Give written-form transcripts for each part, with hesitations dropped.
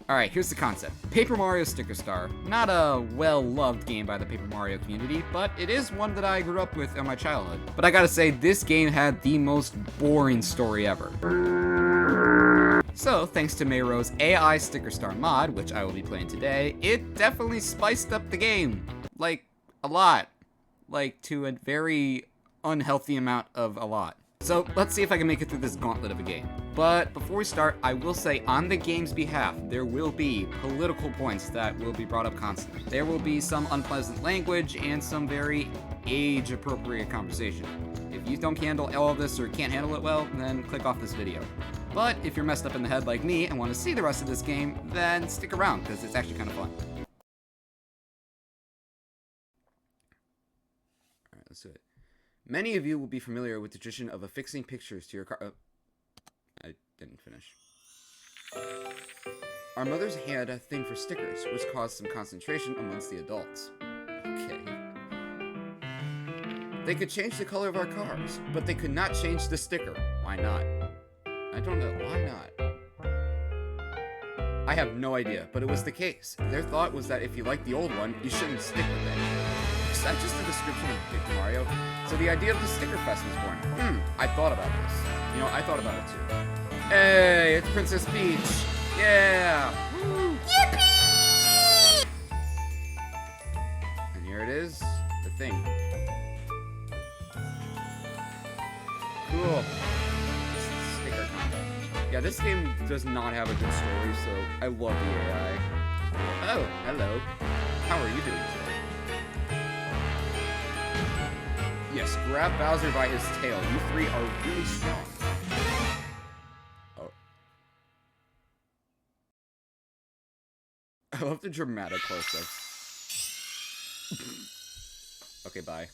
Alright, here's the concept. Paper Mario Sticker Star. Not a well-loved game by the Paper Mario community, but it is one that I grew up with in my childhood. But I gotta say, this game had the most boring story ever. So, thanks to Mayro's AI Sticker Star mod, which I will be playing today, it definitely spiced up the game. Like, a lot. Like, to a very unhealthy amount of a lot. So, let's see if I can make it through this gauntlet of a game. But before we start, I will say on the game's behalf, there will be political points that will be brought up constantly. There will be some unpleasant language and some very age-appropriate conversation. If you don't handle all of this or can't handle it well, then click off this video. But if you're messed up in the head like me and want to see the rest of this game, then stick around, because it's actually kind of fun. Alright, let's do it. Many of you will be familiar with the tradition of affixing pictures to your car. I didn't finish. Our mothers had a thing for stickers, which caused some concentration amongst the adults. Okay. They could change the color of our cars, but they could not change the sticker. Why not? I don't know. Why not? I have no idea, but it was the case. Their thought was that if you liked the old one, you shouldn't stick with it. Is that just a description of Paper Mario? So the idea of the Sticker Fest was born. I thought about this. You know, I thought about it too. Hey, it's Princess Peach! Yeah! Woo. Yippee! And here it is, the thing. Cool. Sticker combo. Yeah, this game does not have a good story, so I love the AI. Oh, hello. How are you doing today? Yes, grab Bowser by his tail. You three are really strong. Oh. I love the dramatic close-ups. Okay, bye.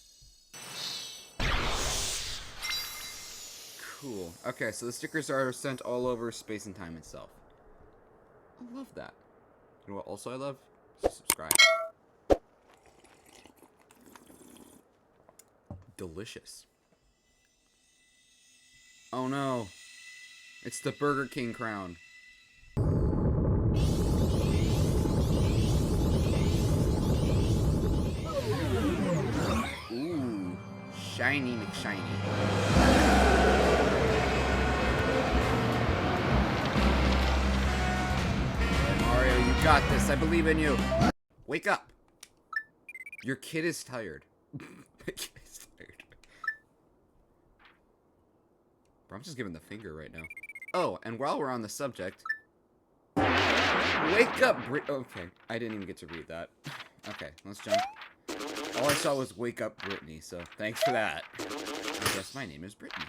Cool. Okay, so the stickers are sent all over space and time itself. I love that. You know what also I love? Subscribe. Delicious. Oh no. It's the Burger King crown. Ooh. Shiny McShiny. Mario, you got this. I believe in you. Wake up. Your kid is tired. Bro, I'm just giving the finger right now. Oh, and while we're on the subject... Wake up, okay, I didn't even get to read that. Okay, let's jump. All I saw was wake up Brittany, so thanks for that. I guess my name is Brittany.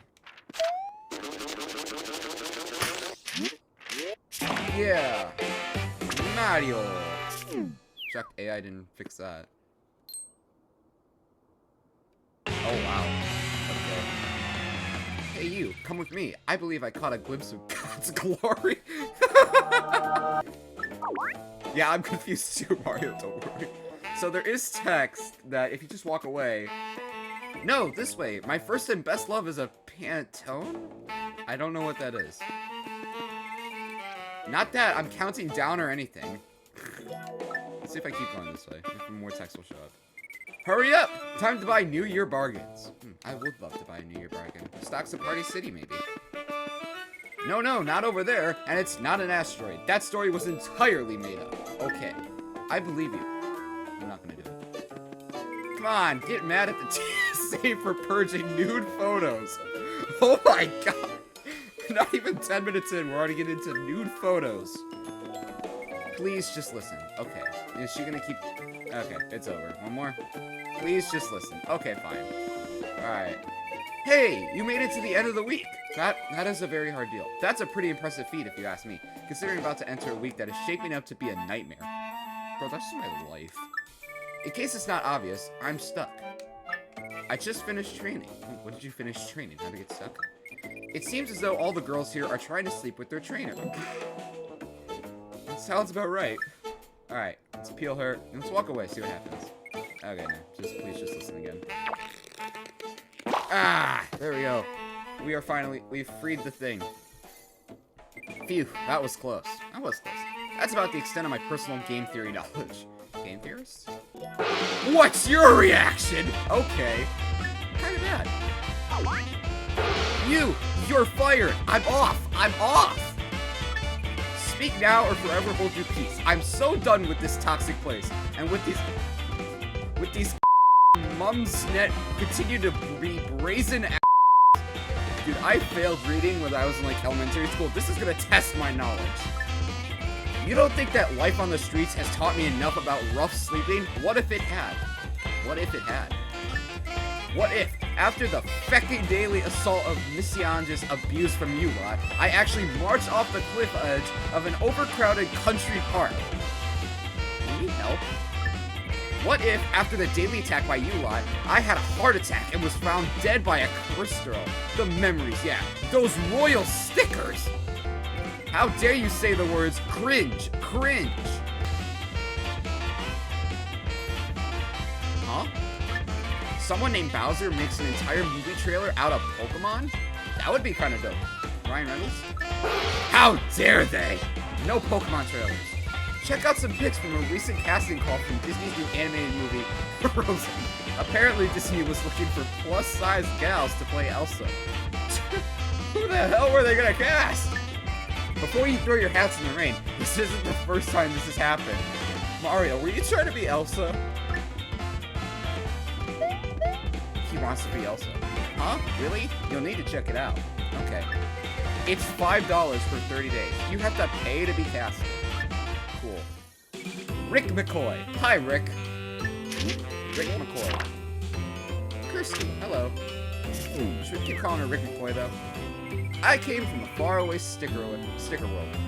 Yeah! Mario! Shocked AI didn't fix that. Oh, wow. Okay. Hey you, come with me. I believe I caught a glimpse of God's glory. Yeah, I'm confused too, Mario, don't worry. So there is text that if you just walk away... No, this way. My first and best love is a Pantone? I don't know what that is. Not that I'm counting down or anything. Let's see if I keep going this way. If more text will show up. Hurry up! Time to buy New Year bargains. I would love to buy a New Year bargain. Stocks of Party City, maybe. No, not over there. And it's not an asteroid. That story was entirely made up. Okay. I believe you. I'm not gonna do it. Come on, get mad at the TSA for purging nude photos. Oh my god. Not even 10 minutes in, we're already getting into nude photos. Please just listen. Okay. Is she gonna keep... Okay, it's over. One more. Please just listen. Okay, fine. Alright. Hey, you made it to the end of the week. That is a very hard deal. That's a pretty impressive feat, if you ask me, considering about to enter a week that is shaping up to be a nightmare. Bro, that's just my life. In case it's not obvious, I'm stuck. I just finished training. What did you finish training? How to get stuck? It seems as though all the girls here are trying to sleep with their trainer. That sounds about right. Alright, let's peel her. Let's walk away, see what happens. Okay, no. Please just listen again. Ah! There we go. We've freed the thing. Phew, that was close. That was close. That's about the extent of my personal game theory knowledge. Game theorists? What's your reaction? Okay. Kinda bad. You're fired. I'm off. I'm off. Speak now or forever hold your peace. I'm so done with this toxic place. And with these mums that continue to be brazen ass. Dude, I failed reading when I was in like elementary school. This is gonna test my knowledge. You don't think that life on the streets has taught me enough about rough sleeping? What if it had? What if it had? What if, after the fecking daily assault of Messiange's abuse from you lot, I actually marched off the cliff edge of an overcrowded country park? You need help? What if, after the daily attack by you lot, I had a heart attack and was found dead by a cursed girl? The memories, yeah. Those royal stickers! How dare you say the words cringe, cringe? Huh? Someone named Bowser makes an entire movie trailer out of Pokemon? That would be kind of dope. Ryan Reynolds? How dare they? No Pokemon trailers. Check out some pics from a recent casting call from Disney's new animated movie, Frozen. Apparently Disney was looking for plus-size gals to play Elsa. Who the hell were they gonna cast? Before you throw your hats in the rain, this isn't the first time this has happened. Mario, were you trying to be Elsa? He wants to be Elsa. Huh? Really? You'll need to check it out. Okay. It's $5 for 30 days. You have to pay to be casted. Cool. Rick McCoy. Hi, Rick. Rick McCoy. Kirsty. Hello. Should we keep calling her Rick McCoy, though? I came from a faraway sticker world,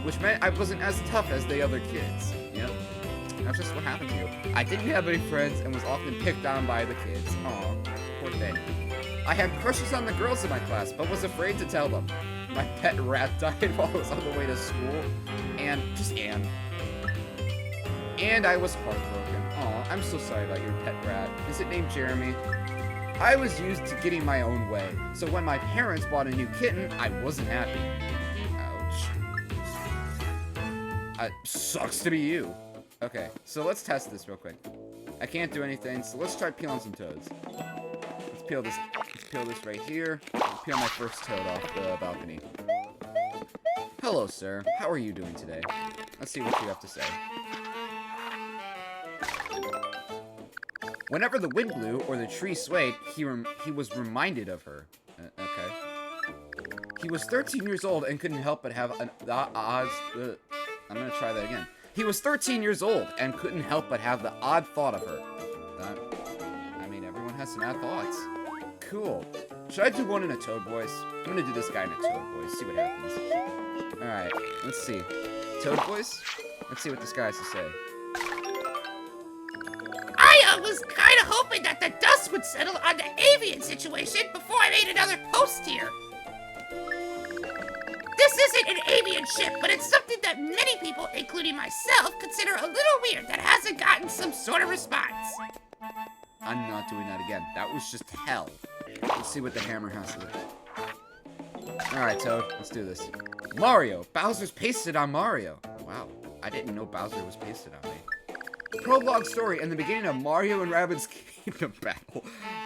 which meant I wasn't as tough as the other kids. Yep. That's just what happened to you. I didn't have any friends and was often picked on by the kids. Aw, poor thing. I had crushes on the girls in my class, but was afraid to tell them. My pet rat died while I was on the way to school. And I was heartbroken. Aw, I'm so sorry about your pet rat. Is it named Jeremy? I was used to getting my own way, so when my parents bought a new kitten, I wasn't happy. Ouch. Sucks to be you. Okay, so let's test this real quick. I can't do anything, so let's try peeling some toads. Let's peel this right here. Let's peel my first toad off the balcony. Hello, sir. How are you doing today? Let's see what you have to say. Whenever the wind blew or the tree swayed, he was reminded of her. Okay. He was 13 years old and couldn't help but have I'm gonna try that again. He was 13 years old and couldn't help but have the odd thought of her. I mean, everyone has some odd thoughts. Cool. Should I do one in a Toad voice? I'm gonna do this guy in a Toad voice, see what happens. Alright, let's see. Toad voice? Let's see what this guy has to say. I was kind of hoping that the dust would settle on the avian situation before I made another post here. This isn't an avian ship, but it's something that many people, including myself, consider a little weird that hasn't gotten some sort of response. I'm not doing that again. That was just hell. Let's see what the hammer has to do. Alright, Toad, let's do this. Mario! Bowser's pasted on Mario. Wow, I didn't know Bowser was pasted on me. Prologue story and the beginning of Mario and Rabbids Kingdom Battle.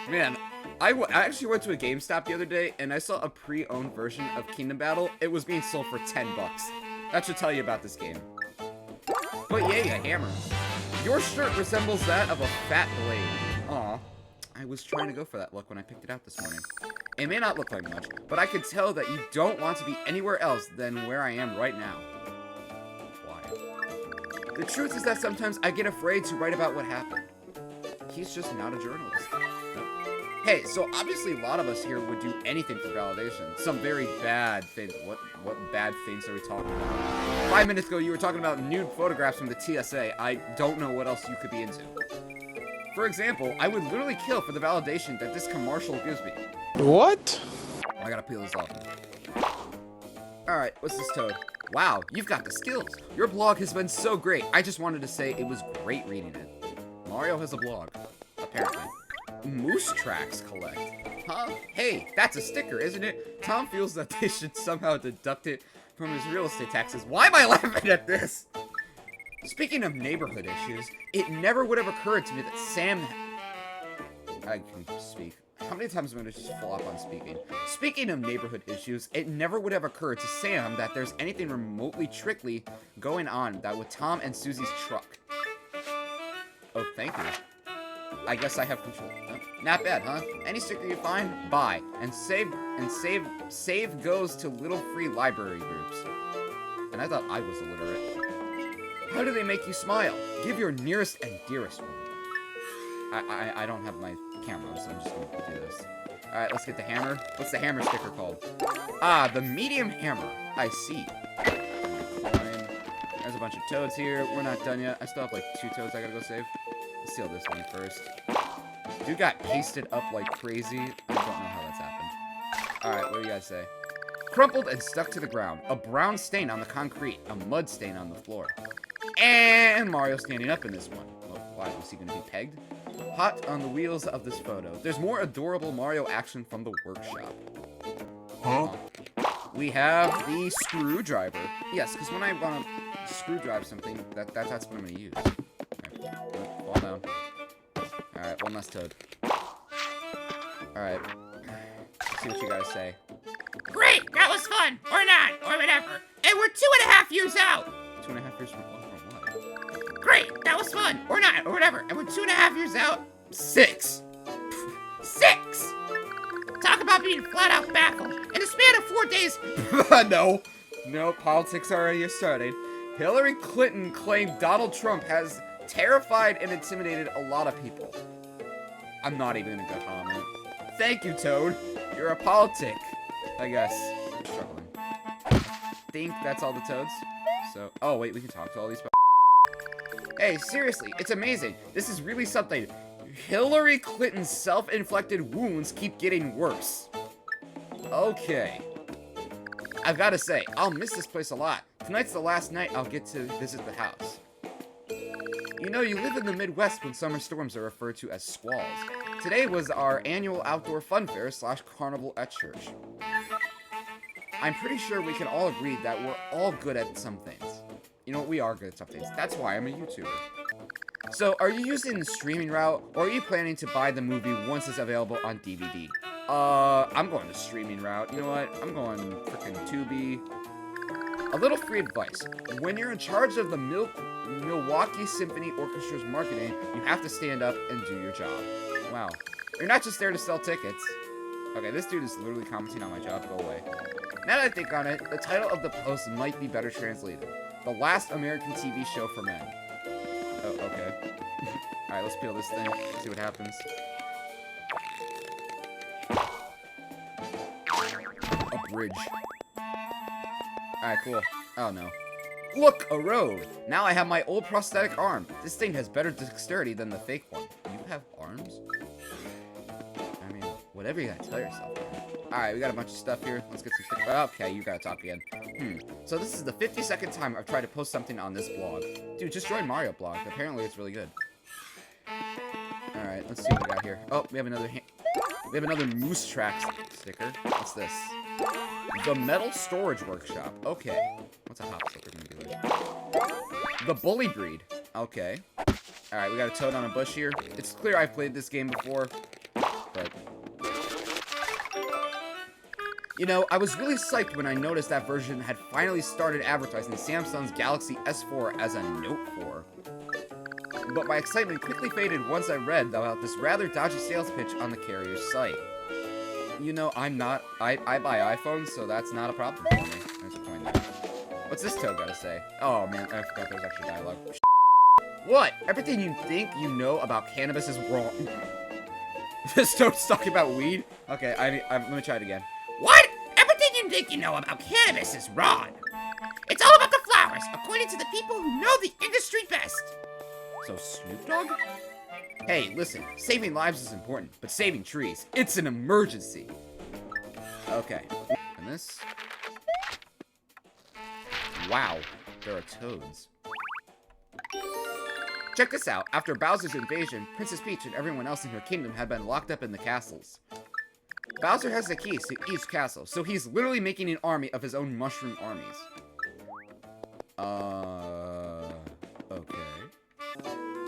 Man, I actually went to a GameStop the other day and I saw a pre-owned version of Kingdom Battle. It was being sold for $10. That should tell you about this game. But yay, a hammer. Your shirt resembles that of a fat blade. Aw, I was trying to go for that look when I picked it out this morning. It may not look like much, but I could tell that you don't want to be anywhere else than where I am right now. The truth is that sometimes I get afraid to write about what happened. He's just not a journalist. Hey, so obviously a lot of us here would do anything for validation. Some very bad things. What bad things are we talking about? 5 minutes ago, you were talking about nude photographs from the TSA. I don't know what else you could be into. For example, I would literally kill for the validation that this commercial gives me. What? I gotta peel this off. Alright, what's this, Toad? Wow, you've got the skills. Your blog has been so great. I just wanted to say it was great reading it. Mario has a blog, apparently. Moose tracks collect. huh? Hey, that's a sticker, isn't it? Tom feels that they should somehow deduct it from his real estate taxes. Why am I laughing at this? Speaking of neighborhood issues, it never would have occurred to me that Sam... I can speak. How many times am I going to just flop on speaking? Speaking of neighborhood issues, it never would have occurred to Sam that there's anything remotely tricky going on that with Tom and Susie's truck. Oh, thank you. I guess I have control. Oh, not bad, huh? Any sticker you find, buy. And save goes to little free library groups. And I thought I was illiterate. How do they make you smile? Give your nearest and dearest one. I don't have my camera on, so I'm just gonna do this. Alright, let's get the hammer. What's the hammer sticker called? Ah, the medium hammer. I see. Fine. There's a bunch of toads here. We're not done yet. I still have like 2 toads I gotta go save. Let's steal this one first. Dude got pasted up like crazy. I don't know how that's happened. Alright, what do you guys say? Crumpled and stuck to the ground. A brown stain on the concrete. A mud stain on the floor. And Mario standing up in this one. Well, why? Was he gonna be pegged? Hot on the wheels of this photo. There's more adorable Mario action from the workshop. Huh? We have the screwdriver. Yes, because when I want to screw drive something, that's what I'm going to use. Right. Fall down. Alright, one last toad. Alright. Let's see what you guys say. Great, that was fun, or not, or whatever. And we're 2.5 years out. 2.5 years from what? Great, that was fun, or not, or whatever. And we're 2.5 years out. 6. 6. Talk about being flat out baffled. In a span of 4 days. No. No, politics already started. Hillary Clinton claimed Donald Trump has terrified and intimidated a lot of people. I'm not even gonna go comment. Thank you, Toad. You're a politic, I guess. I'm struggling. I think that's all the toads. So, oh wait, we can talk to all these. Hey, seriously, it's amazing. This is really something. Hillary Clinton's self-inflicted wounds keep getting worse. Okay. I've got to say, I'll miss this place a lot. Tonight's the last night I'll get to visit the house. You know, you live in the Midwest when summer storms are referred to as squalls. Today was our annual outdoor fun fair / carnival at church. I'm pretty sure we can all agree that we're all good at some things. You know, we are good at some things. That's why I'm a YouTuber. So, are you using the streaming route, or are you planning to buy the movie once it's available on DVD? I'm going the streaming route. You know what? I'm going frickin' Tubi. A little free advice. When you're in charge of the Milwaukee Symphony Orchestra's marketing, you have to stand up and do your job. Wow. You're not just there to sell tickets. Okay, this dude is literally commenting on my job. Go away. Now that I think on it, the title of the post might be better translated. The Last American TV Show for Men. Oh, okay. Alright, let's peel this thing. See what happens. A bridge. Alright, cool. Oh, no. Look, a road! Now I have my old prosthetic arm. This thing has better dexterity than the fake one. You have arms? I mean, whatever you gotta tell yourself. Alright, we got a bunch of stuff here. Let's get some stuff. Okay, you gotta talk again. So this is the 52nd time I've tried to post something on this blog. Dude, just join Mario blog. Apparently it's really good. Alright, let's see what we got here. Oh, we have another Moose Tracks sticker. What's this? The Metal Storage Workshop. Okay. What's a hop sticker gonna be like? The Bully Breed. Okay. Alright, we got a toad on a bush here. It's clear I've played this game before, but... You know, I was really psyched when I noticed that version had finally started advertising Samsung's Galaxy S4 as a Note 4. But my excitement quickly faded once I read about this rather dodgy sales pitch on the carrier's site. You know, I buy iPhones, so that's not a problem for me. There's a point there. What's this toad gotta say? Oh man, I forgot there was actually dialogue. What? Everything you think you know about cannabis is wrong. This toad's talking about weed? Okay, let me try it again. What? Everything you think you know about cannabis is wrong. It's all about the flowers, according to the people who know the industry best. So Snoop Dogg? Hey, listen, saving lives is important, but saving trees, it's an emergency. Okay, and this? Wow, there are toads. Check this out. After Bowser's invasion, Princess Peach and everyone else in her kingdom had been locked up in the castles. Bowser has the keys to each castle, so he's literally making an army of his own mushroom armies. Okay.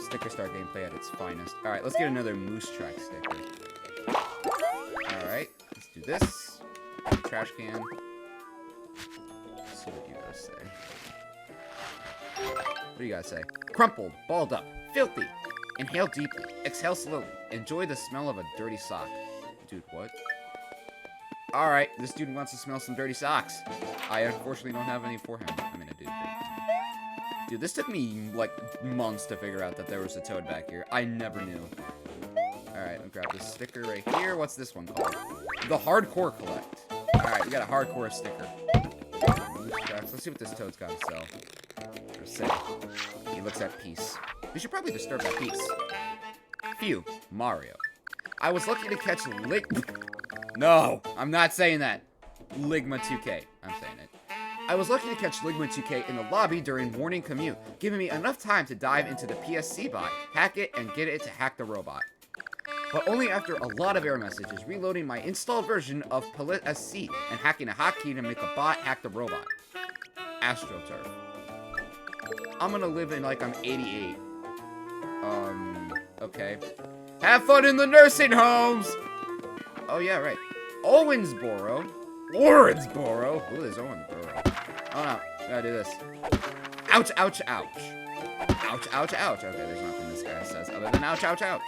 Sticker Star gameplay at its finest. Alright, let's get another Moose Track sticker. Alright, let's do this. Trash can. Let's see what you guys say. What do you guys say? Crumpled, balled up, filthy. Inhale deeply, exhale slowly. Enjoy the smell of a dirty sock. Dude, what? Alright, this dude wants to smell some dirty socks. I unfortunately don't have any for him. I mean, I do. Dude, this took me, like, months to figure out that there was a Toad back here. I never knew. Alright, I'll grab this sticker right here. What's this one called? The Hardcore Collect. Alright, we got a hardcore sticker. Let's see what this Toad's got to sell. Or say. He looks at peace. We should probably disturb that peace. Phew, Mario. I was lucky to catch No, I'm not saying that. Ligma 2K. I'm saying it. I was lucky to catch Ligma 2K in the lobby during morning commute, giving me enough time to dive into the PSC bot, hack it, and get it to hack the robot. But only after a lot of error messages, reloading my installed version of Palit SC, and hacking a hotkey to make a bot hack the robot. AstroTurf. I'm gonna live in like I'm 88. Okay. Have fun in the nursing homes! Oh yeah, right. Owensboro. Lawrenceboro. Ooh, there's Owensboro. Oh no, gotta do this. Ouch, ouch, ouch. Ouch, ouch, ouch. Okay, there's nothing this guy says other than ouch, ouch, ouch.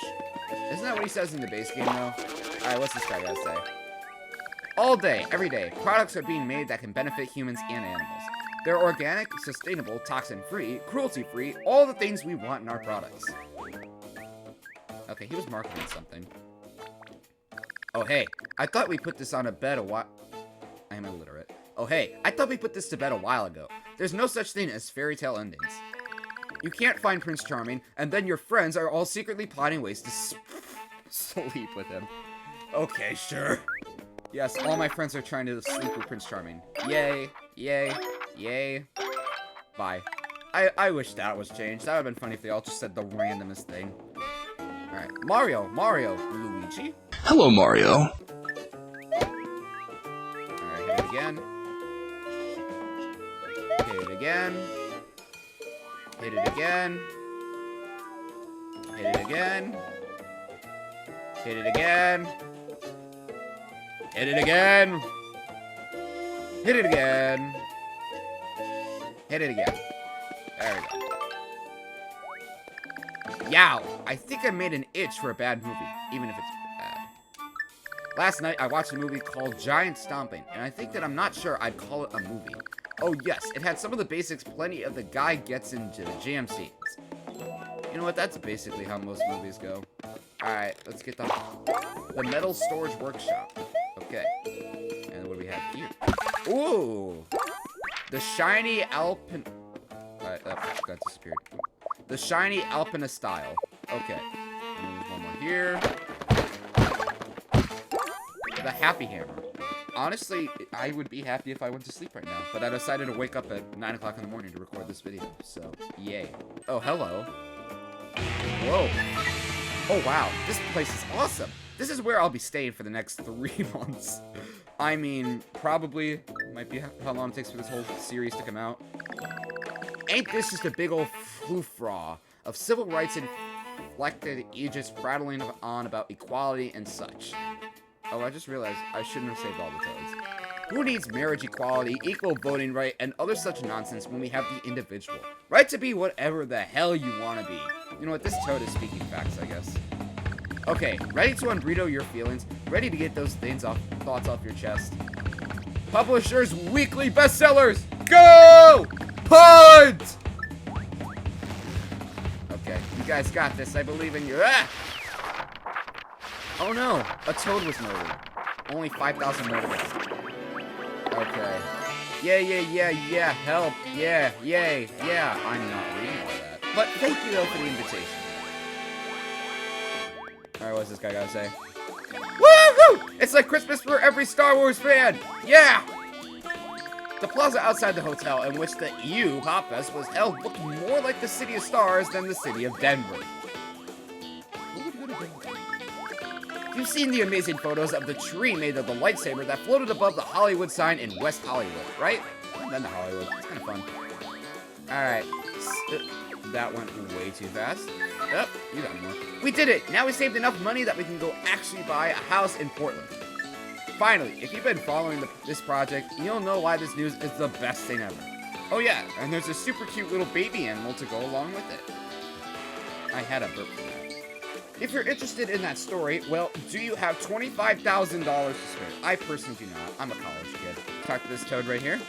Isn't that what he says in the base game, though? Alright, what's this guy gotta say? All day, every day, products are being made that can benefit humans and animals. They're organic, sustainable, toxin-free, cruelty-free, all the things we want in our products. Okay, he was marketing something. Oh, hey, I thought we put this on a bed a while... I am illiterate. Oh, hey, I thought we put this to bed a while ago. There's no such thing as fairy tale endings. You can't find Prince Charming, and then your friends are all secretly plotting ways to sleep with him. Okay, sure. Yes, all my friends are trying to sleep with Prince Charming. Yay, yay, yay. Bye. I wish that was changed. That would have been funny if they all just said the randomest thing. Alright, Mario, Luigi. Hello, Mario. Alright, hit it again. Hit it again. Hit it again. Hit it again. Hit it again. Hit it again. Hit it again. Hit it again. There we go. Yow! I think I made an itch for a bad movie, even if it's bad. Last night, I watched a movie called Giant Stomping, and I think that I'm not sure I'd call it a movie. Oh yes, it had some of the basics plenty of the guy gets into the jam scenes. You know what, that's basically how most movies go. Alright, let's get the Metal Storage Workshop. Okay. And what do we have here? Ooh! The Shiny Alpine... that disappeared. The Shiny Alpina Style. Okay. And then there's one more here. The Happy Hammer. Honestly, I would be happy if I went to sleep right now, but I decided to wake up at 9 o'clock in the morning to record this video, so yay. Oh, hello. Whoa. Oh, wow. This place is awesome. This is where I'll be staying for the next 3 months. I mean, probably might be how long it takes for this whole series to come out. Ain't this just a big old frou-frou of civil rights inflected aegis rattling on about equality and such? Oh, I just realized I shouldn't have saved all the Toads. Who needs marriage equality, equal voting right, and other such nonsense when we have the individual? Right to be whatever the hell you want to be. You know what, this Toad is speaking facts, I guess. Okay, ready to unburrito your feelings? Ready to get those thoughts off your chest? Publishers Weekly Bestsellers! Go! Punt! Okay, you guys got this. I believe in you. Ah! Oh no, a Toad was murdered. Only 5,000 murders. Okay. Yeah, help. Yeah, yay, yeah. I'm not reading all that. But thank you though for the invitation. Alright, what's this guy gotta say? Woohoo! It's like Christmas for every Star Wars fan! Yeah! The plaza outside the hotel in which the EU Pop Fest was held looked more like the City of Stars than the city of Denver. Who would go to Denver? You've seen the amazing photos of the tree made of the lightsaber that floated above the Hollywood sign in West Hollywood, right? I've been to Hollywood. It's kind of fun. Alright. That went way too fast. Oh, you got more. We did it! Now we saved enough money that we can go actually buy a house in Portland. Finally, if you've been following this project, you'll know why this news is the best thing ever. Oh yeah, and there's a super cute little baby animal to go along with it. I had a burp for that. If you're interested in that story, well, do you have $25,000 to spare? I personally do not. I'm a college kid. Talk to this toad right here.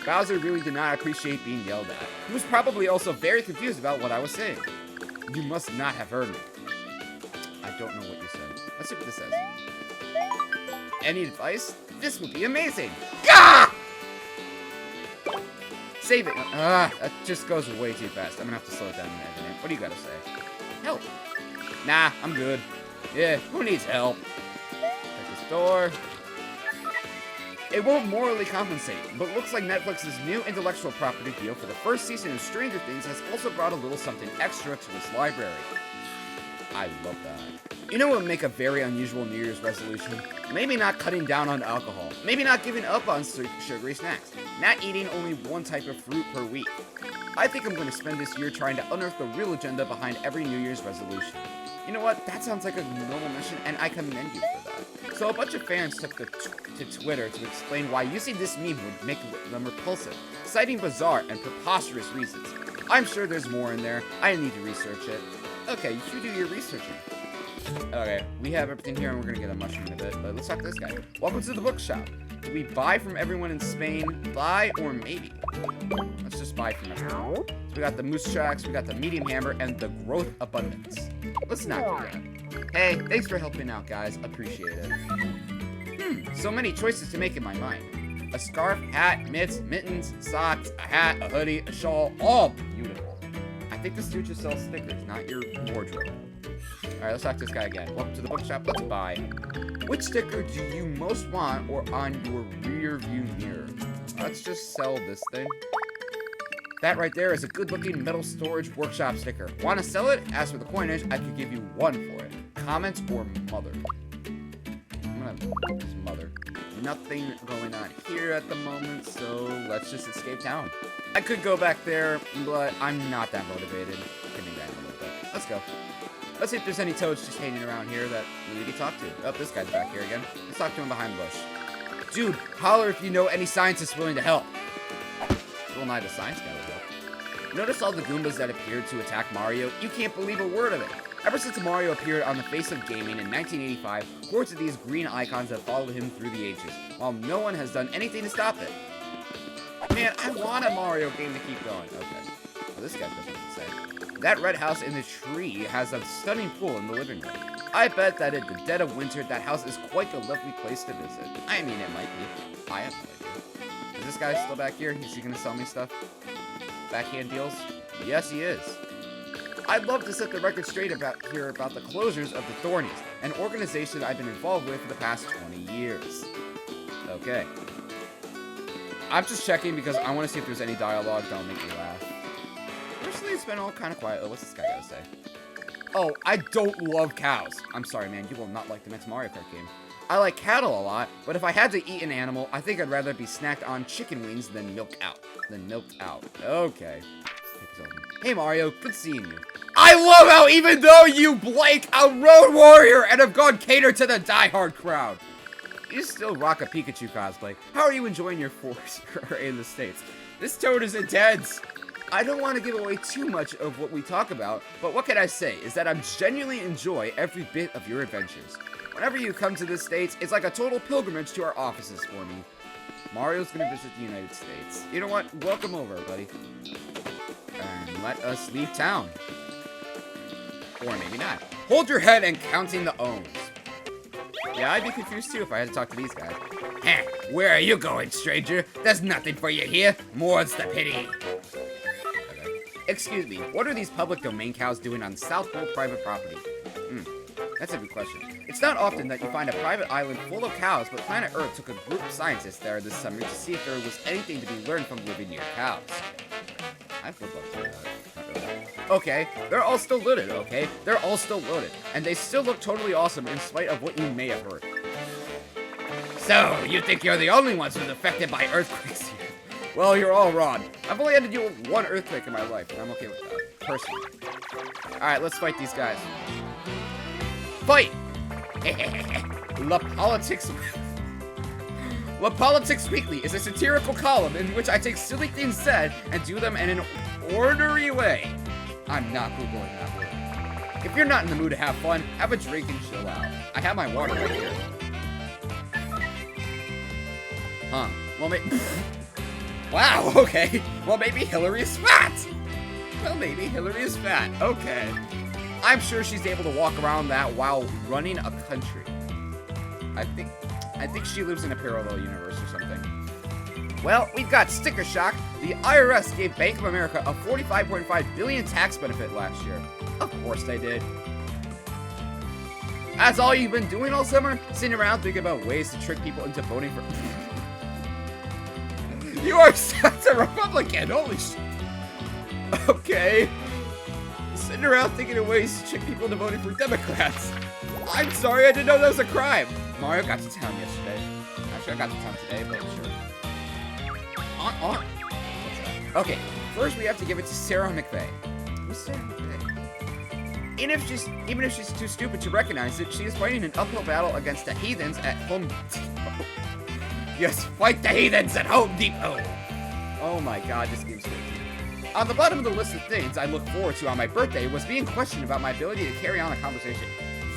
Bowser really did not appreciate being yelled at. He was probably also very confused about what I was saying. You must not have heard me. I don't know what you said. Let's see what this says. Any advice? This would be amazing. Gah! Save it. That just goes way too fast. I'm gonna have to slow it down a minute. What do you gotta say? Help. Nah, I'm good. Yeah, who needs help? Check this door. It won't morally compensate, but looks like Netflix's new intellectual property deal for the first season of Stranger Things has also brought a little something extra to its library. I love that. You know what would make a very unusual New Year's resolution? Maybe not cutting down on alcohol. Maybe not giving up on sugary snacks. Not eating only one type of fruit per week. I think I'm going to spend this year trying to unearth the real agenda behind every New Year's resolution. You know what? That sounds like a normal mission, and I commend you for that. So a bunch of fans took to Twitter to explain why using this meme would make them repulsive, citing bizarre and preposterous reasons. I'm sure there's more in there. I need to research it. Okay, you should do your researching. Okay, we have everything here, and we're gonna get a mushroom in a bit, but let's talk to this guy. Welcome to the bookshop. Do we buy from everyone in Spain? Buy or maybe? Let's just buy from everyone. So we got the moose tracks, we got the medium hammer, and the growth abundance. Let's not do that. Hey, thanks for helping out, guys. Appreciate it. So many choices to make in my mind. A scarf, hat, mitts, mittens, socks, a hat, a hoodie, a shawl, all beautiful. I think this dude just sells stickers, not your wardrobe. Alright, let's talk to this guy again. Welcome to the bookshop. Let's buy. Which sticker do you most want or on your rear view mirror? Let's just sell this thing. That right there is a good-looking metal storage workshop sticker. Want to sell it? As for the coinage, I could give you one for it. Comments or mother? I'm gonna use mother. Nothing going on here at the moment, so let's just escape town. I could go back there, but I'm not that motivated. Getting down a little bit. Let's go. Let's see if there's any toads just hanging around here that we need to talk to. Oh, this guy's back here again. Let's talk to him behind the bush. Dude, holler if you know any scientists willing to help. Well, not a science guy would help. Notice all the Goombas that appeared to attack Mario? You can't believe a word of it. Ever since Mario appeared on the face of gaming in 1985, hordes of these green icons have followed him through the ages, while no one has done anything to stop it. Man, I want a Mario game to keep going. Okay. Well, this guy doesn't say. That red house in the tree has a stunning pool in the living room. I bet that at the dead of winter, that house is quite a lovely place to visit. I mean, it might be. I have no idea. Is this guy still back here? Is he gonna sell me stuff? Backhand deals? Yes, he is. I'd love to set the record straight about the closures of the Thornies, an organization I've been involved with for the past 20 years. Okay. I'm just checking because I want to see if there's any dialogue that'll make me laugh. Personally, it's been all kind of quiet. Oh, what's this guy gotta say? Oh, I don't love cows. I'm sorry, man. You will not like the next Mario Kart game. I like cattle a lot, but if I had to eat an animal, I think I'd rather be snacked on chicken wings than milked out. Okay. Hey, Mario. Good seeing you. I love how even though you blank a road warrior and have gone cater to the diehard crowd, you still rock a Pikachu cosplay. How are you enjoying your force in the States? This toad is intense. I don't want to give away too much of what we talk about, but what can I say is that I genuinely enjoy every bit of your adventures. Whenever you come to the States, it's like a total pilgrimage to our offices for me. Mario's gonna visit the United States. You know what? Welcome over, buddy. And let us leave town. Or maybe not. Hold your head and counting the ohms. Yeah, I'd be confused too if I had to talk to these guys. Heh, where are you going, stranger? There's nothing for you here. More's the pity. Okay. Excuse me, what are these public domain cows doing on South Pole private property? That's a good question. It's not often that you find a private island full of cows, but Planet Earth took a group of scientists there this summer to see if there was anything to be learned from living near cows. I would love to do that. Not Okay, they're all still loaded, okay? They're all still loaded. And they still look totally awesome in spite of what you may have heard. So, you think you're the only ones who's affected by earthquakes here? Well, you're all wrong. I've only had to deal with one earthquake in my life, and I'm okay with that, personally. Alright, let's fight these guys. Fight! La Politics... La Politics Weekly is a satirical column in which I take silly things said and do them in an orderly way. I'm not Googling that word. If you're not in the mood to have fun, have a drink and chill out. I have my water right here. Huh. Well, wow, okay. Well, maybe Hillary is fat. Well, maybe Hillary is fat. Okay. I'm sure she's able to walk around that while running a country. I think she lives in a parallel universe or something. Well, we've got sticker shock. The IRS gave Bank of America a $45.5 billion tax benefit last year. Of course they did. That's all you've been doing all summer? Sitting around thinking about ways to trick people into voting for... You are such a Republican, holy sh... Okay. Sitting around thinking of ways to trick people into voting for Democrats. I'm sorry, I didn't know that was a crime. Mario got to town yesterday. Actually, I got to town today, but sure. Okay, first we have to give it to Sarah McVeigh. Who's Sarah McVeigh? Even if she's too stupid to recognize it, she is fighting an uphill battle against the heathens at Home Depot. Yes, fight the heathens at Home Depot! Oh my god, this game's crazy. On the bottom of the list of things I look forward to on my birthday was being questioned about my ability to carry on a conversation.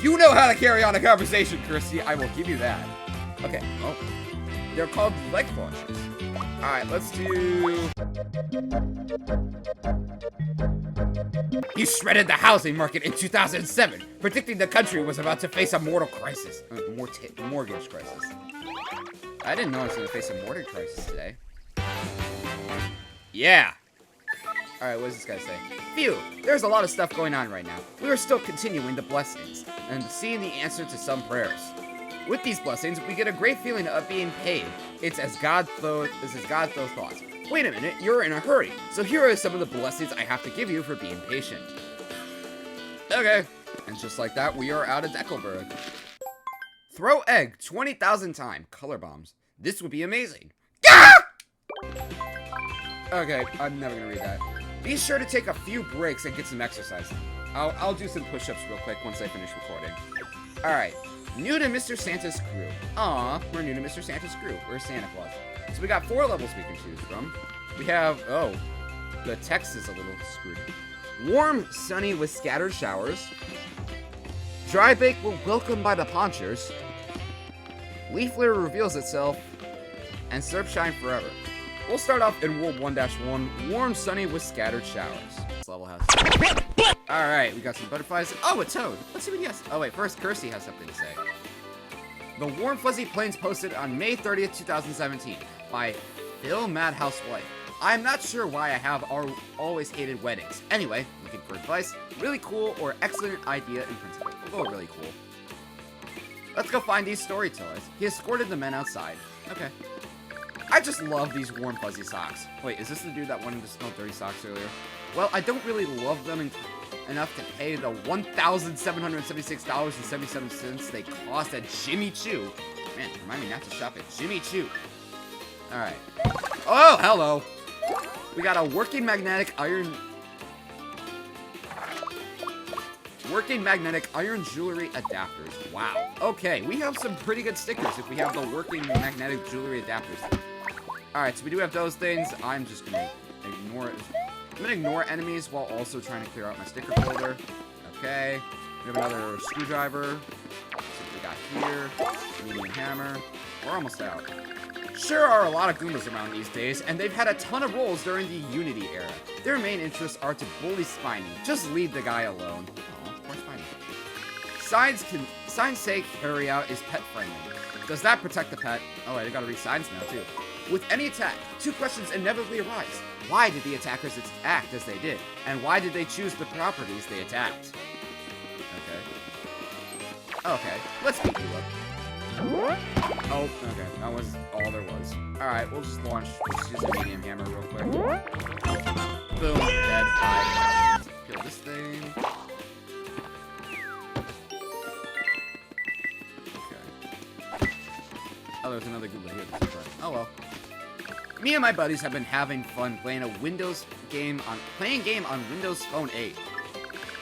You know how to carry on a conversation, Christy. I will give you that. Okay. Oh. They're called leg launchers. Alright, let's do... You shredded the housing market in 2007, predicting the country was about to face a mortal crisis. Mortgage crisis. I didn't know I was going to face a mortgage crisis today. Yeah. Alright, what does this guy say? Phew, there's a lot of stuff going on right now. We are still continuing the blessings and seeing the answer to some prayers. With these blessings, we get a great feeling of being paid. It's as God throws thoughts. Wait a minute, you're in a hurry. So here are some of the blessings I have to give you for being patient. Okay. And just like that, we are out of Deckelberg. Throw egg 20,000 times. Color bombs. This would be amazing. Gah! Okay, I'm never gonna read that. Be sure to take a few breaks and get some exercise. I'll do some push-ups real quick once I finish recording. Alright, new to Mr. Santa's crew. Aw, we're new to Mr. Santa's crew. We're Santa Claus. So we got 4 levels we can choose from. We have, oh, the text is a little screwed. Warm, sunny with scattered showers. Dry bake will welcome by the ponchers. Leaf litter reveals itself. And Surf Shine forever. We'll start off in World 1-1, warm, sunny with scattered showers. This level has... Alright, we got some butterflies. Oh, a toad. Let's see what he has. Oh, wait, first, Kirsty has something to say. The Warm Fuzzy Plains posted on May 30th, 2017 by Phil Madhouse White. I'm not sure why I have always hated weddings. Anyway, looking for advice. Really cool or excellent idea in principle. We'll go really cool. Let's go find these storytellers. He escorted the men outside. Okay. I just love these warm fuzzy socks. Wait, is this the dude that wanted to smell dirty socks earlier? Well, I don't really love them enough to pay the $1,776.77 they cost at Jimmy Choo. Man, remind me not to shop at Jimmy Choo. Alright. Oh, hello. We got a working magnetic iron jewelry adapters. Wow. Okay, we have some pretty good stickers if we have the working magnetic jewelry adapters. Alright, so we do have those things. I'm just gonna ignore it. I'm gonna ignore enemies while also trying to clear out my sticker folder. Okay. We have another screwdriver. Let's see what we got here. Medium hammer. We're almost out. Sure are a lot of Goombas around these days, and they've had a ton of roles during the Unity era. Their main interests are to bully Spiny. Just leave the guy alone. Aw, poor Spiny. Signs say carry out is pet friendly. Does that protect the pet? Oh, I gotta read signs now, too. With any attack, 2 questions inevitably arise. Why did the attackers act as they did? And why did they choose the properties they attacked? Okay. Okay, let's beat you up. Oh, okay, that was all there was. Alright, we'll just launch. Let's use a medium hammer real quick. Boom, dead. think you'll hear this. Oh well. Me and my buddies have been having fun playing a game on Windows Phone 8.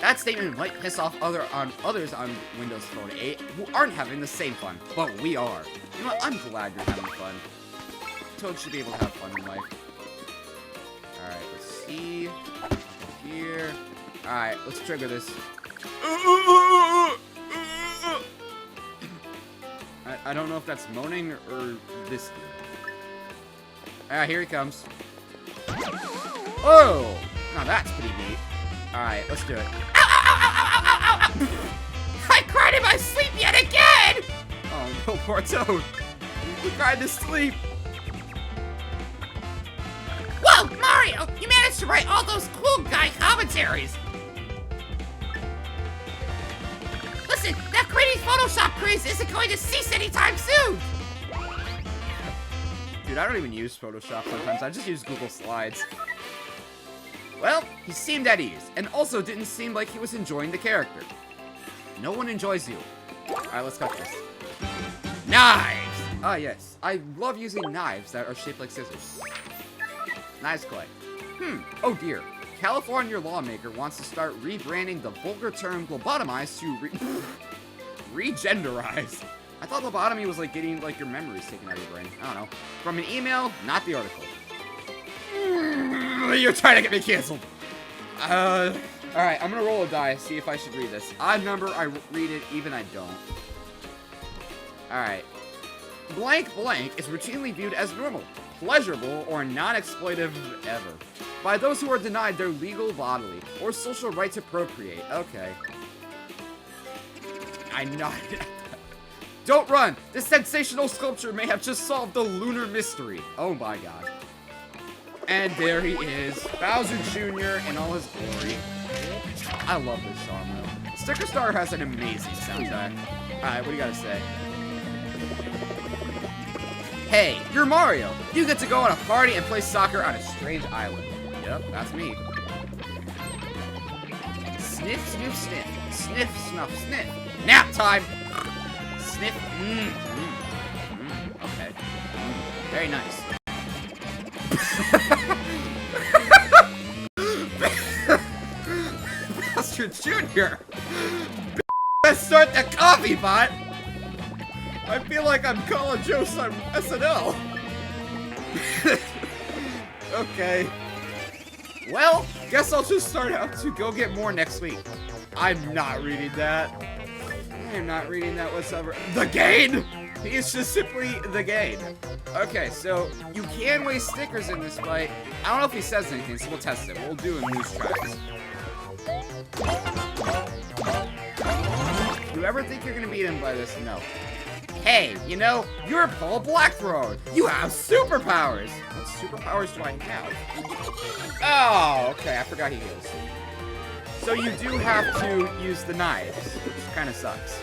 That statement might piss off others on Windows Phone 8 who aren't having the same fun, but we are. You know what? I'm glad you're having fun. Toad should be able to have fun in life. Alright, let's see. Here. Alright, let's trigger this. I don't know if that's moaning or this. Alright, here he comes. Oh! Now that's pretty neat. Alright, let's do it. Ow, ow, ow, ow, ow, ow, ow. I cried in my sleep yet again! Oh no, poor Toad. He cried to sleep. Whoa, Mario! You managed to write all those cool guy commentaries! Listen, that crazy Photoshop craze isn't going to cease anytime soon! Dude, I don't even use Photoshop sometimes. I just use Google Slides. Well, he seemed at ease, and also didn't seem like he was enjoying the character. No one enjoys you. Alright, let's cut this. Knives! Ah, yes. I love using knives that are shaped like scissors. Nice clay. Oh dear. California lawmaker wants to start rebranding the vulgar term lobotomize to regenderize. I thought lobotomy was like getting like your memories taken out of your brain. I don't know. From an email, not the article. You're trying to get me canceled. Alright, I'm gonna roll a die, see if I should read this. Odd number, I read it, even I don't. Alright. Blank blank is routinely viewed as normal, pleasurable, or non-exploitive ever by those who are denied their legal bodily or social right to procreate. Okay. I nodded. Don't run! This sensational sculpture may have just solved the lunar mystery. Oh my god. And there he is, Bowser Jr. in all his glory. I love this song, though. Sticker Star has an amazing soundtrack. Alright, what do you gotta say? Hey, you're Mario. You get to go on a party and play soccer on a strange island. Yep, that's me. Sniff, sniff, sniff. Sniff, snuff, sniff. Nap time! Sniff. Okay. Very nice. Bastard Jr. Let's start the coffee pot. I feel like I'm calling jokes on SNL. Okay. Well, guess I'll just start out to go get more next week. I'm not reading that. I am not reading that whatsoever. The Gain! It's just simply the Gain. Okay, so you can waste stickers in this fight. I don't know if he says anything, so we'll test it. We'll do a news tracks. Do you ever think you're gonna beat him by this? No. Hey, you know, you're Paul Blackthrone. You have superpowers. What superpowers do I have? Oh, okay, I forgot he heals. So you do have to use the knives, which kind of sucks.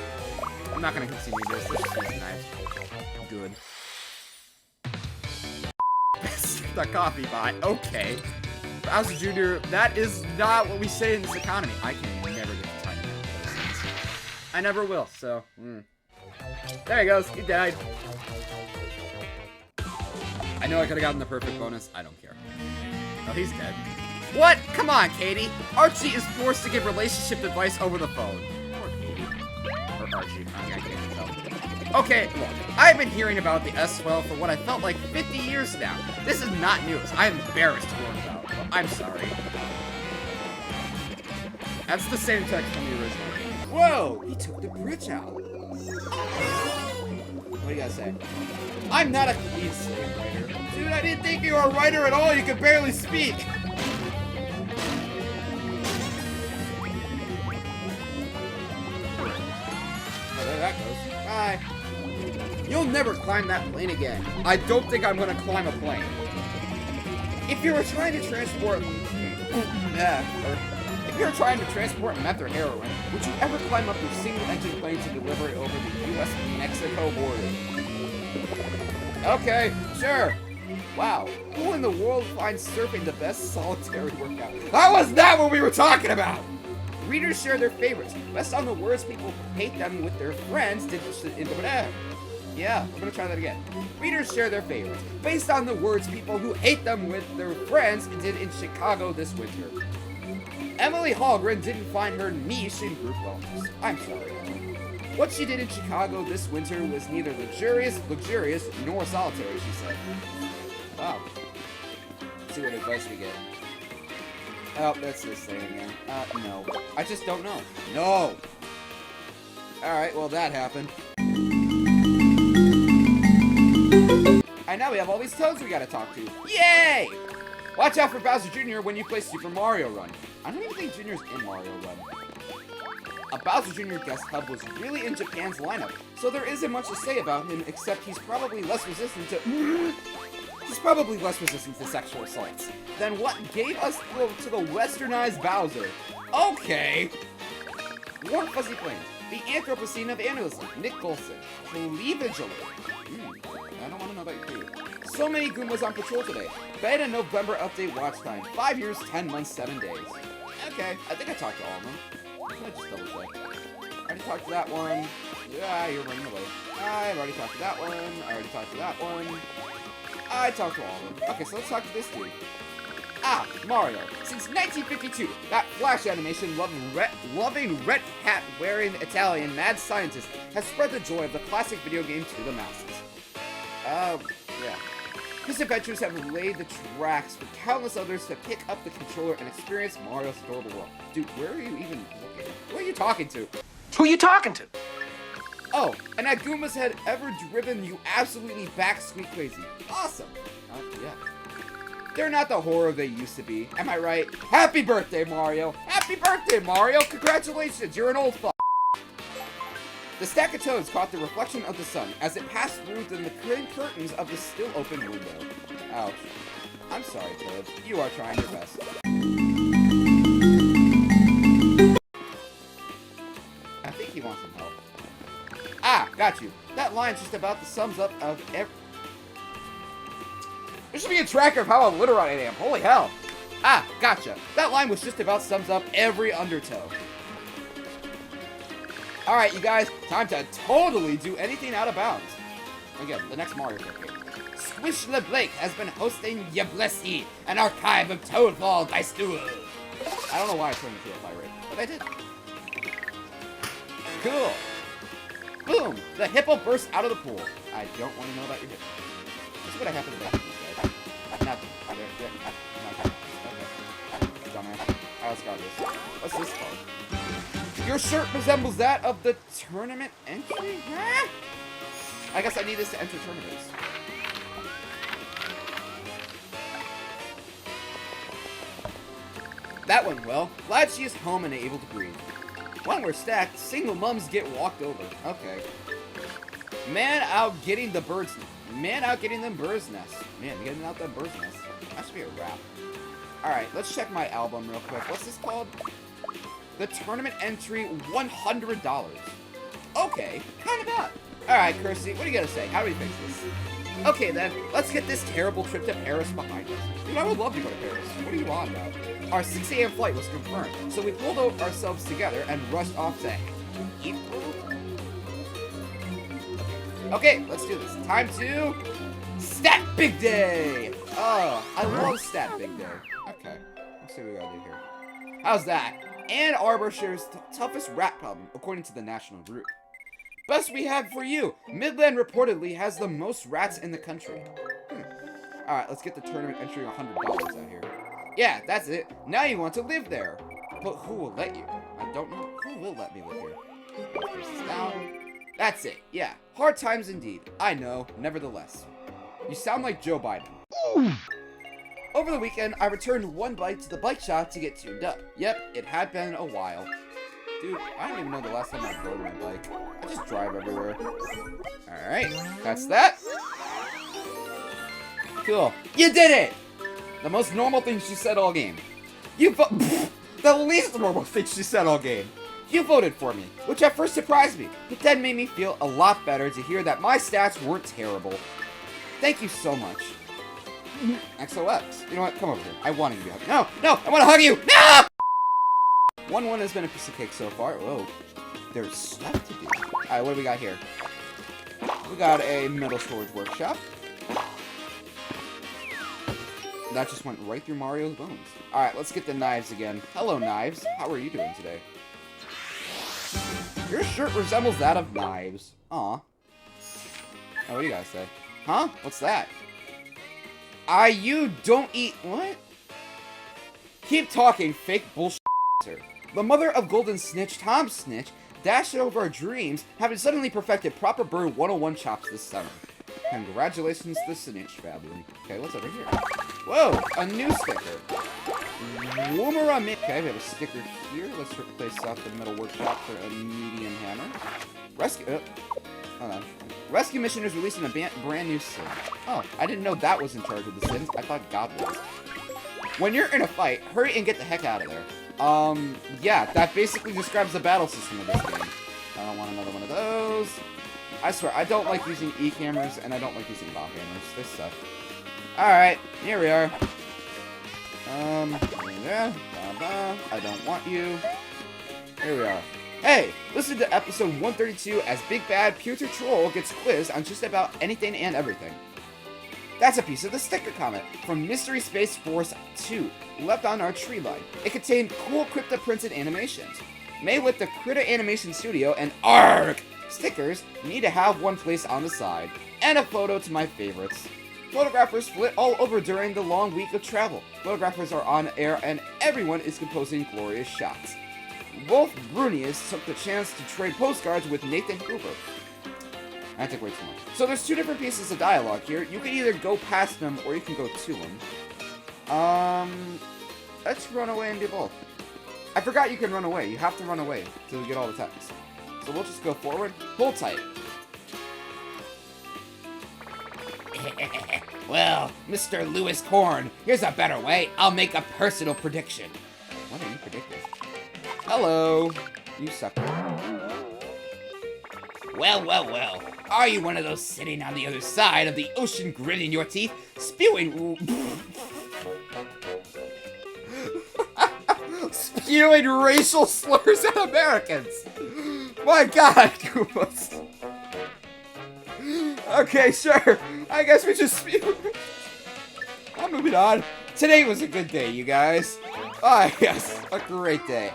I'm not gonna continue this. Let's just use the knives. Good. The coffee bot. Okay. Bowser Jr., that is not what we say in this economy. I can never get the time. I never will, so. There he goes. He died. I know I could have gotten the perfect bonus. I don't care. Oh, he's dead. What? Come on, Katie. Archie is forced to give relationship advice over the phone. Poor Katie. Or Archie. I can't tell. Okay, look. I've been hearing about the S12 for what I felt like 50 years now. This is not news. I'm embarrassed to learn about. Well, I'm sorry. That's the same text from the original. Whoa! He took the bridge out. What do you gotta say? I'm not a clean slave writer. Dude, I didn't think you were a writer at all. You could barely speak. Oh, there that goes. Bye. You'll never climb that plane again. I don't think I'm gonna climb a plane. If you were trying to transport meth or heroin, would you ever climb up your single-engine plane to deliver it over the U.S.-Mexico border? Okay, sure. Wow, who in the world finds surfing the best solitary workout? That was not what we were talking about! Readers share their favorites, based on the words people hate them with their friends. Yeah, we're gonna try that again. Readers share their favorites based on the words people who hate them with their friends did in Chicago this winter. Emily Hallgren didn't find her niche in group wellness. I'm sorry, Emily. What she did in Chicago this winter was neither luxurious, nor solitary, she said. Wow. Let's see what advice we get. Oh, that's this thing again. No. I just don't know. No! Alright, well that happened. And now we have all these toads we gotta talk to. Yay! Watch out for Bowser Jr. when you play Super Mario Run. I don't even think Jr.'s in Mario Run. A Bowser Jr. guest hub was really in Japan's lineup, so there isn't much to say about him except he's probably less resistant to sexual assaults than what gave us to the westernized Bowser. Okay. Warm Fuzzy Plains. The Anthropocene of Animalism. Nick Golson. Cleavage Alert. I don't want to know about your creed. So many Goombas on patrol today. Beta November update watch time. 5 years, 10 months, 7 days. Okay, I think I talked to all of them. Let me just double check. I already talked to that one. Yeah, you're running away. I've already talked to that one. I already talked to that one. I talked to all of them. Okay, so let's talk to this dude. Ah, Mario. Since 1952, that Flash animation loving red hat wearing Italian mad scientist has spread the joy of the classic video game to the masses. Yeah. His adventures have laid the tracks for countless others to pick up the controller and experience Mario's adorable world. Dude, where are you even looking? Who are you talking to? Who are you talking to? Oh, and that Goombas had ever driven you absolutely back sweet crazy. Awesome. Yeah. They're not the horror they used to be. Am I right? Happy birthday, Mario. Happy birthday, Mario. Congratulations. You're an old fuck. The stack of toads caught the reflection of the sun as it passed through the curtains of the still open window. Ouch. I'm sorry, toads. You are trying your best. I think he wants some help. Ah, got you. That line's just about the sums up of every... There should be a tracker of how illiterate I am. Holy hell. Ah, gotcha. That line was just about sums up every undertow. Alright, you guys, time to totally do anything out of bounds. Again, the next Mario Kart game. Squish LeBlake has been hosting Yablessy, an archive of Toadfall by Stool. I don't know why I turned into a pirate, but I did. Cool. Boom! The hippo bursts out of the pool. I don't want to know about your hippo. This is what I have to do. Nothing. Okay. Dumbass. Alright, let's go this. What's this called? Your shirt resembles that of the tournament entry? Huh? I guess I need this to enter tournaments. That went well. Glad she is home and able to breathe. When we're stacked, single mums get walked over. Okay. Man out getting the bird's nest. Man getting them bird's nest. That should be a rap. Alright, let's check my album real quick. What's this called? The tournament entry, $100. Okay, kind of bad. Alright, Kirsty, what do you gotta say? How do we fix this? Okay then, let's get this terrible trip to Paris behind us. Dude, I would love to go to Paris. What are you on about? Our 6 a.m. flight was confirmed, so we pulled ourselves together and rushed off to Heathrow. Okay, let's do this. Time to Stat Big Day! Oh, I love Stat Big Day. Okay, let's see what we gotta do here. How's that? Ann Arbor shares toughest rat problem, according to the national group. Best we have for you. Midland reportedly has the most rats in the country. Alright, let's get the tournament entry $100 out here. Yeah, that's it. Now you want to live there. But who will let you? I don't know. Who will let me live here? Push this down. That's it. Yeah. Hard times indeed. I know. Nevertheless. You sound like Joe Biden. Over the weekend, I returned one bike to the bike shop to get tuned up. Yep, it had been a while. Dude, I don't even know the last time I rode my bike. I just drive everywhere. Alright, that's that. Cool. You did it! The most normal thing she said all game. The least normal thing she said all game. You voted for me, which at first surprised me, but then made me feel a lot better to hear that my stats weren't terrible. Thank you so much. XOX. You know what? Come over here. I want to give you a hug. No! I want to hug you! No! 1-1 has been a piece of cake so far. Whoa. There's stuff to do. Alright, what do we got here? We got a metal storage workshop. That just went right through Mario's bones. Alright, let's get the knives again. Hello, Knives. How are you doing today? Your shirt resembles that of Knives. Aw. Oh, what do you guys say? Huh? What's that? You don't eat... What? Keep talking, fake bullshit. The mother of Golden Snitch, Tom Snitch, dashed over our dreams, having suddenly perfected proper bird 101 chops this summer. Congratulations to the Snitch family. Okay, what's over here? Whoa, a new sticker. Woomera Mint. Okay, we have a sticker here. Let's replace out the metal workshop for a medium hammer. Rescue. Hold on. Rescue mission is releasing a brand new sim. Oh, I didn't know that was in charge of the sims. I thought God was. When you're in a fight, hurry and get the heck out of there. Yeah, that basically describes the battle system of this game. I don't want another one of those. I swear, I don't like using E-cameras, and I don't like using ball hammers. They suck. Alright, here we are. Yeah, I don't want you. Here we are. Hey, listen to episode 132 as Big Bad Pewter Troll gets quizzed on just about anything and everything. That's a piece of the sticker comment from Mystery Space Force 2, left on our tree line. It contained cool Crypto printed animations. Made with the Critter Animation Studio and ARK stickers need to have one place on the side, and a photo to my favorites. Photographers flit all over during the long week of travel. Photographers are on air and everyone is composing glorious shots. Wolf Brunius took the chance to trade postcards with Nathan Hooper. That took way too much. So there's two different pieces of dialogue here. You can either go past them or you can go to them. Let's run away and do both. I forgot you can run away. You have to run away to get all the text. So we'll just go forward. Hold tight. Well, Mr. Lewis Korn, here's a better way. I'll make a personal prediction. What are you predicting? Hello. You suck. Well. Are you one of those sitting on the other side of the ocean, gritting your teeth, spewing... spewing racial slurs at Americans? My God, Koopas. Okay, sure. I guess we just spew. I'm moving on. Today was a good day, you guys. Ah, yes, a great day.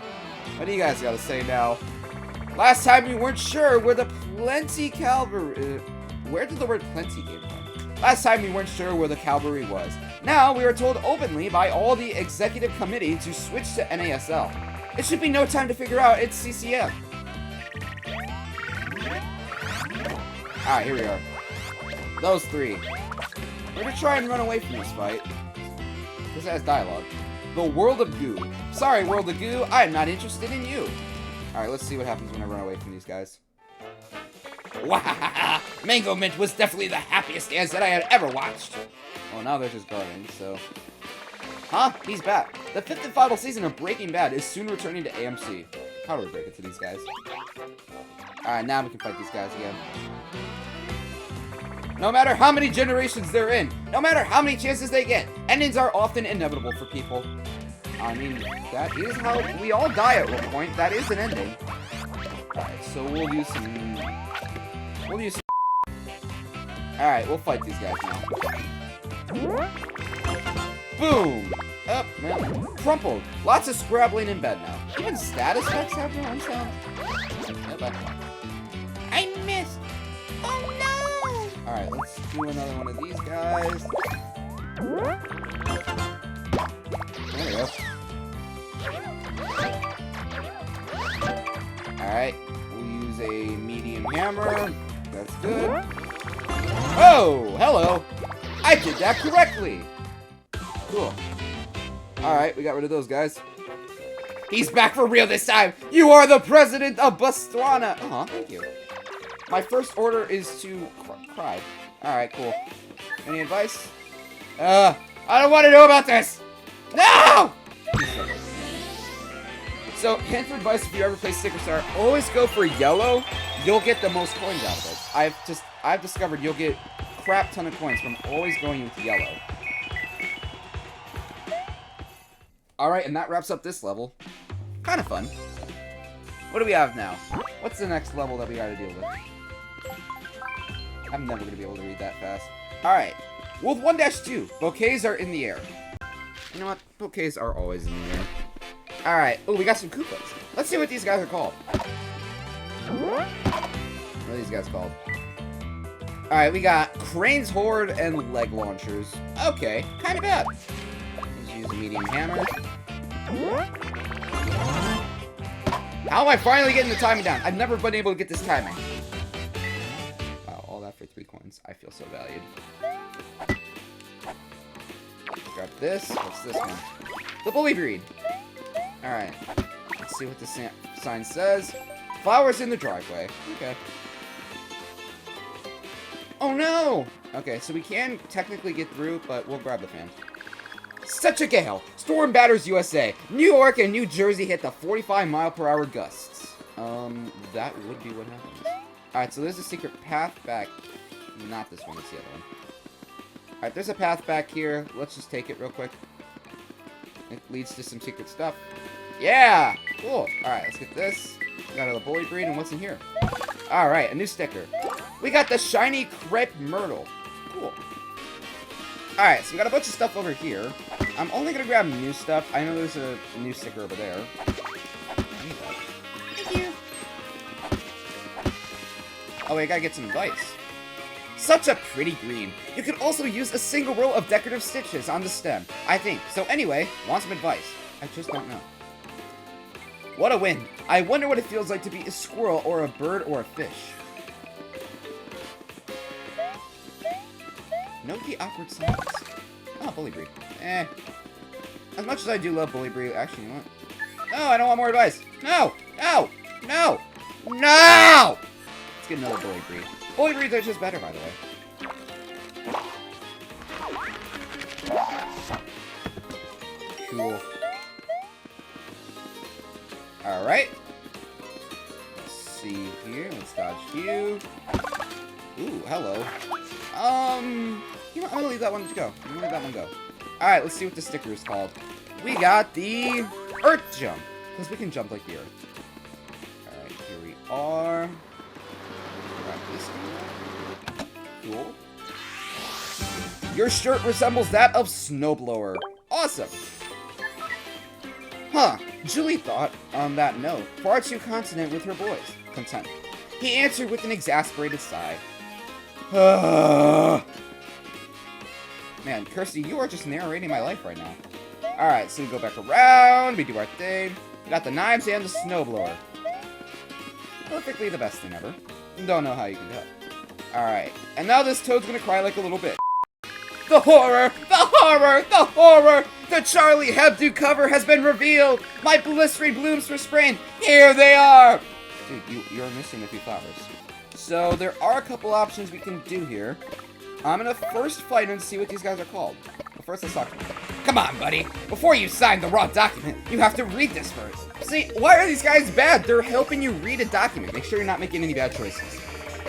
What do you guys gotta say now? Last time we weren't sure where the Plenty Cavalry... where did the word plenty came from? Last time we weren't sure where the cavalry was. Now we are told openly by all the executive committee to switch to NASL. It should be no time to figure out it's CCM. Alright, here we are. Those three. We're gonna try and run away from this fight. This has dialogue. The World of Goo. Sorry, World of Goo, I am not interested in you. Alright, let's see what happens when I run away from these guys. Wahahaha! Mango Mint was definitely the happiest dance that I had ever watched. Well, now they're just guarding, so... Huh? He's back. The 5th and final season of Breaking Bad is soon returning to AMC. How do we break it to these guys? Alright, now we can fight these guys again. No matter how many generations they're in, no matter how many chances they get, endings are often inevitable for people. I mean, that is how we all die at one point. That is an ending. Alright, so we'll use some... Alright, we'll fight these guys now. Boom! Up, man. Crumpled. Lots of scrabbling in bed now. Even status effects have their own sound. I missed. Oh no! Alright, let's do another one of these guys. There we go. Alright, we'll use a medium hammer. That's good. Oh, hello! I did that correctly! Cool. Alright, we got rid of those guys. He's back for real this time! You are the president of Botswana! Aw, thank you. My first order is to cry. Alright, cool. Any advice? I don't want to know about this! No! So, hint for advice if you ever play Sticker Star, always go for yellow. You'll get the most coins out of it. I've discovered you'll get a crap ton of coins from always going with yellow. Alright, and that wraps up this level. Kind of fun. What do we have now? What's the next level that we gotta deal with? I'm never gonna be able to read that fast. Alright. Wolf 1-2. Bouquets are in the air. You know what? Bouquets are always in the air. Alright. Oh, we got some Koopas. Let's see what these guys are called. What are these guys called? Alright, we got Crane's Horde and Leg Launchers. Okay, kind of bad. Let's use a medium hammer. How am I finally getting the timing down? I've never been able to get this timing. Wow, all that for 3 coins. I feel so valued. Grab this. What's this one? The Bully Breed. Alright. Let's see what the sign says. Flowers in the driveway. Okay. Oh no! Okay, so we can technically get through, but we'll grab the fan. Such a gale! Storm batters USA. New York and New Jersey hit the 45-mile-per-hour gusts. That would be what happens. Alright, so there's a secret path back. Not this one, it's the other one. Alright, there's a path back here. Let's just take it real quick. It leads to some secret stuff. Yeah! Cool. Alright, let's get this. We got a Bully Breed, and what's in here? Alright, a new sticker. We got the Shiny Crepe Myrtle. Cool. Alright, so we got a bunch of stuff over here. I'm only gonna grab new stuff. I know there's a new sticker over there. I need that. Thank you. Oh, wait, I gotta get some advice. Such a pretty green. You could also use a single row of decorative stitches on the stem, I think. So anyway, want some advice. I just don't know. What a win. I wonder what it feels like to be a squirrel or a bird or a fish. Note the awkward silence. Oh, Bully Breed. Eh. As much as I do love Bully Breed, actually, you know what? No, I don't want more advice. No! No! No! No! Let's get another Bully Breed. Bully Breeds are just better, by the way. Cool. Alright. Let's see here. Let's dodge you. Ooh, hello. You know, I'm gonna leave that one go. I'm gonna let that one go. Alright, let's see what the sticker is called. We got the Earth Jump. Because we can jump like the Earth. Alright, here we are. Grab this guy. Cool. Your shirt resembles that of Snowblower. Awesome. Huh. Julie thought, on that note, far too consonant with her boys. Content. He answered with an exasperated sigh. Man, Kirsty, you are just narrating my life right now. Alright, so we go back around, we do our thing. We got the knives and the snowblower. Perfectly the best thing ever. Don't know how you can do it. Alright, and now this toad's gonna cry like a little bit. The horror! The horror! The horror! The Charlie Hebdo cover has been revealed! My blistering blooms for spring! Here they are! Dude, you're missing a few flowers. So, there are a couple options we can do here. I'm gonna first fight and see what these guys are called. But first, let's talk. Come on, buddy. Before you sign the raw document, you have to read this first. See, why are these guys bad? They're helping you read a document. Make sure you're not making any bad choices.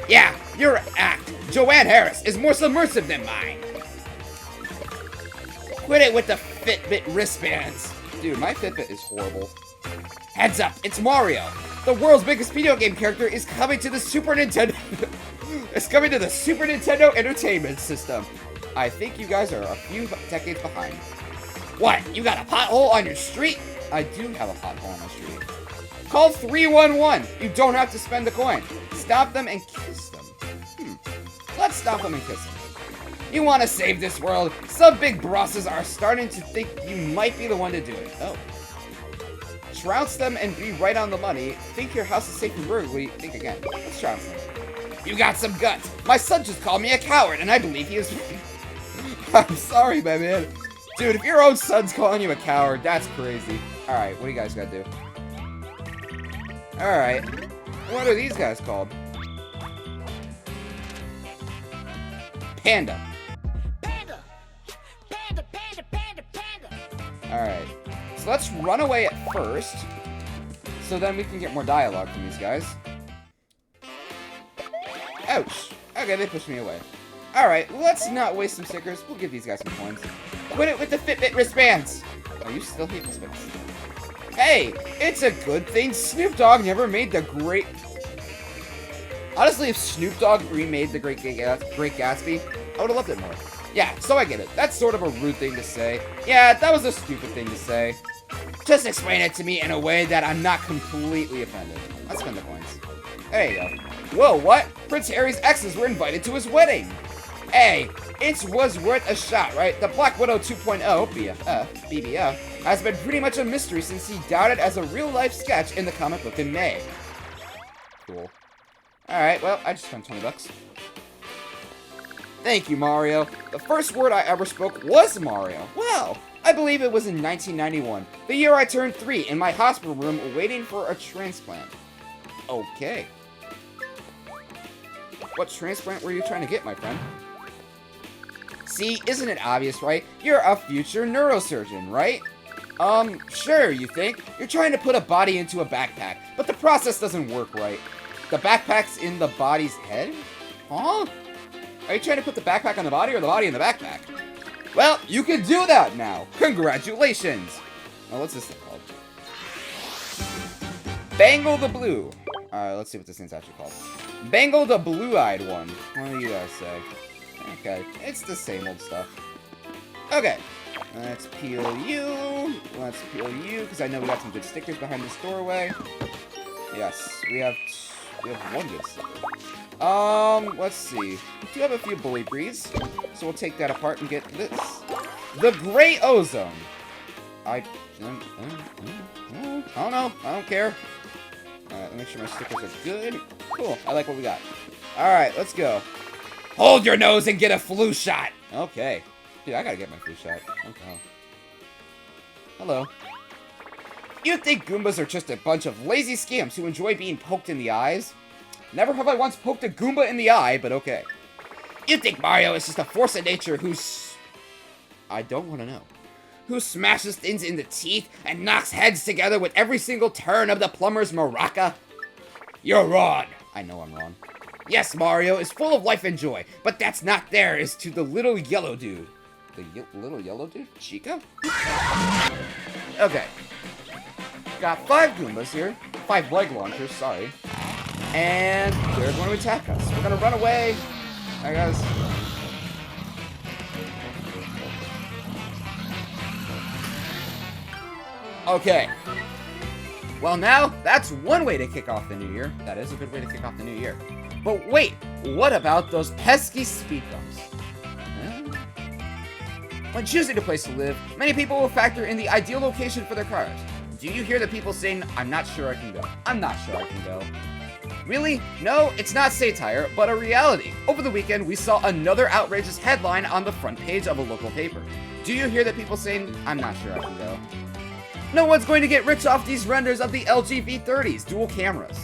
Yeah, your act, Joanne Harris, is more submersive than mine. Quit it with the Fitbit wristbands. Dude, my Fitbit is horrible. Heads up, it's Mario. The world's biggest video game character is coming to the Super Nintendo. It's coming to the Super Nintendo Entertainment System. I think you guys are a few decades behind. What? You got a pothole on your street? I do have a pothole on my street. Call 311. You don't have to spend a coin. Stop them and kiss them. Let's stop them and kiss them. You want to save this world? Some big bosses are starting to think you might be the one to do it. Oh. Trounce them and be right on the money. Think your house is safe from burglary. Think again. Let's trounce them. You got some guts. My son just called me a coward, and I believe he is... I'm sorry, my man. Dude, if your own son's calling you a coward, that's crazy. Alright, what do you guys gotta do? Alright. What are these guys called? Panda. Panda! Panda, panda, panda, panda! Alright. So let's run away at first. So then we can get more dialogue from these guys. Ouch. Okay, they pushed me away. Alright, let's not waste some stickers. We'll give these guys some coins. Quit it with the Fitbit wristbands! Oh, you still hate wristbands. Hey, it's a good thing Snoop Dogg never made the great... Honestly, if Snoop Dogg remade The Great Gatsby, I would have loved it more. Yeah, so I get it. That's sort of a rude thing to say. Yeah, that was a stupid thing to say. Just explain it to me in a way that I'm not completely offended. Let's spend the points. There you go. Whoa, what? Prince Harry's exes were invited to his wedding. Hey, it was worth a shot, right? The Black Widow 2.0, BBF, has been pretty much a mystery since he doubted as a real-life sketch in the comic book in May. Cool. Alright, well, I just spent 20 bucks. Thank you, Mario. The first word I ever spoke was Mario. Wow. I believe it was in 1991, the year I turned 3 in my hospital room waiting for a transplant. Okay. What transplant were you trying to get, my friend? See, isn't it obvious, right? You're a future neurosurgeon, right? Sure, you think. You're trying to put a body into a backpack, but the process doesn't work right. The backpack's in the body's head? Huh? Are you trying to put the backpack on the body or the body in the backpack? Well, you can do that now. Congratulations. Oh, what's this thing called? Bangle the Blue. Alright, let's see what this thing's actually called. Bangle the Blue-Eyed One. What do you guys say? Okay, it's the same old stuff. Okay, let's peel you. Let's peel you, because I know we got some good stickers behind this doorway. Yes, we have one good sticker. Let's see. We do have a few bully breeds, so we'll take that apart and get this. The Gray Ozone. I don't know. I don't care. Alright, make sure my stickers are good. Cool, I like what we got. Alright, let's go. Hold your nose and get a flu shot! Okay. Dude, I gotta get my flu shot. Okay. Hello. You think Goombas are just a bunch of lazy scamps who enjoy being poked in the eyes? Never have I once poked a Goomba in the eye, but okay. You think Mario is just a force of nature who's... I don't want to know. Who smashes things in the teeth and knocks heads together with every single turn of the plumber's maraca? You're wrong. I know I'm wrong. Yes, Mario is full of life and joy, but that's not theirs to the little yellow dude. The little yellow dude? Chica? Okay. Got 5 Goombas here. 5 leg launchers, sorry. And they're going to attack us. We're going to run away. I guess. Okay. Well, now, that's one way to kick off the new year. That is a good way to kick off the new year. But wait, what about those pesky speed bumps? When choosing a place to live, many people will factor in the ideal location for their cars. Do you hear the people saying, I'm not sure I can go? I'm not sure I can go. Really? No, it's not satire, but a reality. Over the weekend, we saw another outrageous headline on the front page of a local paper. Do you hear the people saying, I'm not sure I can go? No one's going to get rich off these renders of the LG V30's dual cameras.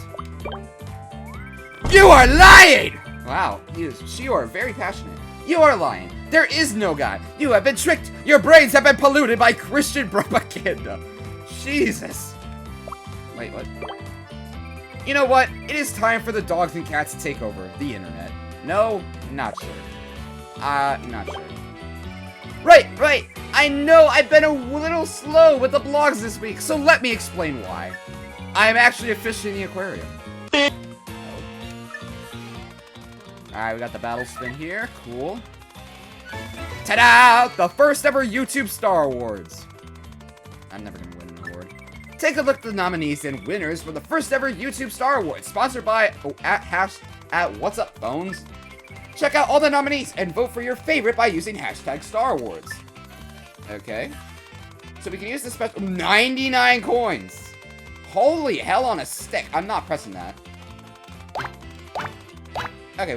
You are lying! Wow, you are very passionate. You are lying. There is no God. You have been tricked. Your brains have been polluted by Christian propaganda. Jesus. Wait, what? You know what? It is time for the dogs and cats to take over the internet. No, not sure. Not sure. Right. I know I've been a little slow with the blogs this week, so let me explain why. I am actually a fish in the aquarium. Alright, we got the battle spin here. Cool. Ta-da! The first ever YouTube Star Awards. I'm never gonna win an award. Take a look at the nominees and winners for the first ever YouTube Star Awards, sponsored by at What's Up Phones. Check out all the nominees and vote for your favorite by using hashtag Star Awards. Okay. So we can use the special 99 coins. Holy hell on a stick. I'm not pressing that. Okay,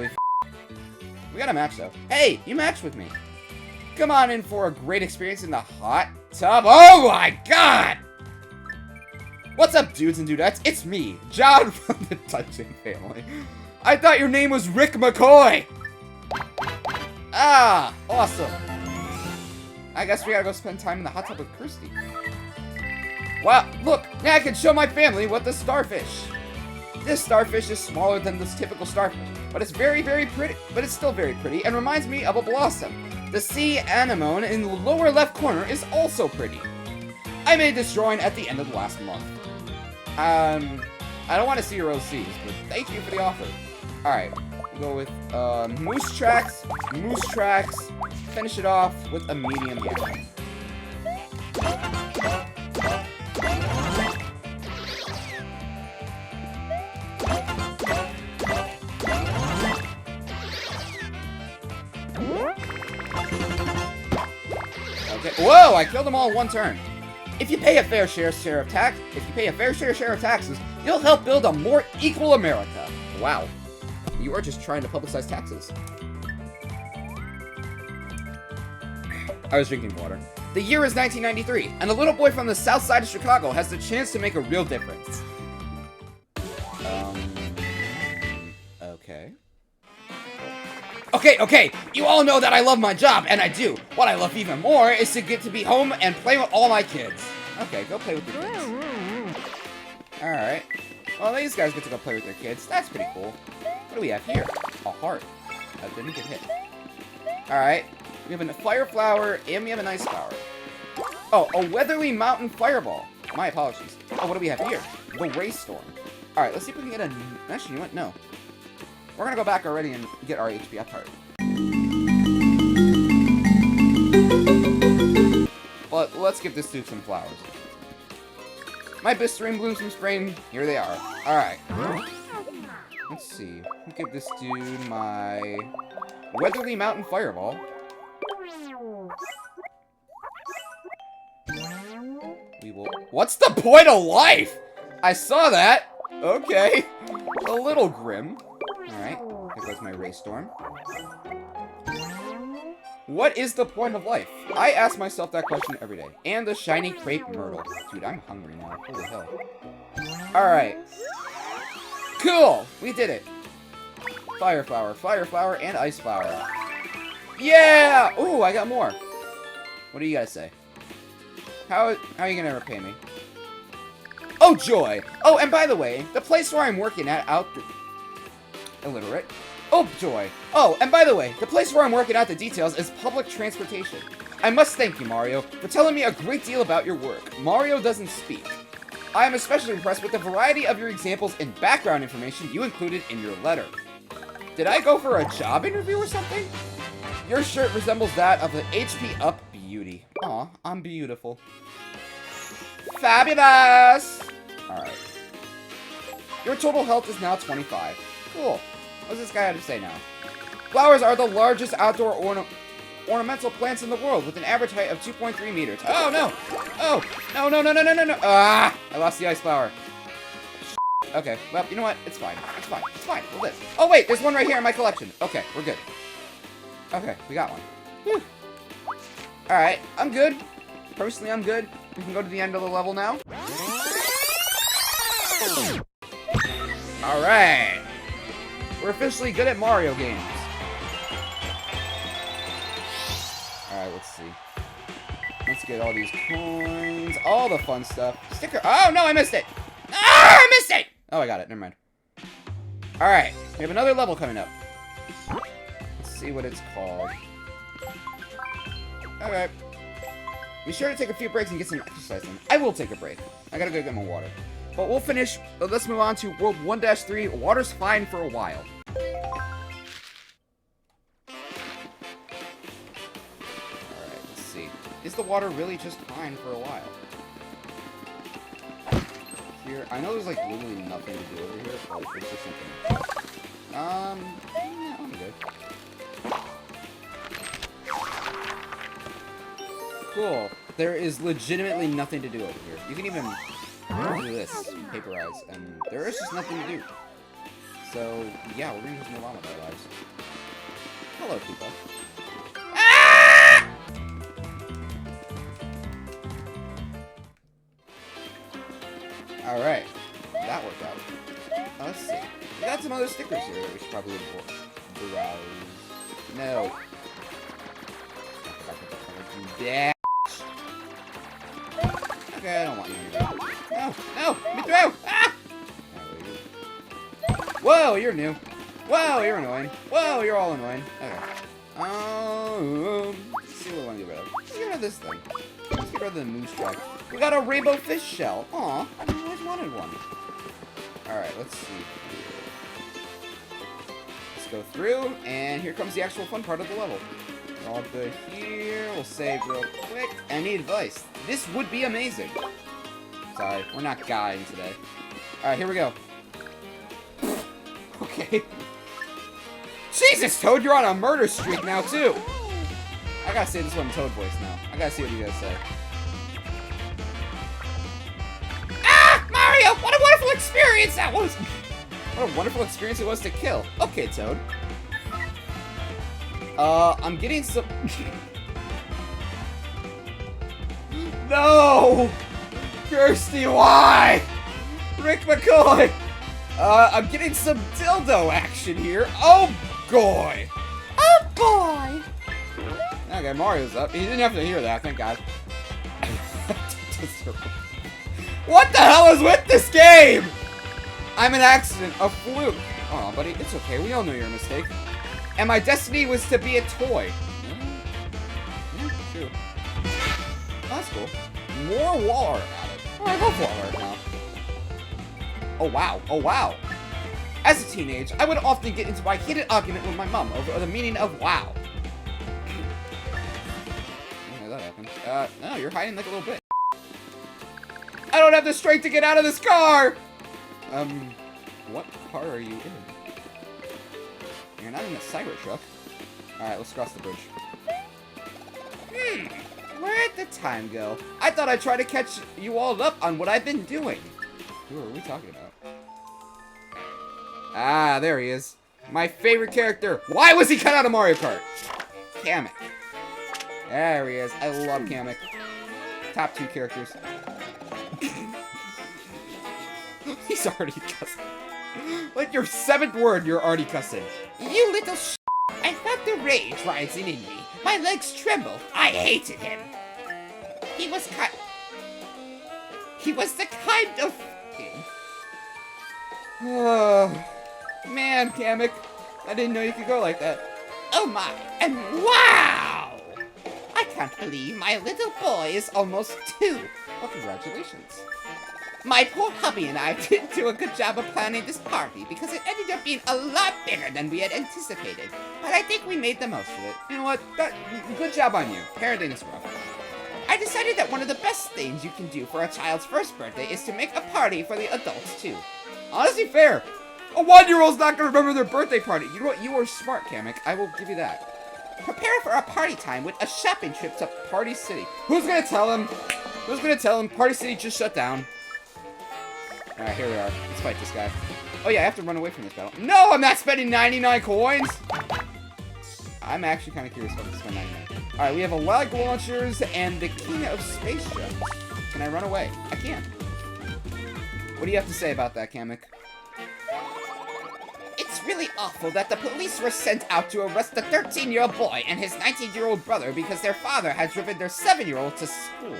we got a match though. Hey, you matched with me. Come on in for a great experience in the hot tub. Oh my god! What's up, dudes and dudettes? It's me, John from the Dungeon Family. I thought your name was Rick McCoy. Ah, awesome. I guess we gotta go spend time in the hot tub with Kirsty. Wow, look, now I can show my family what the starfish. This starfish is smaller than this typical starfish, but it's very, very pretty. But it's still very pretty and reminds me of a blossom. The sea anemone in the lower left corner is also pretty. I made this drawing at the end of last month. I don't want to see your OCs, but thank you for the offer. Alright, we'll go with moose tracks, finish it off with a medium hammer. Okay. Whoa! I killed them all in one turn. If you pay a fair share of taxes, you'll help build a more equal America. Wow. You are just trying to publicize taxes. I was drinking water. The year is 1993, and a little boy from the south side of Chicago has the chance to make a real difference. Okay. Okay, you all know that I love my job, and I do. What I love even more is to get to be home and play with all my kids. Okay, go play with your kids. Alright. Well, these guys get to go play with their kids. That's pretty cool. What do we have here? A heart. That didn't get hit. Alright. We have a fire flower, and we have an ice flower. Oh, a Weatherly Mountain Fireball. My apologies. Oh, what do we have here? The Ray Storm. Alright, let's see if we can get a... Actually, you know what? No. We're gonna go back already and get our HP up heart. But let's give this dude some flowers. My Bistering blooms from spring. Here they are. Alright. Let's see. We'll give this dude my Weatherly Mountain Fireball. We will... What's the point of life? I saw that. Okay. A little grim. Alright. Here goes my Ray Storm. What is the point of life? I ask myself that question every day. And the shiny crepe myrtle. Dude, I'm hungry now. Holy hell. Alright. Cool! We did it. Fire flower, and ice flower. Yeah! Ooh, I got more. What do you guys say? How are you gonna repay me? Oh, joy! Oh, and by the way, the place where I'm working at illiterate. Oh, joy. Oh, and by the way, the place where I'm working out the details is public transportation. I must thank you, Mario, for telling me a great deal about your work. Mario doesn't speak. I am especially impressed with the variety of your examples and background information you included in your letter. Did I go for a job interview or something? Your shirt resembles that of the HP Up beauty. Aw, I'm beautiful. Fabulous! Alright. Your total health is now 25. Cool. What's this guy have to say now? Flowers are the largest outdoor ornamental plants in the world with an average height of 2.3 meters. Oh, no! Oh! No! Ah! I lost the ice flower. Okay, well, you know what? It's fine. We'll live. Oh, wait! There's one right here in my collection. Okay, we're good. Okay, we got one. Whew. Alright, I'm good. Personally, I'm good. We can go to the end of the level now. Alright. We're officially good at Mario games. Alright, let's see. Let's get all these coins, all the fun stuff. Sticker. Oh, no, I missed it. Ah, I missed it. Oh, I got it. Never mind. Alright, we have another level coming up. Let's see what it's called. Alright. Be sure to take a few breaks and get some exercise in. I will take a break. I gotta go get my water. But we'll finish. Let's move on to World 1-3. Water's fine for a while. Alright, let's see. Is the water really just fine for a while? Here, I know there's like literally nothing to do over here, but there's just something. Yeah, I'm good. Cool. There is legitimately nothing to do over here. You can even do this, paperize, and there is just nothing to do. So, yeah, we're gonna just move on with our lives. Hello, people. Ah! Alright. That worked out. Let's see. We got some other stickers here that we should probably browse. No. Yeah. Okay, I don't want you anymore. No! Let me through! Ah! Whoa, you're new. Whoa, you're annoying. Whoa, you're all annoying. Okay. Let's see what we want to get rid of. Let's get rid of this thing. Let's get rid of the moose track. We got a rainbow fish shell. Aw, I always wanted one. Alright, let's see. go through, and here comes the actual fun part of the level. All good here. We'll save real quick. Any advice? This would be amazing. Sorry, we're not guiding today. Alright, here we go. Okay. Jesus, Toad, you're on a murder streak now, too. I gotta say this one in Toad voice now. I gotta see what you guys say. Ah, Mario, what a wonderful experience that was. What a wonderful experience it was to kill. Okay, Toad. I'm getting some... No! Kirsty, why? Rick McCoy! I'm getting some dildo action here. Oh, boy! Oh, boy. Okay, Mario's up. He didn't have to hear that, thank God. What the hell is with this game? I'm an accident, a fluke. Oh, buddy, it's okay. We all know you're a mistake. And my destiny was to be a toy. Yeah, true. Oh, that's cool. More wall art added. Oh, I love wall art now. Oh, wow. Oh, wow. As a teenage, I would often get into a heated argument with my mom over the meaning of wow. Yeah, that happened. No, you're hiding like a little bit. I don't have the strength to get out of this car! What car are you in? You're not in a Cybertruck. Alright, let's cross the bridge. Where'd the time go? I thought I'd try to catch you all up on what I've been doing. Who are we talking about? Ah, there he is. My favorite character. Why was he cut out of Mario Kart? Kamek. There he is. I love Kamek. Top 2 characters. He's already cussing. Like your 7th word, you're already cussing. You little sh**. I felt the rage rising in me. My legs trembled. I hated him. He was the kind of... Man, Kamek. I didn't know you could go like that. Oh my, and wow! I can't believe my little boy is almost 2. Well, congratulations. My poor hubby and I didn't do a good job of planning this party because it ended up being a lot bigger than we had anticipated. But I think we made the most of it. You know what? Good job on you. Parenting is rough. I decided that one of the best things you can do for a child's first birthday is to make a party for the adults too. Honestly, fair. A 1-year-old's not gonna remember their birthday party. You know what? You are smart, Kamek. I will give you that. Prepare for a party time with a shopping trip to Party City. Who's gonna tell him? Who's gonna tell him Party City just shut down? Alright, here we are. Let's fight this guy. Oh yeah, I have to run away from this battle. No, I'm not spending 99 coins! I'm actually kind of curious about this spend 99. Alright, we have a lag launchers and the king of space jumps. Can I run away? I can. What do you have to say about that, Kamek? It's really awful that the police were sent out to arrest the 13-year-old boy and his 19-year-old brother because their father had driven their 7-year-old to school.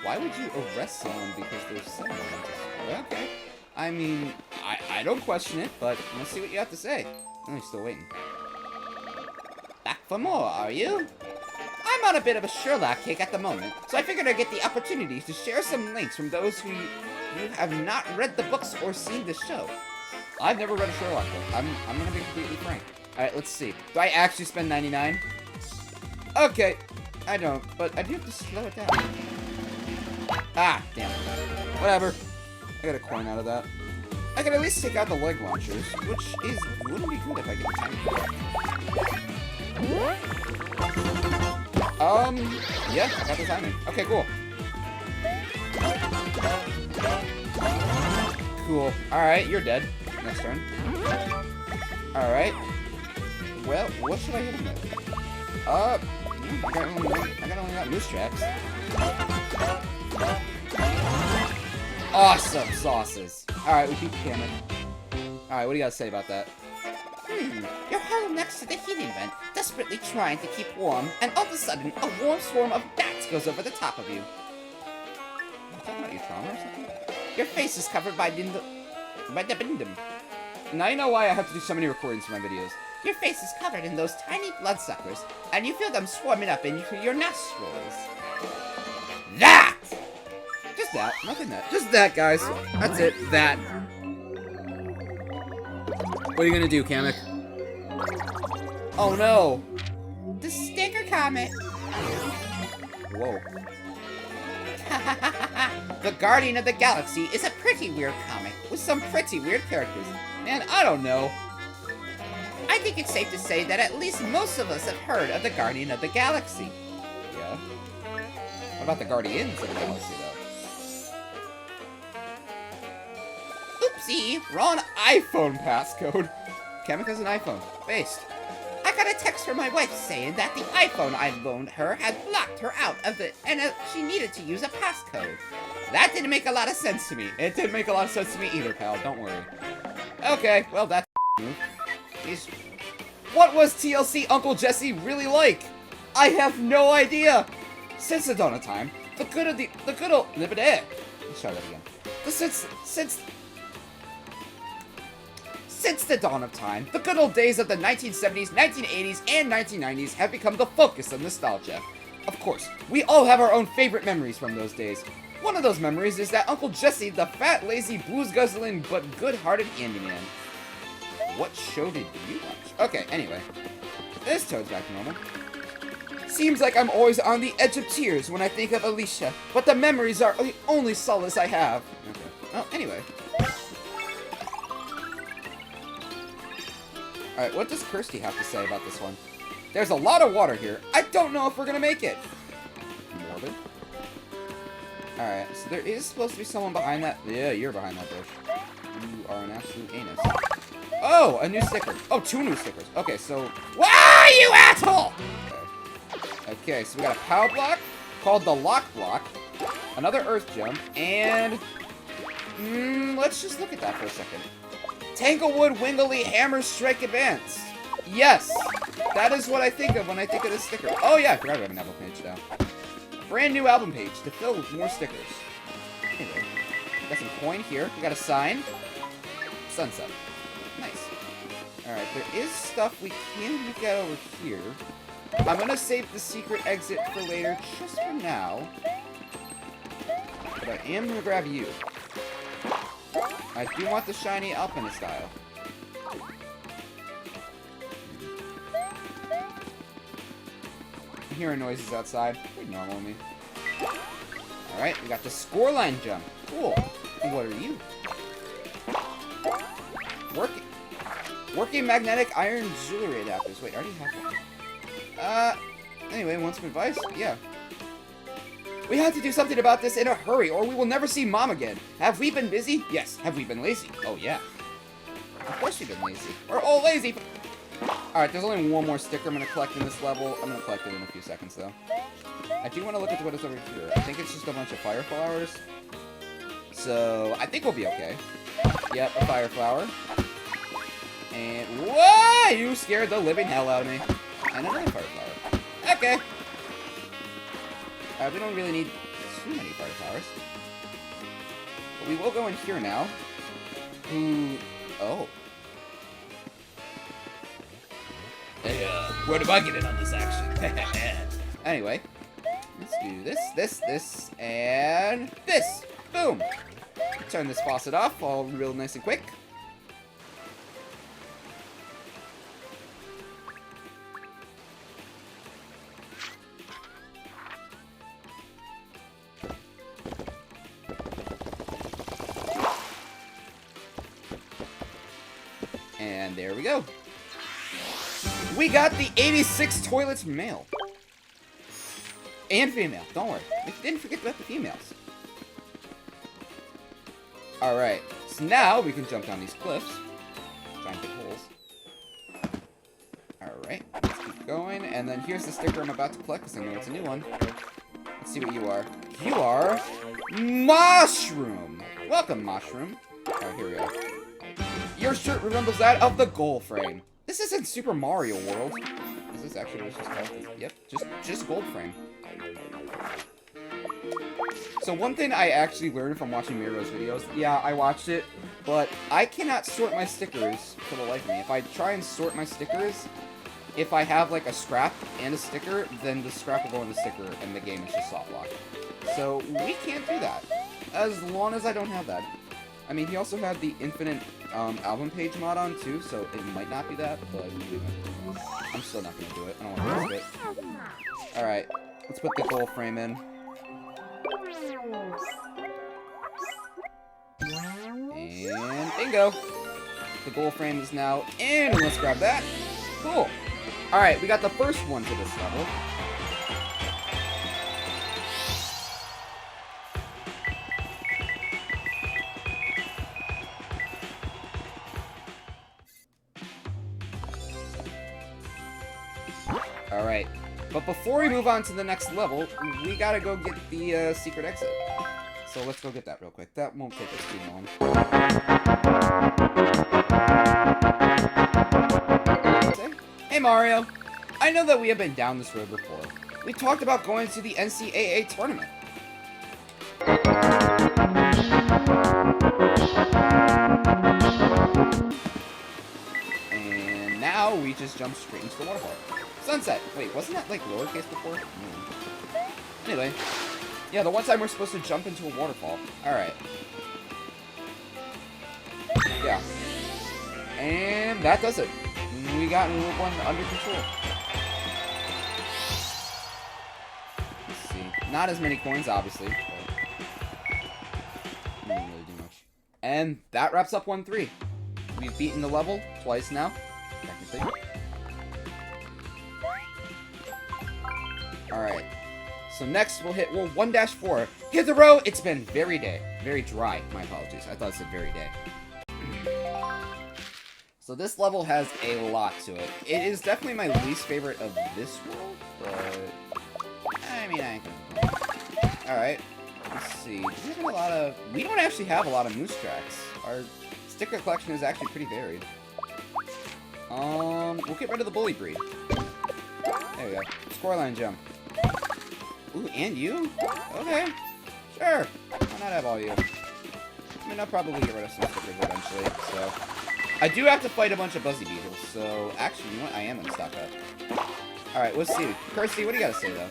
Why would you arrest someone because they're 7 years old? Okay. I mean, I don't question it, but let's see what you have to say. Oh, he's still waiting. Back for more, are you? I'm on a bit of a Sherlock kick at the moment, so I figured I'd get the opportunity to share some links from those who you have not read the books or seen the show. I've never read a Sherlock book. I'm gonna be completely frank. Alright, let's see. Do I actually spend 99? Okay. I don't, but I do have to slow it down. Ah, damn it. Whatever. I got a coin out of that. I can at least take out the leg launchers, which wouldn't be good if I get timing. Yeah, I got the timing. Okay, cool. Cool. Alright, you're dead. Next turn. Alright. Well, what should I hit him with? I only got moose tracks. Awesome sauces. Alright, we keep Kamek. Alright, what do you gotta say about that? You're huddled next to the heating vent, desperately trying to keep warm, and all of a sudden, a warm swarm of bats goes over the top of you. Are you talking about your trauma or something? Your face is covered by the bindum. Now you know why I have to do so many recordings for my videos. Your face is covered in those tiny bloodsuckers, and you feel them swarming up into your nostrils. That! Just that. Nothing that. Just that, guys. That's it. That. What are you gonna do, Kamek? Oh no! The sticker comet! Whoa. The Guardian of the Galaxy is a pretty weird comic with some pretty weird characters. Man, I don't know. I think it's safe to say that at least most of us have heard of the Guardian of the Galaxy. Yeah. What about the Guardians of the Galaxy, though? Oopsie, wrong iPhone passcode. Kamek has an iPhone. Based. I got a text from my wife saying that the iPhone I loaned her had blocked her out of it, and she needed to use a passcode. That didn't make a lot of sense to me. It didn't make a lot of sense to me either, pal. Don't worry. Okay, well, that's move. Jeez. What was TLC Uncle Jesse really like? I have no idea. Since the dawn of time, the good old, let's try that again. Since the dawn of time, the good old days of the 1970s, 1980s, and 1990s have become the focus of nostalgia. Of course, we all have our own favorite memories from those days. One of those memories is that Uncle Jesse, the fat, lazy, booze-guzzling, but good-hearted Andyman. What show did you watch? Okay, anyway. This Toad's back to normal. Seems like I'm always on the edge of tears when I think of Alicia, but the memories are the only solace I have. Okay. Oh, anyway. Alright, what does Kirsty have to say about this one? There's a lot of water here. I don't know if we're gonna make it. Morbid. Alright, so there is supposed to be someone behind that. Yeah, you're behind that bush. You are an absolute anus. Oh, a new sticker. Oh, 2 new stickers. Okay, so... Why, you asshole! Okay, so we got a power block called the Lock Block, another Earth Jump, and... let's just look at that for a second. Tanglewood Wingly Hammer Strike Advance. Yes, that is what I think of when I think of this sticker. Oh yeah, I forgot we have an album page now. Brand new album page to fill with more stickers. Anyway, got some coin here. We got a sign. Sunset. Nice. Alright, there is stuff we can look at over here. I'm gonna save the secret exit for later, just for now. But I am gonna grab you. I do want the shiny Alpinist style. I'm hearing noises outside. Pretty normal to me. Alright, we got the Scoreline jump. Cool. And what are you? Working magnetic iron jewelry adapters. Wait, I already have one. Anyway, want some advice? Yeah. We have to do something about this in a hurry, or we will never see Mom again. Have we been busy? Yes. Have we been lazy? Oh, yeah. Of course we've been lazy. We're all lazy. Alright, there's only one more sticker I'm going to collect in this level. I'm going to collect it in a few seconds, though. I do want to look at what is over here. I think it's just a bunch of fire flowers. So, I think we'll be okay. Yep, a fire flower. And, whoa! You scared the living hell out of me. And another fire flower. Okay. We don't really need too many fire flowers. But we will go in here now. Ooh. Oh. Hey, where do I get in on this action? Anyway. Let's do this, and this. Boom. Turn this faucet off, all real nice and quick. And there we go. We got the 86 toilets male. And female. Don't worry. We didn't forget about the females. Alright. So now we can jump down these cliffs. Try and get holes. Alright. Let's keep going. And then here's the sticker I'm about to collect because I know it's a new one. Let's see what you are. You are... Mushroom! Welcome, Mushroom. Alright, here we go. Your shirt resembles that of the gold frame. This isn't Super Mario World. Is this actually what it's just called? Yep, just gold frame. So one thing I actually learned from watching Miro's videos, yeah, I watched it, but I cannot sort my stickers for the life of me. If I try and sort my stickers, if I have like a scrap and a sticker, then the scrap will go in the sticker and the game is just soft lock. So we can't do that. As long as I don't have that. I mean, he also had the infinite album page mod on too, so it might not be that, but I'm still not gonna do it. I don't want to risk it. Alright, let's put the goal frame in. And bingo! The goal frame is now in, and let's grab that. Cool. Alright, we got the first one to this level. Alright, but before we move on to the next level, we gotta go get the secret exit. So let's go get that real quick. That won't take us too long. Hey Mario! I know that we have been down this road before. We talked about going to the NCAA tournament. And now we just jump straight into the waterfall. Sunset! Wait, wasn't that like lowercase before? Anyway. Yeah, the one time we're supposed to jump into a waterfall. Alright. Yeah. And that does it. We got Route 1 under control. Let's see. Not as many coins, obviously. But didn't really do much. And that wraps up 1-3. We've beaten the level twice now. Technically. Alright. So next we'll hit, well, 1-4. Hit the road! It's been very dry. My apologies. I thought it said very day. So this level has a lot to it. It is definitely my least favorite of this world, but I mean, I can. Alright. Let's see. Do we have a lot of... We don't actually have a lot of moose tracks. Our sticker collection is actually pretty varied. We'll get rid of the bully breed. There we go. Scoreline jump. Ooh, and you? Okay. Sure. Why not have all you? I mean, I'll probably get rid of some stickers eventually, so... I do have to fight a bunch of Buzzy Beetles, so... Actually, you know what? I am gonna stock up. Alright, let's see. Kirsty, what do you gotta say, though?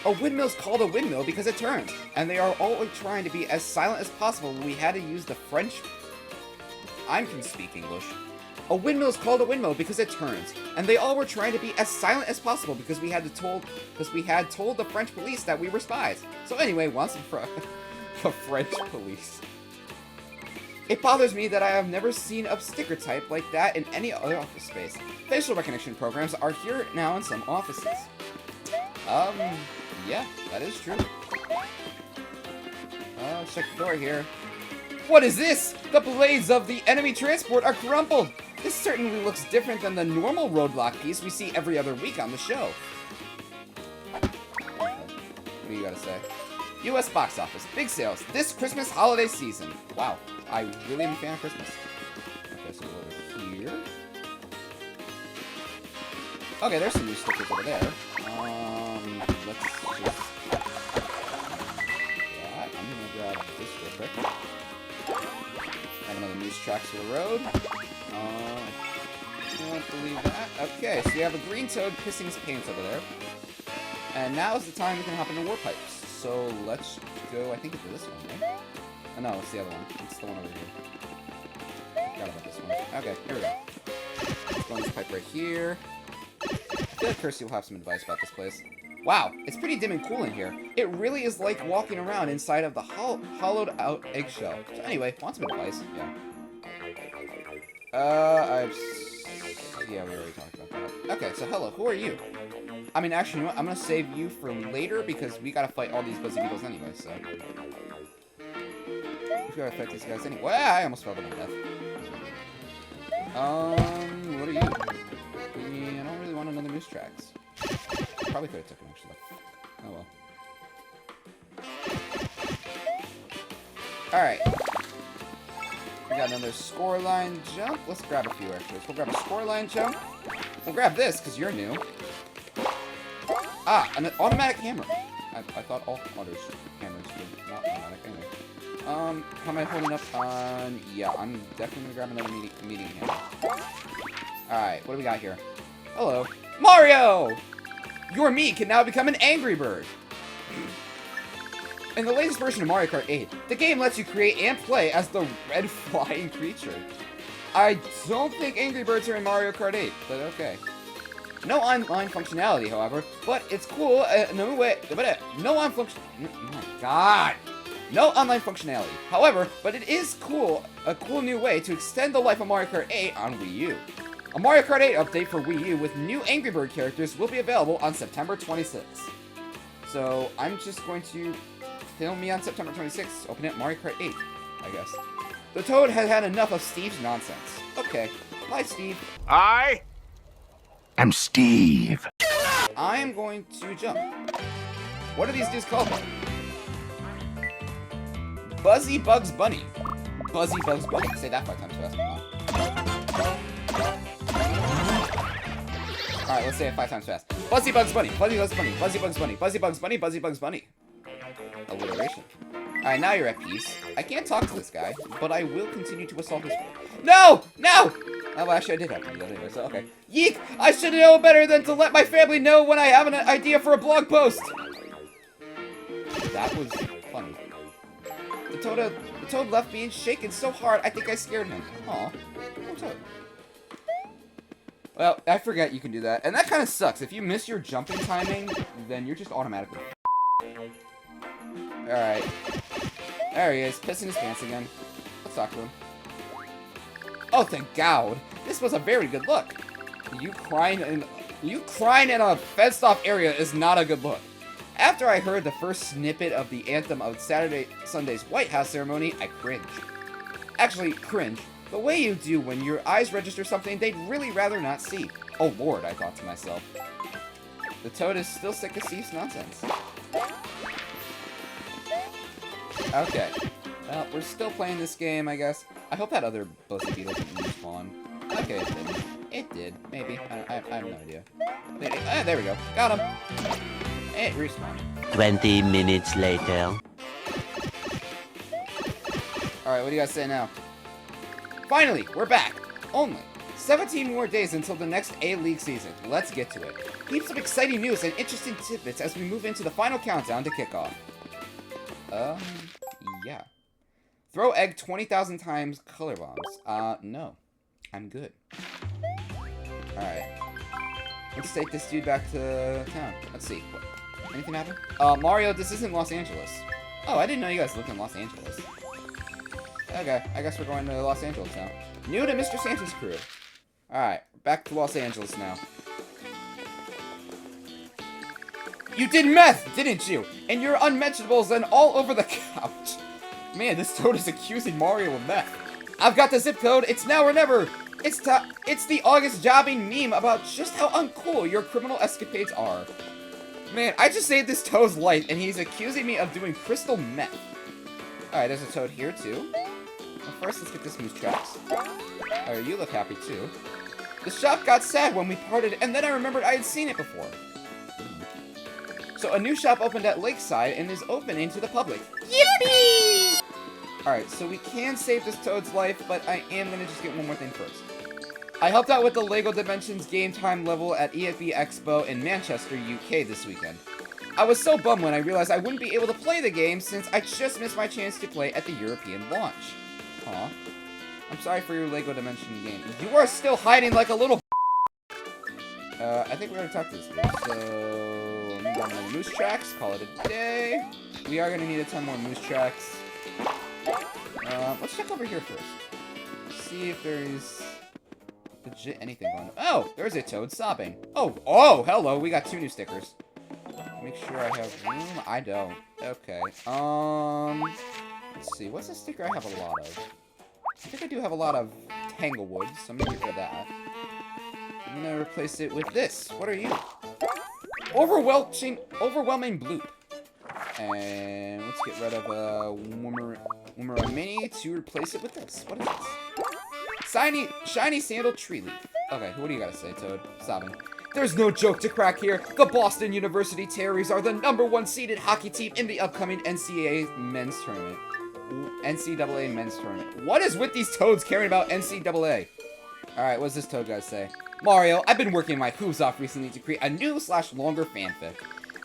A windmill's called a windmill because it turns, and they are all trying to be as silent as possible when we had to use the French... I can speak English. A windmill is called a windmill because it turns, and they all were trying to be as silent as possible because we had told the French police that we were spies. So anyway, once and for the French police. It bothers me that I have never seen a sticker type like that in any other office space. Facial recognition programs are here now in some offices. Yeah, that is true. Check the door here. What is this? The blades of the enemy transport are crumpled. This certainly looks different than the normal roadblock piece we see every other week on the show. What do you gotta say? U.S. box office. Big sales. This Christmas holiday season. Wow. I really am a fan of Christmas. Okay, so over here. Okay, there's some new stickers over there. Let's just... Yeah, I'm gonna grab this real quick. Have another moose tracks for the road. I don't believe that. Okay, so you have a green toad pissing his pants over there. And now is the time we can hop into war pipes. So let's go, I think it's this one, right? Oh, no, it's the other one. It's the one over here. Forgot about this one. Okay, here we go. Let's go on this pipe right here. I feel like Kirsty will have some advice about this place. Wow, it's pretty dim and cool in here. It really is like walking around inside of the hollowed out eggshell. So anyway, want some advice? Yeah. Yeah, we already talked about that. Okay, so hello, who are you? I mean, actually, you know what? I'm gonna save you for later because we gotta fight all these Buzzy Beetles anyway, so... We gotta fight these guys anyway. Well, I almost fell to my death. What are you? I don't really want another moose tracks. Probably could have taken actually. Oh well. Alright. We got another scoreline jump. Let's grab a few actually. We'll grab a scoreline jump. We'll grab this, because you're new. Ah, an automatic hammer. I thought all others hammers were not automatic anyway. How am I holding up on... Yeah, I'm definitely gonna grab another meeting hammer. Alright, what do we got here? Hello. Mario! Your me can now become an Angry Bird. In the latest version of Mario Kart 8, the game lets you create and play as the red flying creature. I don't think Angry Birds are in Mario Kart 8, but okay. No online functionality, however, but it's cool. No online function. Oh my god. No online functionality. However, but it is cool. A cool new way to extend the life of Mario Kart 8 on Wii U. A Mario Kart 8 update for Wii U with new Angry Bird characters will be available on September 26th. So I'm just going to film me on September 26th. Open it Mario Kart 8, I guess. The Toad has had enough of Steve's nonsense. Okay. Bye, Steve. I am Steve. I'm going to jump. What are these dudes called? Buzzy Bugs Bunny. Buzzy Bugs Bunny. Say that 5 times fast. Alright, let's say it 5 times fast. Buzzy Bugs Bunny. Buzzy Bugs Bunny. Buzzy Bugs Bunny. Buzzy Bugs Bunny. Buzzy Bugs Bunny. Alliteration. Alright, now you're at peace. I can't talk to this guy, but I will continue to assault his... No! No! Oh, well, actually, I did have to do that anyway, so okay. Yeek! I should know better than to let my family know when I have an idea for a blog post! That was funny. The Toad left me shaking so hard, I think I scared him. Aw, poor Toad. Well, I forget you can do that. And that kind of sucks. If you miss your jumping timing, then you're just automatically Alright. There he is, pissing his pants again. Let's talk to him. Oh, thank God. This was a very good look. You crying in a fenced-off area is not a good look. After I heard the first snippet of the anthem of Sunday's White House ceremony, I cringed. Actually, cringe. The way you do when your eyes register something they'd really rather not see. Oh lord, I thought to myself. The Toad is still sick of Steve's nonsense. Okay. Well, we're still playing this game, I guess. I hope that other Buzzy Beetle didn't respawn. Okay, it did. It did. Maybe. I have no idea. There we go. Got him. It respawned. 20 minutes later. Alright, what do you guys say now? Finally, we're back. Only 17 more days until the next A-League season. Let's get to it. Heaps of exciting news and interesting tidbits as we move into the final countdown to kickoff. Yeah. Throw egg 20,000 times color bombs. No. I'm good. Alright. Let's take this dude back to town. Let's see. What? Anything happen? Mario, this isn't Los Angeles. Oh, I didn't know you guys lived in Los Angeles. Okay, I guess we're going to Los Angeles now. New to Mr. Santa's crew. Alright, back to Los Angeles now. You did meth, didn't you? And your unmentionables and all over the couch. Man, this Toad is accusing Mario of meth. I've got the zip code, it's now or never. It's the August jobbing meme about just how uncool your criminal escapades are. Man, I just saved this Toad's life, and he's accusing me of doing crystal meth. Alright, there's a Toad here, too. Well, first, let's get this Moose Tracks. Alright, you look happy, too. The shop got sad when we parted, and then I remembered I had seen it before. So a new shop opened at Lakeside and is opening to the public. Yippee! Alright, so we can save this Toad's life, but I am going to just get one more thing first. I helped out with the LEGO Dimensions Game Time level at EFB Expo in Manchester, UK this weekend. I was so bummed when I realized I wouldn't be able to play the game since I just missed my chance to play at the European launch. Aw. I'm sorry for your LEGO Dimension game. You are still hiding like a little I think we're gonna talk to this dude. So, let me go on the Moose Tracks, call it a day. We are gonna need a ton more Moose Tracks. Let's check over here first. See if there's legit anything going on. Oh, there's a Toad sobbing. Oh, hello, we got 2 new stickers. Make sure I have room. I don't. Okay. Let's see. What's a sticker I have a lot of? I think I do have a lot of Tanglewood, so I'm gonna get rid of that. I'm gonna replace it with this. What are you? Overwhelming Bloop. And let's get rid of Woomerang Mini to replace it with this. What is this? Shiny Sandal Tree Leaf. Okay, what do you gotta say, Toad? Sobbing. There's no joke to crack here. The Boston University Terriers are the #1 seeded hockey team in the upcoming NCAA men's tournament. NCAA men's tournament. What is with these Toads caring about NCAA? Alright, what's this Toad guy say? Mario, I've been working my hooves off recently to create a new/longer fanfic.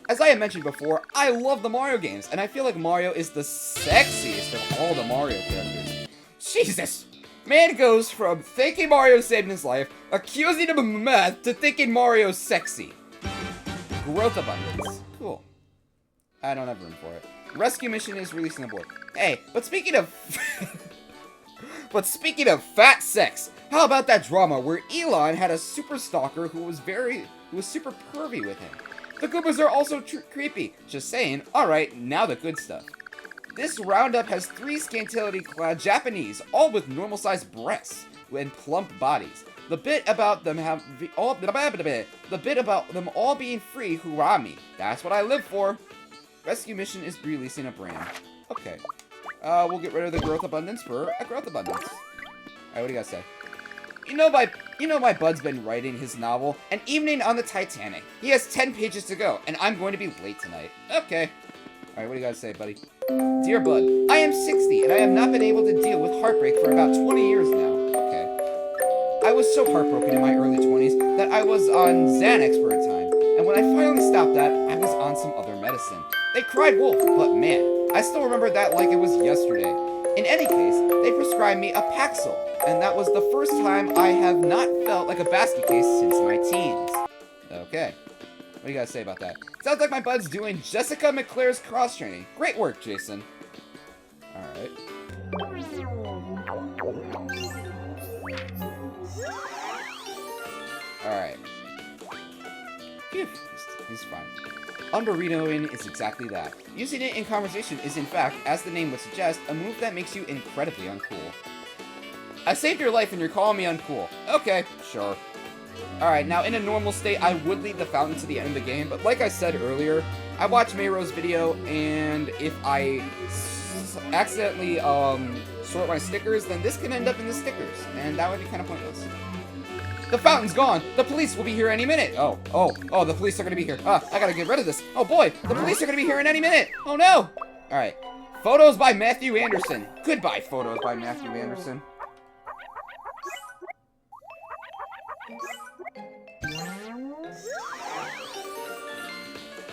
As I have mentioned before, I love the Mario games, and I feel like Mario is the sexiest of all the Mario characters. Jesus! Man goes from thinking Mario saved his life, accusing him of meth, to thinking Mario's sexy. Growth abundance. Cool. I don't have room for it. Rescue mission is releasing the board. Hey, but speaking of... fat sex, how about that drama where Elon had a super stalker who was super pervy with him? The Goombas are also creepy. Just saying. Alright, now the good stuff. This roundup has 3 scantily-clad Japanese, all with normal-sized breasts and plump bodies. The bit about them all being free, hurrah me. That's what I live for. Rescue mission is releasing a brand. Okay. We'll get rid of the growth abundance for a growth abundance. Alright, what do you guys say? You know my bud's been writing his novel, An Evening on the Titanic. He has 10 pages to go, and I'm going to be late tonight. Okay. Alright, what do you guys say, buddy? Dear Bud, I am 60, and I have not been able to deal with heartbreak for about 20 years now. Okay. I was so heartbroken in my early 20s that I was on Xanax for a time, and when I finally stopped that, I was on some other medicine. They cried wolf, but man, I still remember that like it was yesterday. In any case, they prescribed me a Paxil, and that was the first time I have not felt like a basket case since my teens. Okay. What do you guys say about that? Sounds like my bud's doing Jessica McClare's cross-training. Great work, Jason. Alright. Alright. Phew, he's fine. Unburritoing is exactly that. Using it in conversation is in fact, as the name would suggest, a move that makes you incredibly uncool. I saved your life and you're calling me uncool. Okay, sure. Alright, now in a normal state, I would leave the fountain to the end of the game, but like I said earlier, I watched Mayro's video, and if I accidentally sort my stickers, then this can end up in the stickers, and that would be kind of pointless. The fountain's gone! The police will be here any minute! Oh, the police are gonna be here. I gotta get rid of this. Oh boy, the police are gonna be here in any minute! Oh no! Alright, photos by Matthew Anderson. Goodbye, photos by Matthew Anderson.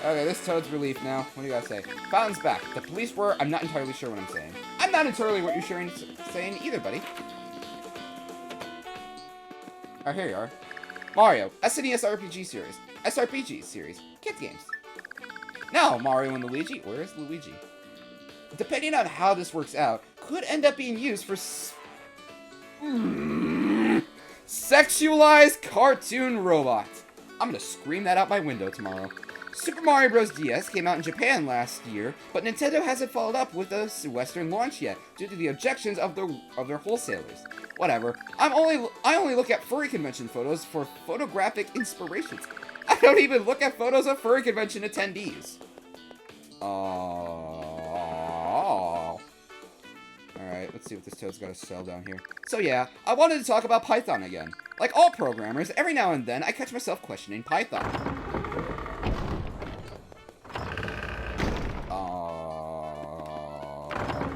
Okay, this Toad's relief now. What do you guys say? Fountain's back. The police were... I'm not entirely sure what I'm saying. I'm not entirely what you're saying either, buddy. Oh, here you are. Mario, SNES RPG series. SRPG series. Kids games. Now, Mario and Luigi. Where is Luigi? Depending on how this works out, could end up being used for... sexualized cartoon robots. I'm gonna scream that out my window tomorrow. Super Mario Bros. DS came out in Japan last year, but Nintendo hasn't followed up with a Western launch yet, due to the objections of their wholesalers. Whatever. I only look at furry convention photos for photographic inspirations. I don't even look at photos of furry convention attendees. Alright, let's see what this Toad's got to sell down here. So yeah, I wanted to talk about Python again. Like all programmers, every now and then I catch myself questioning Python.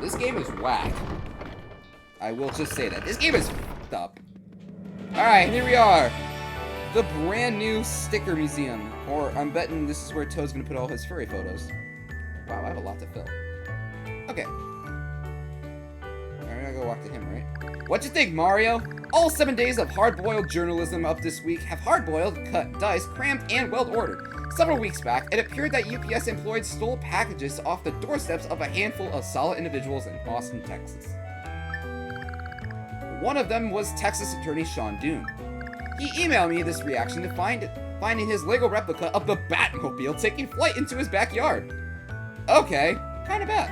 This game is whack. I will just say that. This game is f***ed up. Alright, here we are. The brand new sticker museum. Or I'm betting this is where Toad's gonna put all his furry photos. Wow, I have a lot to fill. Okay. Alright, I gotta go walk to him, right? What you think, Mario? All 7 days of hard-boiled journalism up this week have hard-boiled, cut, diced, cramped, and well-ordered. Several weeks back, it appeared that UPS employees stole packages off the doorsteps of a handful of solid individuals in Austin, Texas. One of them was Texas attorney Sean Doon. He emailed me this reaction to finding his Lego replica of the Batmobile taking flight into his backyard. Okay, kinda bad.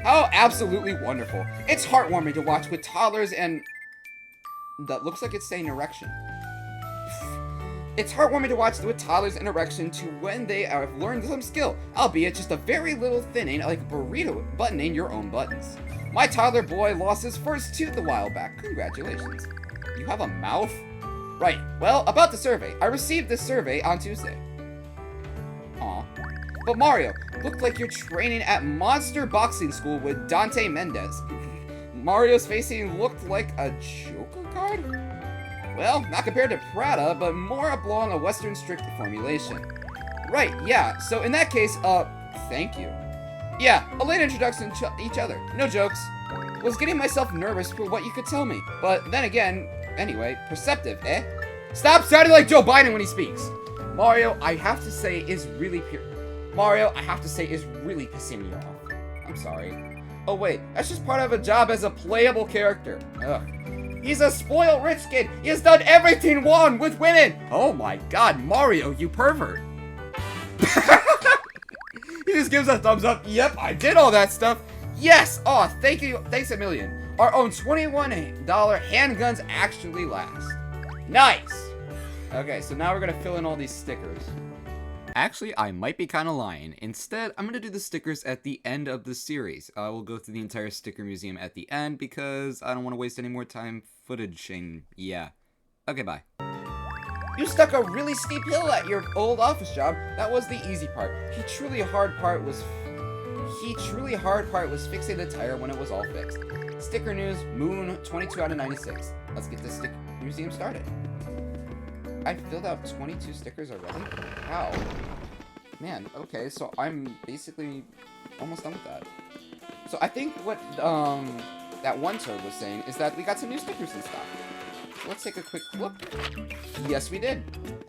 How absolutely wonderful. It's heartwarming to watch with toddlers and... That looks like it's saying erection. It's heartwarming to watch with toddlers in erection to when they have learned some skill, albeit just a very little thinning like a burrito buttoning your own buttons. My toddler boy lost his first tooth a while back. Congratulations. You have a mouth? Right, well, about the survey. I received this survey on Tuesday. Aw. But Mario, looked like you're training at Monster Boxing School with Dante Mendez. Mario's facing looked like a Joker card? Well, not compared to Prada, but more along a Western strict formulation. Right, yeah. So in that case, thank you. Yeah, a late introduction to each other. No jokes. Was getting myself nervous for what you could tell me. But then again, anyway, perceptive, eh? Stop sounding like Joe Biden when he speaks. Mario, I have to say, is really pissing me off. I'm sorry. Oh wait, that's just part of a job as a playable character. Ugh. He's a spoiled rich kid. He has done everything wrong with women. Oh my god, Mario, you pervert. He just gives a thumbs up. Yep, I did all that stuff. Yes. Oh, thank you. Thanks a million. Our own $21 handguns actually last. Nice. Okay, so now we're gonna fill in all these stickers. Actually, I might be kind of lying. Instead, I'm gonna do the stickers at the end of the series. I will go through the entire sticker museum at the end because I don't want to waste any more time footaging. Yeah. Okay, bye. You stuck a really steep hill at your old office job. That was the easy part. The truly hard part was fixing the tire when it was all fixed. Sticker news, Moon, 22 out of 96. Let's get this sticker museum started. I filled out 22 stickers already? How? Man, okay, so I'm basically almost done with that. So I think what that one Toad was saying is that we got some new stickers in stock. So let's take a quick look. Yes, we did.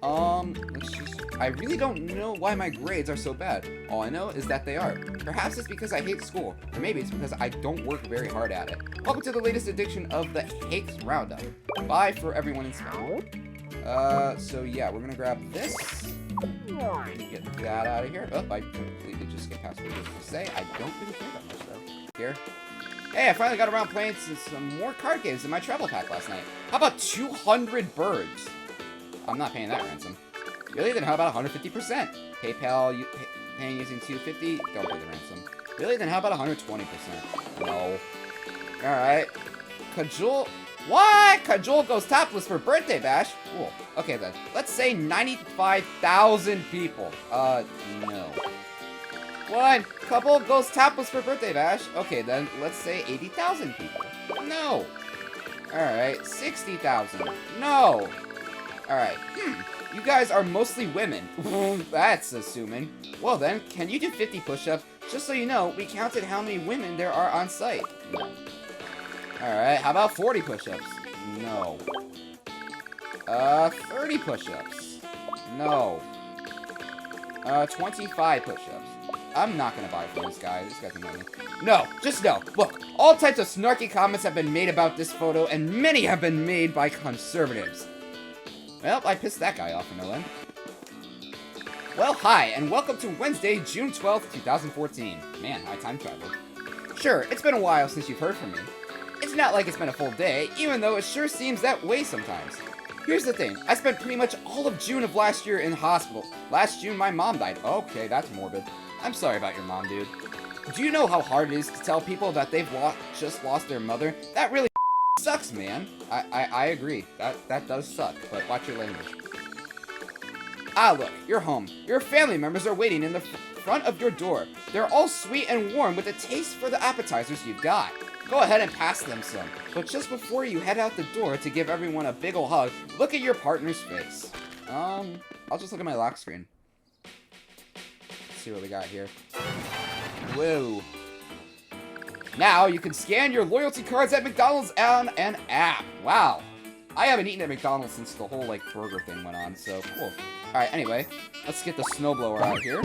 I really don't know why my grades are so bad. All I know is that they are. Perhaps it's because I hate school, or maybe it's because I don't work very hard at it. Welcome to the latest edition of the Hakes Roundup. Bye for everyone in school. So yeah, we're gonna grab this. Get that out of here. Oh, I completely just skipped past what I was gonna say. I don't really care that much though. Here. Hey, I finally got around playing some more card games in my travel pack last night. How about 200 birds? I'm not paying that ransom. Really? Then how about 150%? PayPal paying using 250? Don't pay the ransom. Really? Then how about 120%? No. Alright. Kajol. What? Kajol goes topless for birthday bash? Cool. Okay then. Let's say 95,000 people. No. What? Couple goes topless for birthday bash? Okay then. Let's say 80,000 people. No. Alright. 60,000. No. Alright. You guys are mostly women. That's assuming. Well then, can you do 50 push-ups? Just so you know, we counted how many women there are on site. No. Alright, how about 40 push-ups? No. 30 push-ups? No. 25 push-ups. I'm not gonna buy from this guy. This guy's money. No, just no. Look, all types of snarky comments have been made about this photo, and many have been made by conservatives. Well, I pissed that guy off for no end. Well, hi, and welcome to Wednesday, June 12th, 2014. Man, I time traveled. Sure, it's been a while since you've heard from me. It's not like it's been a full day, even though it sure seems that way sometimes. Here's the thing, I spent pretty much all of June of last year in the hospital. Last June, my mom died. Okay, that's morbid. I'm sorry about your mom, dude. Do you know how hard it is to tell people that they've just lost their mother? That really sucks, man. I agree. That does suck, but watch your language. Ah, look, you're home. Your family members are waiting in the front of your door. They're all sweet and warm with a taste for the appetizers you've got. Go ahead and pass them some. But just before you head out the door to give everyone a big ol' hug, look at your partner's face. I'll just look at my lock screen. Let's see what we got here. Whoa. Now you can scan your loyalty cards at McDonald's on an app. Wow. I haven't eaten at McDonald's since the whole, like, burger thing went on, so cool. Alright, anyway, let's get the snowblower out here.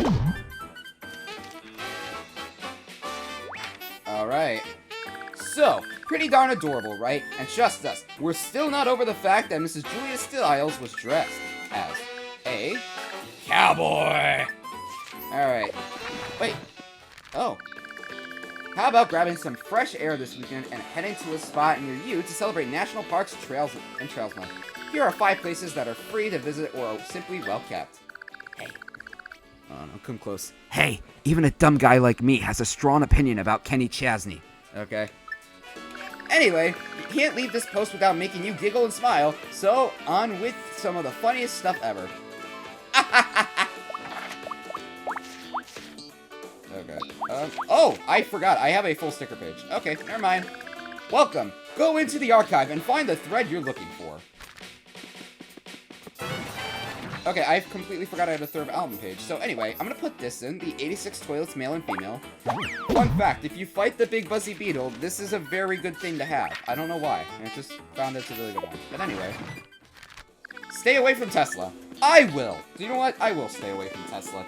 Alright. So, pretty darn adorable, right? And trust us, we're still not over the fact that Mrs. Julia Stiles was dressed as a cowboy. Alright. Wait. Oh. How about grabbing some fresh air this weekend and heading to a spot near you to celebrate National Parks, Trails Month? Here are 5 places that are free to visit or are simply well kept. Hey. Oh no, come close. Hey, even a dumb guy like me has a strong opinion about Kenny Chesney. Okay. Anyway, you can't leave this post without making you giggle and smile, so on with some of the funniest stuff ever. Okay. Oh, I forgot. I have a full sticker page. Okay, never mind. Welcome. Go into the archive and find the thread you're looking for. Okay, I completely forgot I had a third album page. So anyway, I'm gonna put this in, the 86 toilets, male and female. Fun fact, if you fight the big buzzy beetle, this is a very good thing to have. I don't know why. I just found it's a really good one. But anyway. Stay away from Tesla. I will. Do you know what? I will stay away from Tesla.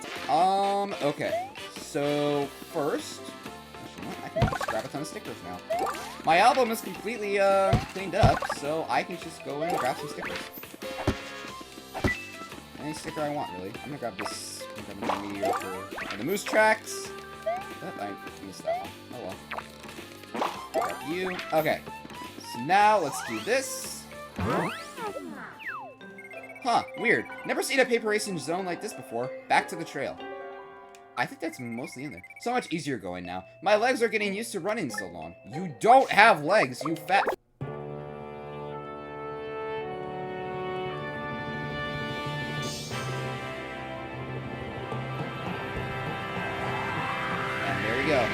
Okay. So, first... I can just grab a ton of stickers now. My album is completely, cleaned up, so I can just go in and grab some stickers. Any sticker I want, really. I'm gonna grab this. I'm gonna grab Meteor for the moose tracks. Oh, I missed that one. Oh well. Grab you. Okay. So now, let's do this. Huh, weird. Never seen a paper racing zone like this before. Back to the trail. I think that's mostly in there. So much easier going now. My legs are getting used to running so long. You don't have legs, you fat... And there we go.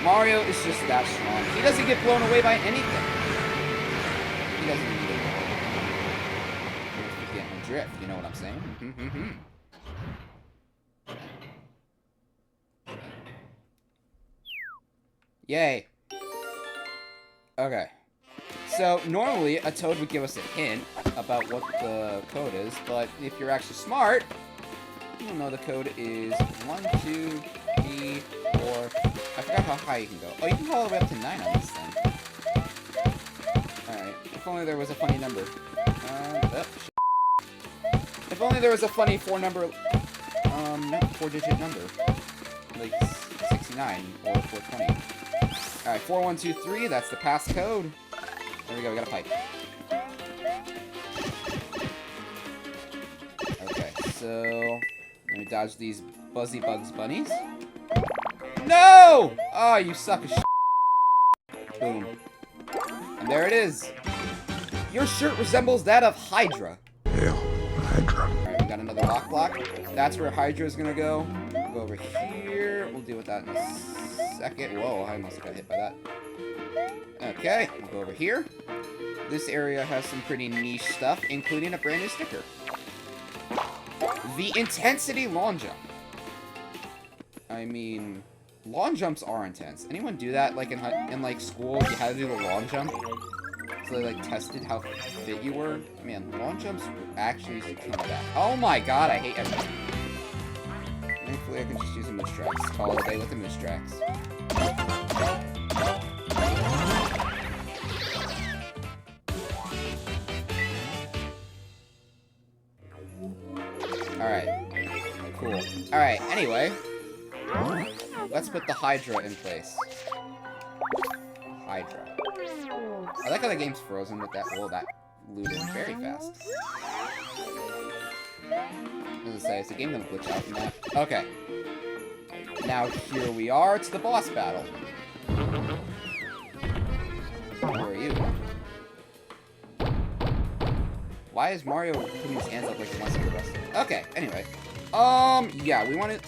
Mario is just that strong. He doesn't get blown away by anything. He doesn't even get blown away. He's getting a drift, you know what I'm saying? Yay. Okay. So, normally, a Toad would give us a hint about what the code is, but if you're actually smart, you'll know the code is 1, 2, 3, 4... I forgot how high you can go. Oh, you can go all the way up to 9 on this thing. Alright. If only there was a funny number. If only there was a funny 4-digit number. Like 69 or 420. Alright, 4123, that's the passcode. There we go, we got a pipe. Okay, so... let me dodge these Buzzy Bugs bunnies. No! Oh, you suck of shit. Boom. And there it is. Your shirt resembles that of Hydra. Hail, Hydra. Alright, we got another rock block. That's where Hydra is gonna go. We'll go over here. We'll deal with that in a second. Whoa, I almost got hit by that. Okay, we'll go over here. This area has some pretty niche stuff, including a brand new sticker. The Intensity Lawn Jump. I mean, lawn jumps are intense. Anyone do that, like, in like, school? You had to do the lawn jump? So they, like, tested how fit you were? Man, lawn jumps actually come back. Oh my god, I hate everything. Thankfully, I can just use the moose tracks. Call it a day with the moose tracks. Alright. Cool. Alright, anyway. Let's put the Hydra in place. Hydra. I like how the game's frozen with that. Well, that looted very fast. As I say, is the game gonna glitch out from that? Okay. Now here we are to the boss battle. Where are you? Why is Mario putting his hands up like he wants to be arrested? Okay, anyway. Yeah, we want to...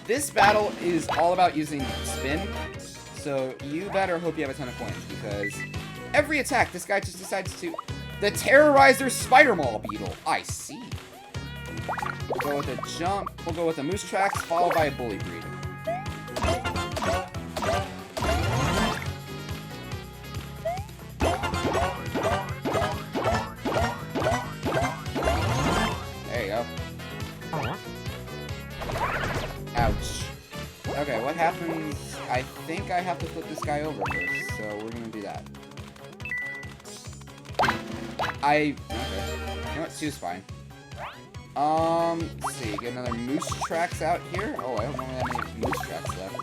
This battle is all about using spin, so you better hope you have a ton of coins, because every attack, this guy just decides to... The Terrorizer Spider-Mall Beetle. I see. We'll go with a jump. We'll go with a moose tracks, followed by a bully breed. There you go. Ouch. Okay, what happens? I think I have to flip this guy over first, so we're gonna do that. Okay. You know what? Two's fine. Let's see. Get another moose tracks out here. Oh, I don't have any moose tracks left.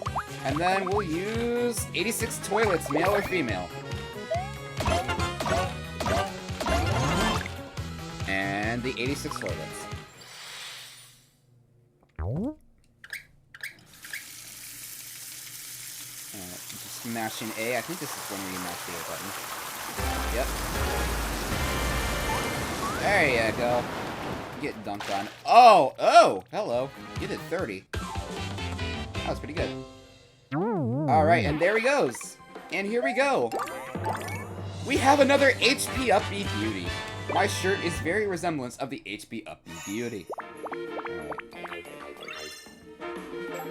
And then we'll use 86 toilets, male or female. And the 86 toilets. Just mashing A. I think this is when we mash the A button. Yep. There you go. Get dunked on. Oh! Hello. You did 30. That was pretty good. Alright, and there he goes. And here we go. We have another HP upbeat beauty. My shirt is very resemblance of the HB Up Beauty. Alright.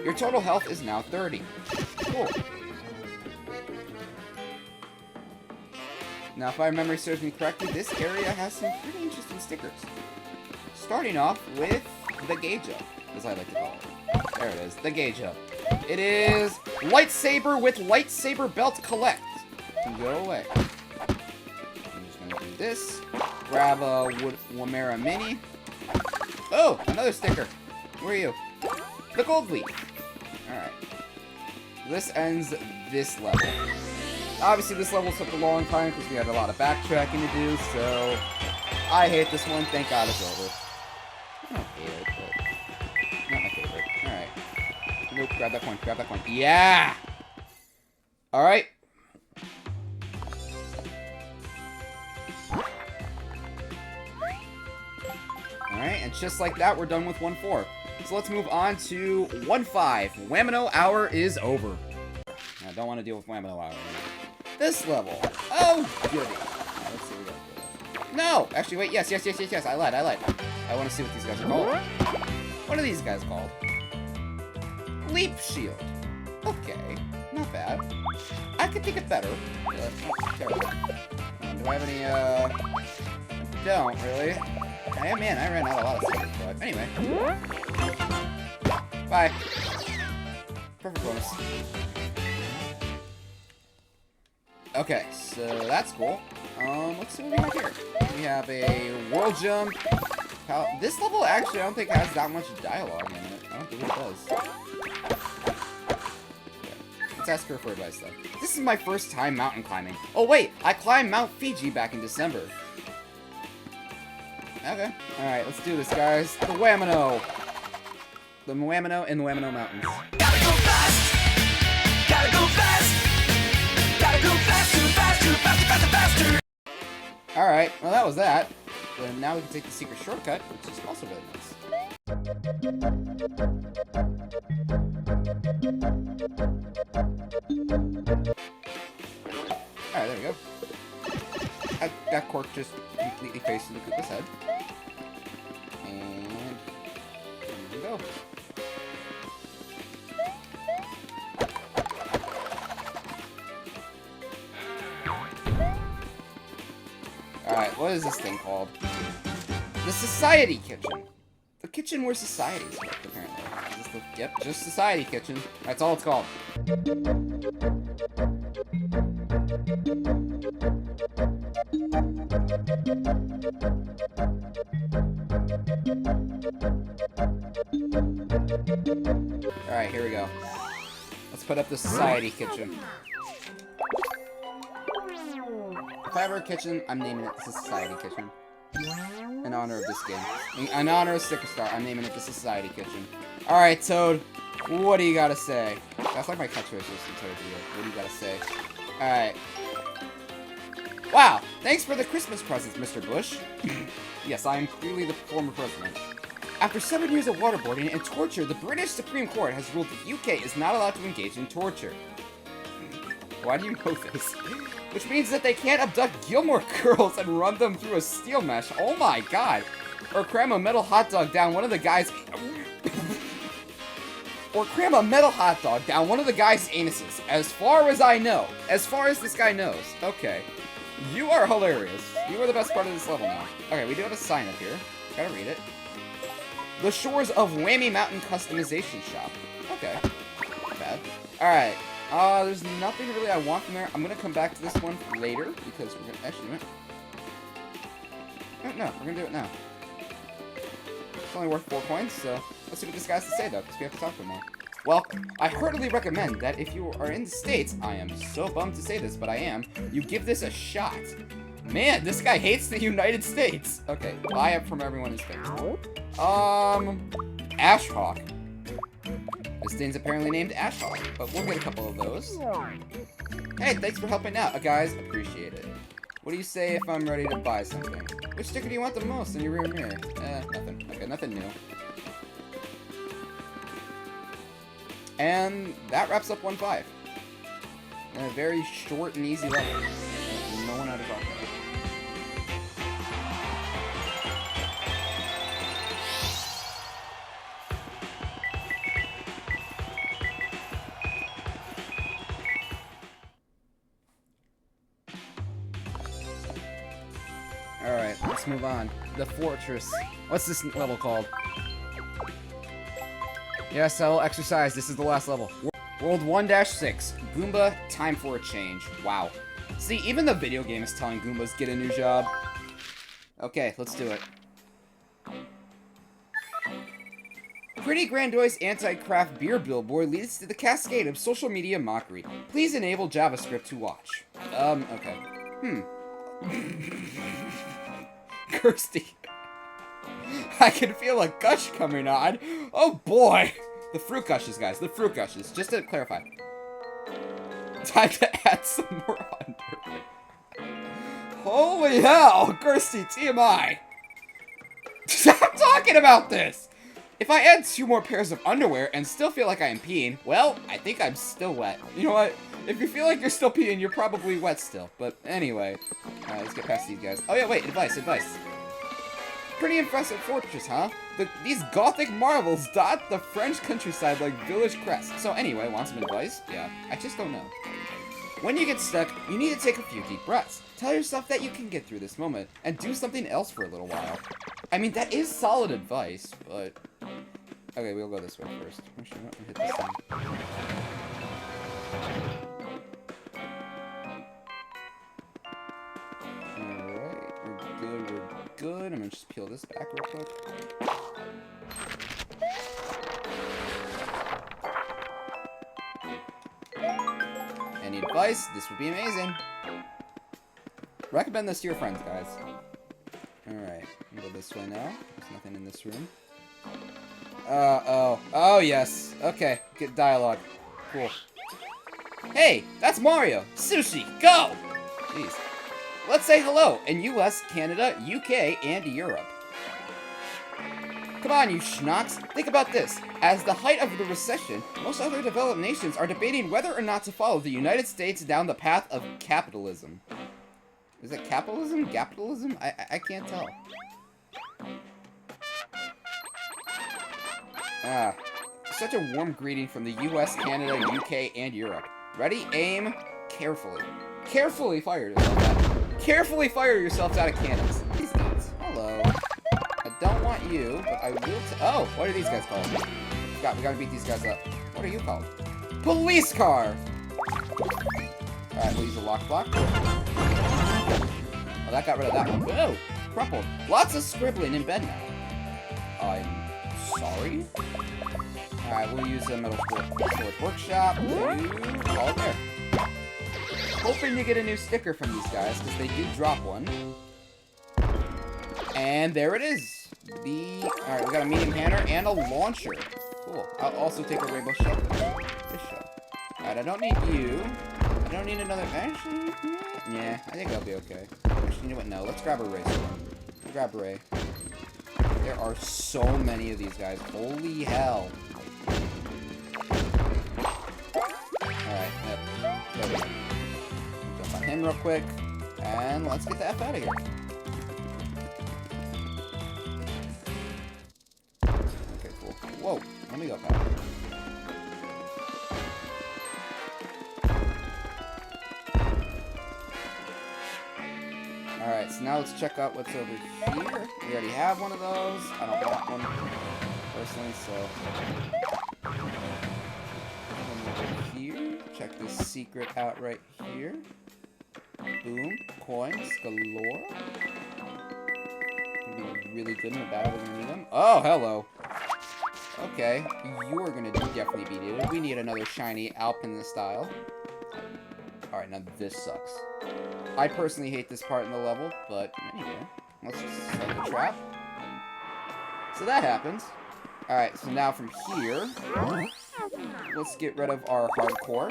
Your total health is now 30. Cool. Now, if my memory serves me correctly, this area has some pretty interesting stickers. Starting off with the Gauge Up, as I like to call it. There it is, the Gauge Up. It is lightsaber with lightsaber belt collect. Go away. I'm just gonna do this. Grab a Wamera Mini. Oh, another sticker. Where are you? The Gold Leaf. Alright. This ends this level. Obviously, this level took a long time because we had a lot of backtracking to do, so I hate this one. Thank God it's over. I don't hate it, but not my favorite. Alright. Nope, grab that coin, grab that coin. Yeah! Alright. Alright, and just like that, we're done with 1-4. So let's move on to 1-5. Wamino Hour is over. I don't want to deal with Wamino Hour anymore. This level. Oh, goody. Right, let's see what we got. No! Actually, wait, yes. I lied. I want to see what these guys are called. What are these guys called? Leap Shield. Okay, not bad. I could think it better. Not terrible. Do I have any, I don't, really. Hey, man, I ran out a lot of stickers, but anyway. Bye. Perfect bonus. Okay, so that's cool. Let's see what we have here. We have a World Jump. This level actually I don't think has that much dialogue in it. I don't think it does. Okay. Let's ask her for advice though. This is my first time mountain climbing. Oh wait, I climbed Mount Fiji back in December. Okay. Alright, let's do this, guys. The Wamino. The Wamino in the Wamino Mountains. Gotta go fast! Gotta go fast! Gotta go faster, faster! Alright, well that was that. Then now we can take the secret shortcut, which is also really nice. Alright, there we go. That cork just completely faced the Koopa's head. And there we go. Alright, what is this thing called? The Society Kitchen. The kitchen where societies work, apparently. Is this the, yep, just Society Kitchen. That's all it's called. Alright, here we go. Let's put up the Society Kitchen. If I ever a kitchen, I'm naming it the Society Kitchen. In honor of this game. In honor of Sticker Star, I'm naming it the Society Kitchen. Alright, Toad. What do you gotta say? That's like my catchphrase in Toad video. What do you gotta say? Alright. Wow! Thanks for the Christmas presents, Mr. Bush. Yes, I am clearly the former president. After 7 years of waterboarding and torture, the British Supreme Court has ruled the UK is not allowed to engage in torture. Why do you know this? Which means that they can't abduct Gilmore girls and run them through a steel mesh. Oh my god. Or cram a metal hot dog down one of the guys... or cram a metal hot dog down one of the guy's anuses. As far as I know. As far as this guy knows. Okay. You are hilarious. You are the best part of this level now. Okay, we do have a sign up here. Gotta read it. The Shores of Whammy Mountain Customization Shop. Okay. Not bad. Alright. There's nothing really I want from there. I'm gonna come back to this one later, because we're gonna, actually, no, we're gonna do it now. It's only worth 4 coins, so let's see what this guy has to say, though, because we have to talk to him more. Well, I heartily recommend that if you are in the States, I am so bummed to say this, but I am, you give this a shot. Man, this guy hates the United States. Okay, buy up from everyone in space. Ashhawk. This thing's apparently named Ashhawk, but we'll get a couple of those. Hey, thanks for helping out, guys. Appreciate it. What do you say if I'm ready to buy something? Which sticker do you want the most in your rear mirror? Nothing. Okay, nothing new. And that wraps up 1-5. A very short and easy level. No one had to talk about. Alright, let's move on. The Fortress. What's this level called? Yes, I will exercise. This is the last level. World 1-6. Goomba, time for a change. Wow. See, even the video game is telling Goombas get a new job. Okay, let's do it. Pretty Grandoy's anti-craft beer billboard leads to the cascade of social media mockery. Please enable JavaScript to watch. Okay. Kirsty. I can feel a gush coming on. Oh boy! The fruit gushes, guys. The fruit gushes. Just to clarify. Time to add some more underwear. Holy hell! Kirsty, TMI! Stop talking about this! If I add 2 more pairs of underwear and still feel like I am peeing, well, I think I'm still wet. You know what? If you feel like you're still peeing, you're probably wet still. But anyway. Alright, let's get past these guys. Oh yeah, wait, advice. Pretty impressive fortress, huh? These gothic marvels dot the French countryside like village crests. So anyway, want some advice? Yeah, I just don't know. When you get stuck, you need to take a few deep breaths. Tell yourself that you can get through this moment, and do something else for a little while. I mean, that is solid advice, but... Okay, we'll go this way first. Actually, I'm gonna hit this thing. Alright, we're good. I'm gonna just peel this back real quick. Any advice? This would be amazing. Recommend this to your friends, guys. Alright, go this way now. There's nothing in this room. Oh, yes. Okay, get dialogue. Cool. Hey, that's Mario! Sushi, go! Jeez. Let's say hello in US, Canada, UK, and Europe. Come on, you schnocks. Think about this. As the height of the recession, most other developed nations are debating whether or not to follow the United States down the path of capitalism. Is it capitalism? Capitalism? I can't tell. Such a warm greeting from the US, Canada, UK, and Europe. Ready? Aim. Carefully. Carefully fire yourself out. Carefully fire yourselves out of cannons. These dudes. Hello. I don't want you, but I will oh, what are these guys called? We gotta beat these guys up. What are you called? Police car! Alright, we'll use a lock block. Oh, that got rid of that one. Whoa! Crumpled. Lots of scribbling in bed now. I'm sorry? Alright, we'll use a Metal Sword Workshop to call it there. Hoping to get a new sticker from these guys, because they do drop one. And there it is. Alright, we got a medium hammer and a launcher. Cool. I'll also take a rainbow shell. This shell. Alright, I don't need you. I don't need another... Actually, yeah, I think I'll be okay. Actually, you know what? No, let's grab a Ray. Grab Ray. There are so many of these guys. Holy hell. Alright, yep. There we go. Jump on him real quick. And let's get the F out of here. Okay, cool. Whoa, let me go back. Alright, so now let's check out what's over here. We already have one of those. I don't want one personally, so... Over here. Check this secret out right here. Boom. Coins galore. Gonna be really good in the battle when we need them. Oh, hello. Okay, you're gonna definitely be needed. We need another shiny Alpine style. Alright, now this sucks. I personally hate this part in the level, but anyway. Let's just set the trap. So that happens. Alright, so now from here, let's get rid of our hardcore.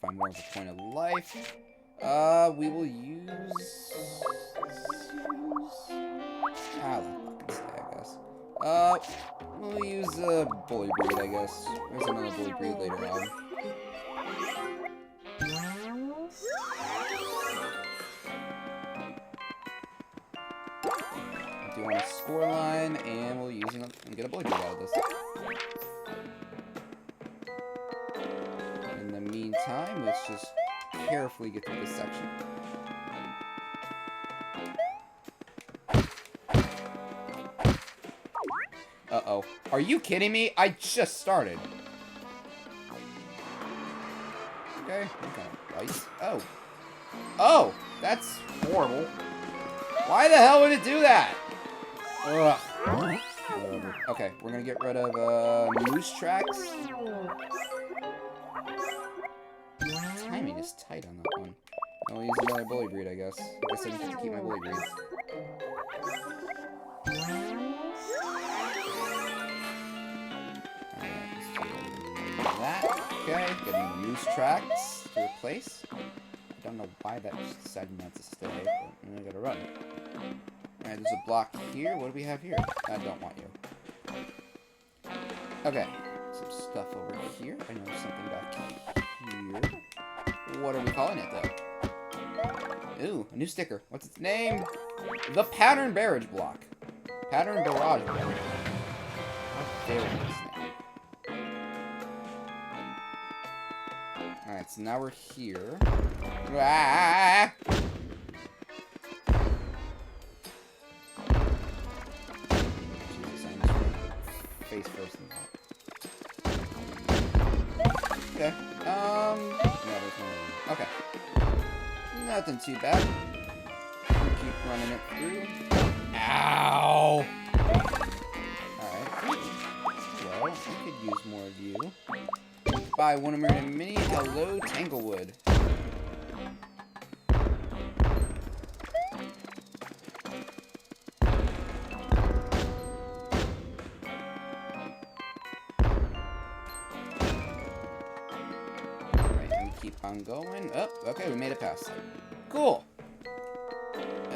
Find more of a point of life. We will use... fucking stay, I guess. We'll use a bully breed, I guess. There's another bully breed later on. Do want a score line, and we'll use and get a bully breed out of this. In the meantime, time. Let's just carefully get through this section. Uh-oh. Are you kidding me? I just started. Okay, okay. Ice. Oh. Oh! That's horrible. Why the hell would it do that? Ugh. Whatever. Okay, we're gonna get rid of, moose tracks. Timing is tight on that one. I'll use another bully breed, I guess. I guess I need to keep my bully breeds. That. Okay, getting the moose tracks to replace. I don't know why that just decided not to stay, but I gotta run. Alright, there's a block here. What do we have here? I don't want you. Okay, some stuff over here. I know something back here. What are we calling it, though? Ooh, a new sticker. What's its name? The Pattern Barrage Block. Pattern Barrage Block. How dare this name? Alright, so now we're here. Ah! Jesus, I'm just face first in that. Okay. No, there's no way. Okay. Nothing too bad. Keep running it through. Ow! Alright. Well, I could use more of you. Buy one of my mini. Hello, Tanglewood. Alright, and keep on going. Oh, okay, we made it past. Cool.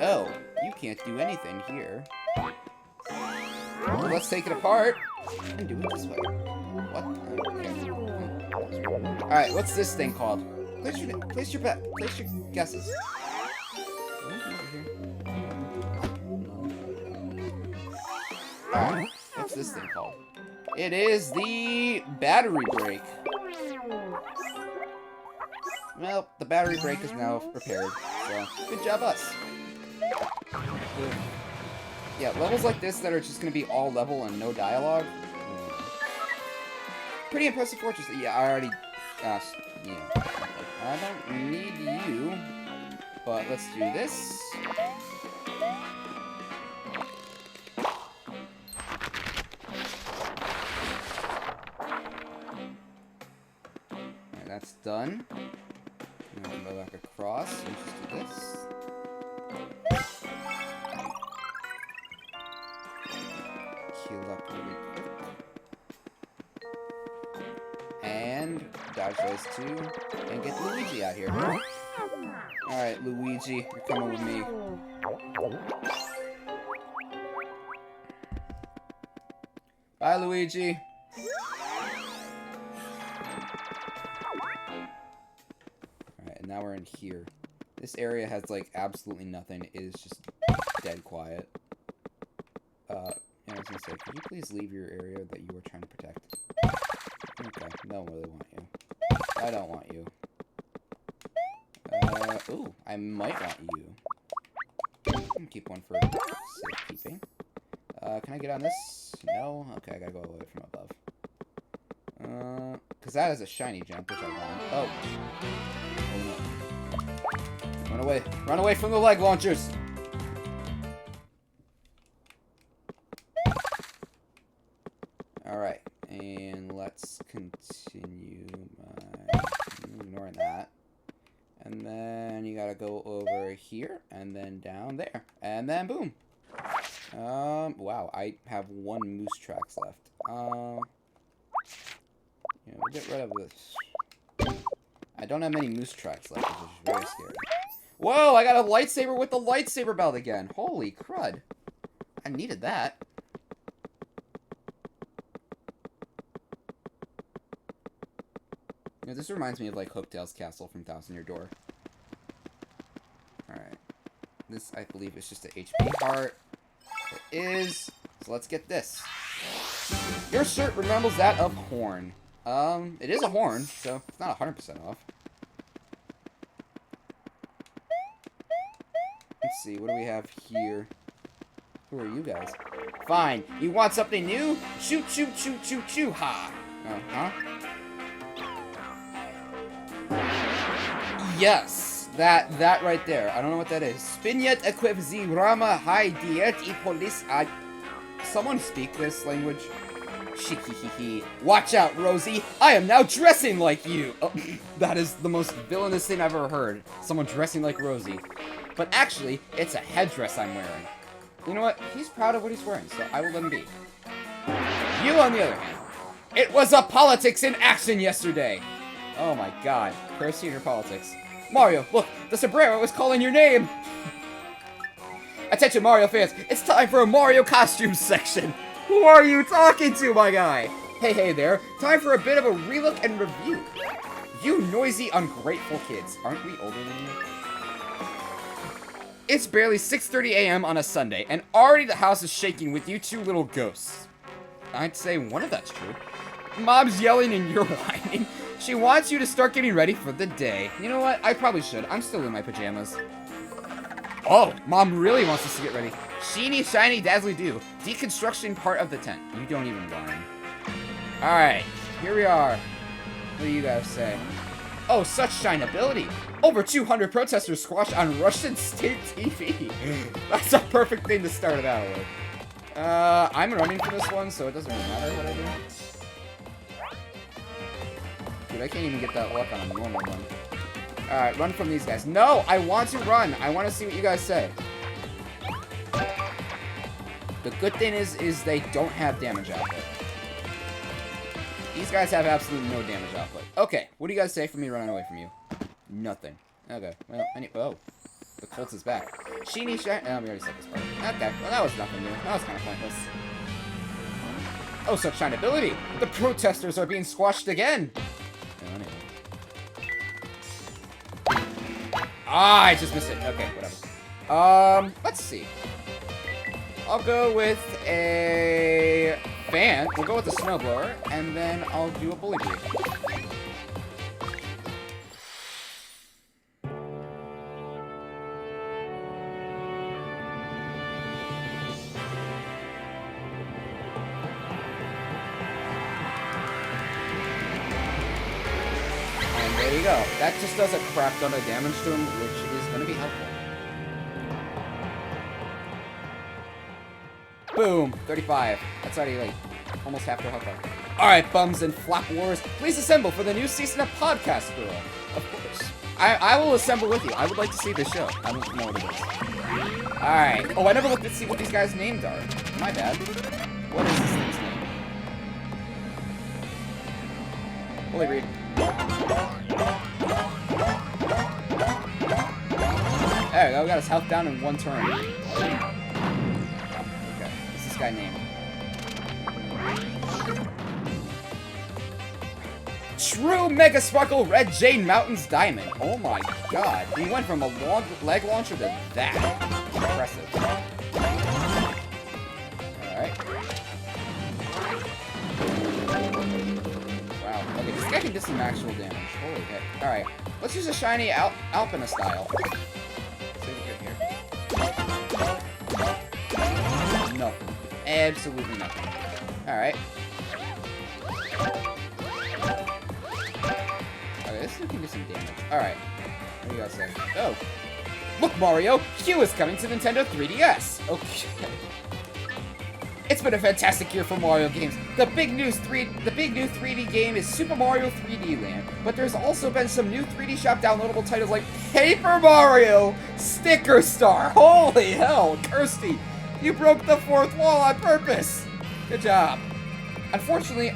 Oh, you can't do anything here. Well, let's take it apart and do it this way. What? Okay. Alright, what's this thing called? Place your bet. Place your guesses. Alright, what's this thing called? It is the battery brake. Well, the battery brake is now repaired, so good job us. Yeah, levels like this that are just gonna be all level and no dialogue. Pretty impressive fortress. Yeah, I already asked. Yeah. I don't need you, but let's do this. Alright, that's done. I'm gonna go back across and just do this. Heal up really quick. And dodge those two. And get Luigi out here. Alright, Luigi, you're coming with me. Bye, Luigi. Alright, and now we're in here. This area has, like, absolutely nothing. It is just dead quiet. I was gonna say, could you please leave your area that you were trying to protect? Okay, don't really want you. I don't want you. Ooh, I might want you. I'm gonna keep one for safekeeping. Can I get on this? No? Okay, I gotta go away from above. Cause that is a shiny jump, which I want. Oh. Oh no. Run away. Run away from the leg launchers! Alright, and let's continue by ignoring that. And then you gotta go over here, and then down there. And then boom! Wow, I have one moose tracks left. Yeah, we'll get rid of this. I don't have many moose tracks left, which is very scary. Whoa, I got a lightsaber with the lightsaber belt again! Holy crud! I needed that. You know, this reminds me of, like, Hooktail's castle from Thousand Year Door. Alright. This, I believe, is just an HP heart. It is. So let's get this. Your shirt resembles that of Horn. It is a horn, so it's not 100% off. let's see. What do we have here? Who are you guys? Fine. You want something new? Choo choo choo choo choo ha. Uh-huh. Yes. That right there. I don't know what that is. Spinyet equivzi rama hai diet I polis ad. Someone speak this language? Shikihihi. Watch out, Rosie. I am now dressing like you. Oh, that is the most villainous thing I've ever heard. Someone dressing like Rosie. But actually, it's a headdress I'm wearing. You know what? He's proud of what he's wearing, so I will let him be. You, on the other hand. It was a politics in action yesterday. Oh my god. Cursing your politics. Mario, look, the sombrero is calling your name. Attention, Mario fans. It's time for a Mario costumes section. Who are you talking to, my guy? Hey there. Time for a bit of a relook and review. You noisy, ungrateful kids. Aren't we older than you? It's barely 6:30 a.m. on a Sunday, and already the house is shaking with you two little ghosts. I'd say one of that's true. Mom's yelling and you're whining. She wants you to start getting ready for the day. You know what? I probably should. I'm still in my pajamas. Oh, Mom really wants us to get ready. Sheeny, shiny, dazzly do. Deconstruction part of the tent. You don't even whine. Alright, here we are. What do you guys say? Oh, such shineability. Over 200 protesters squashed on Russian state TV. That's a perfect thing to start it out with. I'm running for this one, so it doesn't really matter what I do. Dude, I can't even get that luck on a normal one. Alright, run from these guys. No, I want to run. I want to see what you guys say. The good thing is they don't have damage output. These guys have absolutely no damage output. Okay, what do you guys say for me running away from you? Nothing. Okay, well, oh. The Colts is back. Sheeny shine. Oh, we already said this part. Okay, well, that was nothing new. That was kind of pointless. Oh, such shineability! The protesters are being squashed again! Oh, anyway. Ah, I just missed it. Okay, whatever. Let's see. I'll go with a fan. We'll go with a snowblower, and then I'll do a bully breed. And there you go. That just does a crap ton of damage to him, which is going to be helpful. Boom! 35. That's already, like, almost half their health bar. Alright, bums and flap wars, please assemble for the new season of Podcast Girl. Of course. I will assemble with you. I would like to see this show. I don't know what it is. Alright. Oh, I never looked to see what these guys' names are. My bad. What is this thing's name? Bully Breed. There we go. We got his health down in one turn. Guy name. True Mega Sparkle Red Jane Mountains Diamond. Oh my god. He went from a long leg launcher to that. Impressive. Alright. Wow. Okay, this guy can do some actual damage. Holy heck. Alright. Let's use a shiny Alpina style. Let's see what we get here. Nothing. Absolutely nothing. Alright. Okay, this dude can do some damage. Alright. What do you guys say? Oh. Look, Mario! Q is coming to Nintendo 3DS! Okay. It's been a fantastic year for Mario games. The big new 3D game is Super Mario 3D Land, but there's also been some new 3D Shop downloadable titles like Paper Mario Sticker Star. Holy hell, Kirsty! You broke the fourth wall on purpose! Good job. Unfortunately,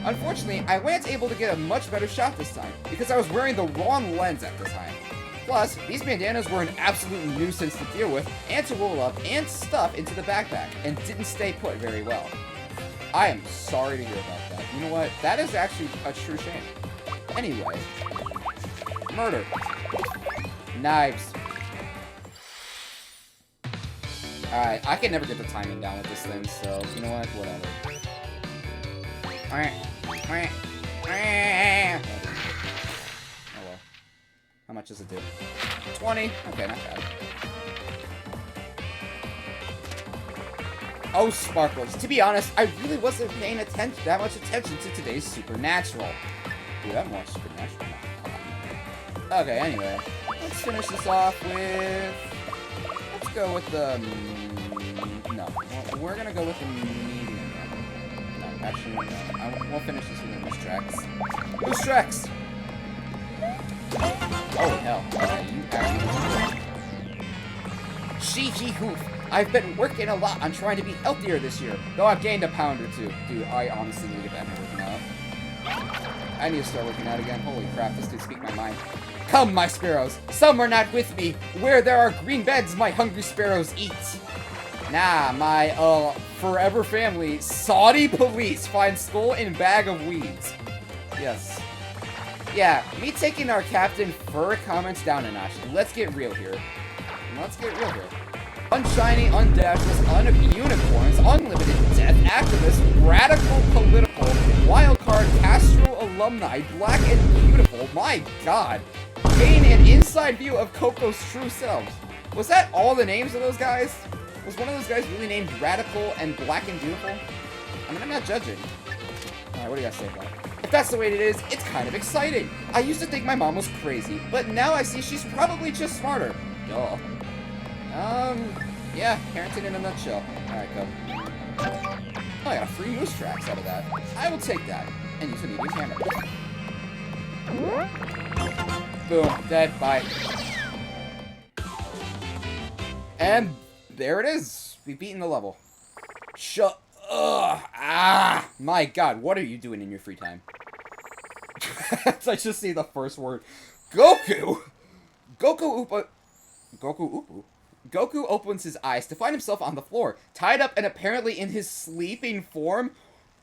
Unfortunately, I wasn't able to get a much better shot this time, because I was wearing the wrong lens at the time. Plus, these bandanas were an absolute nuisance to deal with, and to roll up, and stuff into the backpack, and didn't stay put very well. I am sorry to hear about that. You know what? That is actually a true shame. Anyway. Murder. Knives. Alright, I can never get the timing down with this thing, so you know what? Whatever. Oh well. How How much does it do? 20. Okay, not bad. Oh, Sparkles. To be honest, I really wasn't paying that much attention to today's Supernatural. Dude, I'm more Supernatural now. Okay, anyway. Let's finish this off with... Let's go with the... No. We're gonna go with the medium. No, actually, no. We'll finish this with the Moose Tracks. Moose Tracks! Oh, hell. Okay, you actually... She hoof. I've been working a lot on trying to be healthier this year, though I've gained a pound or two. Dude, I honestly need to get back to working out. I need to start working out again. Holy crap, this could speak my mind. Come, my sparrows. Some are not with me. Where there are green beds, my hungry sparrows eat. Nah, my, forever family, Saudi police find skull in bag of weeds. Yes. Yeah, me taking our Captain Fur comments down a notch. Let's get real here. Unshiny, undashless, unicorns, unlimited death, activist, radical political, wildcard, Castro alumni, black and beautiful, my god. Gain an inside view of Coco's true selves. Was that all the names of those guys? Was one of those guys really named Radical and Black and Beautiful? I mean, I'm not judging. Alright, what do you guys say about it? If that's the way it is, it's kind of exciting. I used to think my mom was crazy, but now I see she's probably just smarter. Duh. Yeah, parenting in a nutshell. Alright, go. Oh, I got a free Moose Tracks out of that. I will take that. And use a medium hammer. Boom. Dead. Bye. And there it is. We've beaten the level. Shut up. Ah. My god, what are you doing in your free time? I just see the first word. Goku! Goku opens his eyes to find himself on the floor, tied up and apparently in his sleeping form.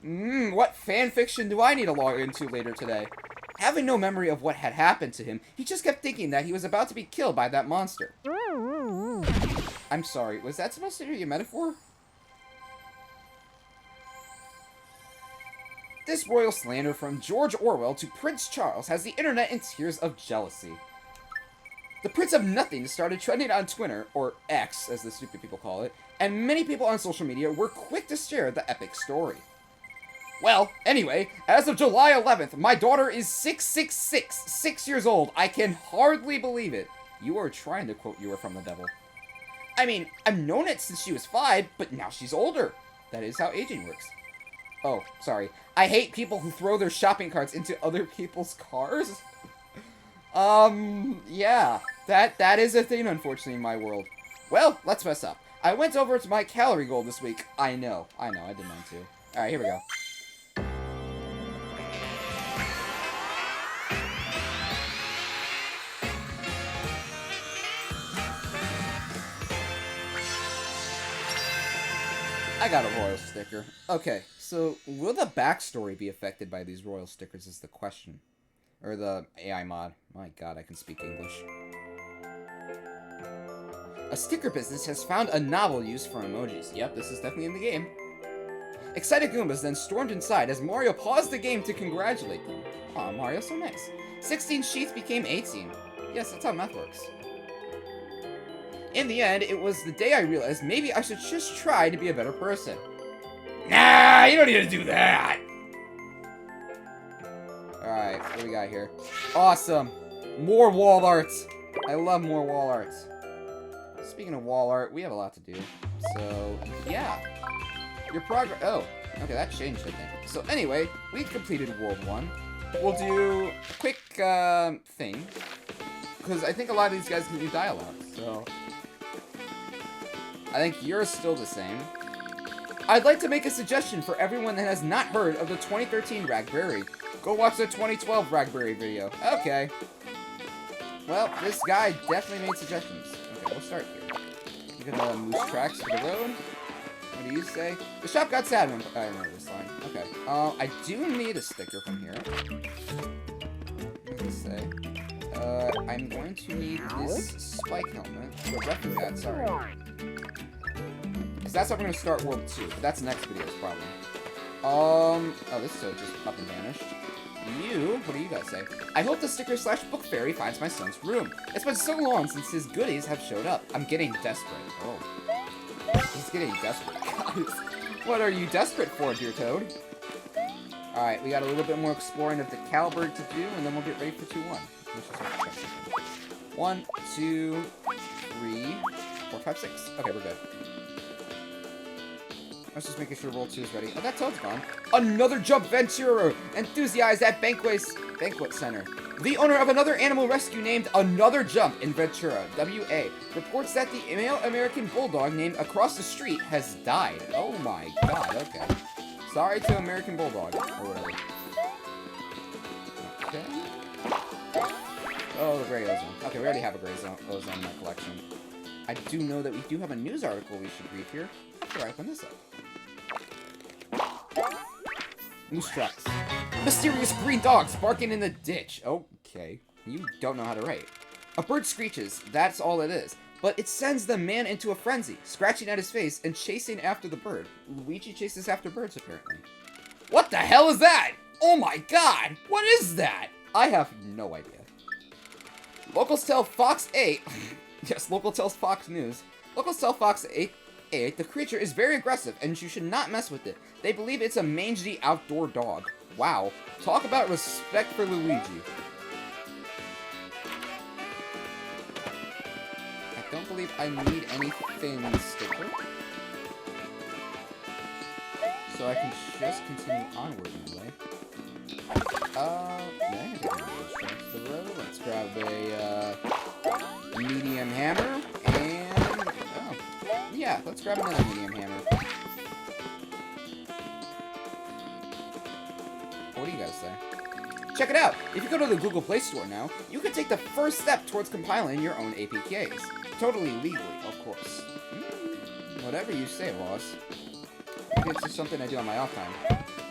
What fanfiction do I need to log into later today? Having no memory of what had happened to him, he just kept thinking that he was about to be killed by that monster. I'm sorry, was that supposed to be a metaphor? This royal slander from George Orwell to Prince Charles has the internet in tears of jealousy. The Prince of Nothing started trending on Twitter, or X, as the stupid people call it, and many people on social media were quick to share the epic story. Well, anyway, as of July 11th, my daughter is 666, 6 years old. I can hardly believe it. You are trying to quote you are from the devil. I mean, I've known it since she was 5, but now she's older. That is how aging works. Oh, sorry. I hate people who throw their shopping carts into other people's cars. Yeah. That is a thing, unfortunately, in my world. Well, let's mess up. I went over to my calorie goal this week. I know, I did mine too. Alright, here we go. I got a royal sticker. Okay, so will the backstory be affected by these royal stickers is the question. Or the AI mod. My god, I can speak English. A sticker business has found a novel use for emojis. Yep, this is definitely in the game. Excited Goombas then stormed inside as Mario paused the game to congratulate them. Aw, Mario, so nice. 16 sheets became 18. Yes, that's how math works. In the end, it was the day I realized maybe I should just try to be a better person. Nah, you don't need to do that! Alright, what do we got here? Awesome! More wall art! I love more wall art. Speaking of wall art, we have a lot to do. So, yeah. Your progress... Oh, okay, that changed, I think. So anyway, we completed World 1. We'll do a quick, thing. Because I think a lot of these guys can do dialogue, so... I think you're still the same. I'd like to make a suggestion for everyone that has not heard of the 2013 Ragberry. Go watch the 2012 Ragberry video. Okay. Well, this guy definitely made suggestions. Okay, we'll start here. We're gonna Moose Tracks for the road. What do you say? The shop got sad when... I remember this line. Okay. I do need a sticker from here. What does it say? I'm going to need this spike helmet. The Wrecking Hat, sorry. Because that's how we're going to start World 2. But that's next video's problem. Oh, this toad just up and vanished. What do you guys say? I hope the sticker/book fairy finds my son's room. It's been so long since his goodies have showed up. I'm getting desperate. Oh. He's getting desperate, guys. What are you desperate for, dear Toad? Alright, we got a little bit more exploring of the Calbird to do, and then we'll get ready for 2-1. 1, 2, 3, 4, 5, 6. Okay, we're good. Let's just making sure roll 2 is ready. Oh, that Toad's gone. Another Jump Venturer! Enthusiast at Banquet Center. The owner of another animal rescue named Another Jump in Ventura, WA, reports that the male American Bulldog named Across the Street has died. Oh my god, okay. Sorry to American Bulldog, or whatever. Okay. Oh, the Gray Ozone. Okay, we already have a Gray Ozone in my collection. I do know that we do have a news article we should read here. After I open this up. Moose tracks. Mysterious green dogs barking in the ditch. Okay, you don't know how to write. A bird screeches, that's all it is. But it sends the man into a frenzy, scratching at his face and chasing after the bird. Luigi chases after birds, apparently. What the hell is that? Oh my god! What is that? I have no idea. Locals tell Fox 8... yes, local tells Fox News. Locals tell Fox 8 the creature is very aggressive and you should not mess with it. They believe it's a mangy outdoor dog. Wow. Talk about respect for Luigi. I don't believe I need any fin sticker. So I can just continue onward anyway. Yeah, let's grab a medium hammer and yeah, let's grab another medium hammer. What do you guys say? Check it out! If you go to the Google Play Store now, you can take the first step towards compiling your own APKs. Totally legally, of course. Whatever you say, boss. Maybe it's just something I do on my off time.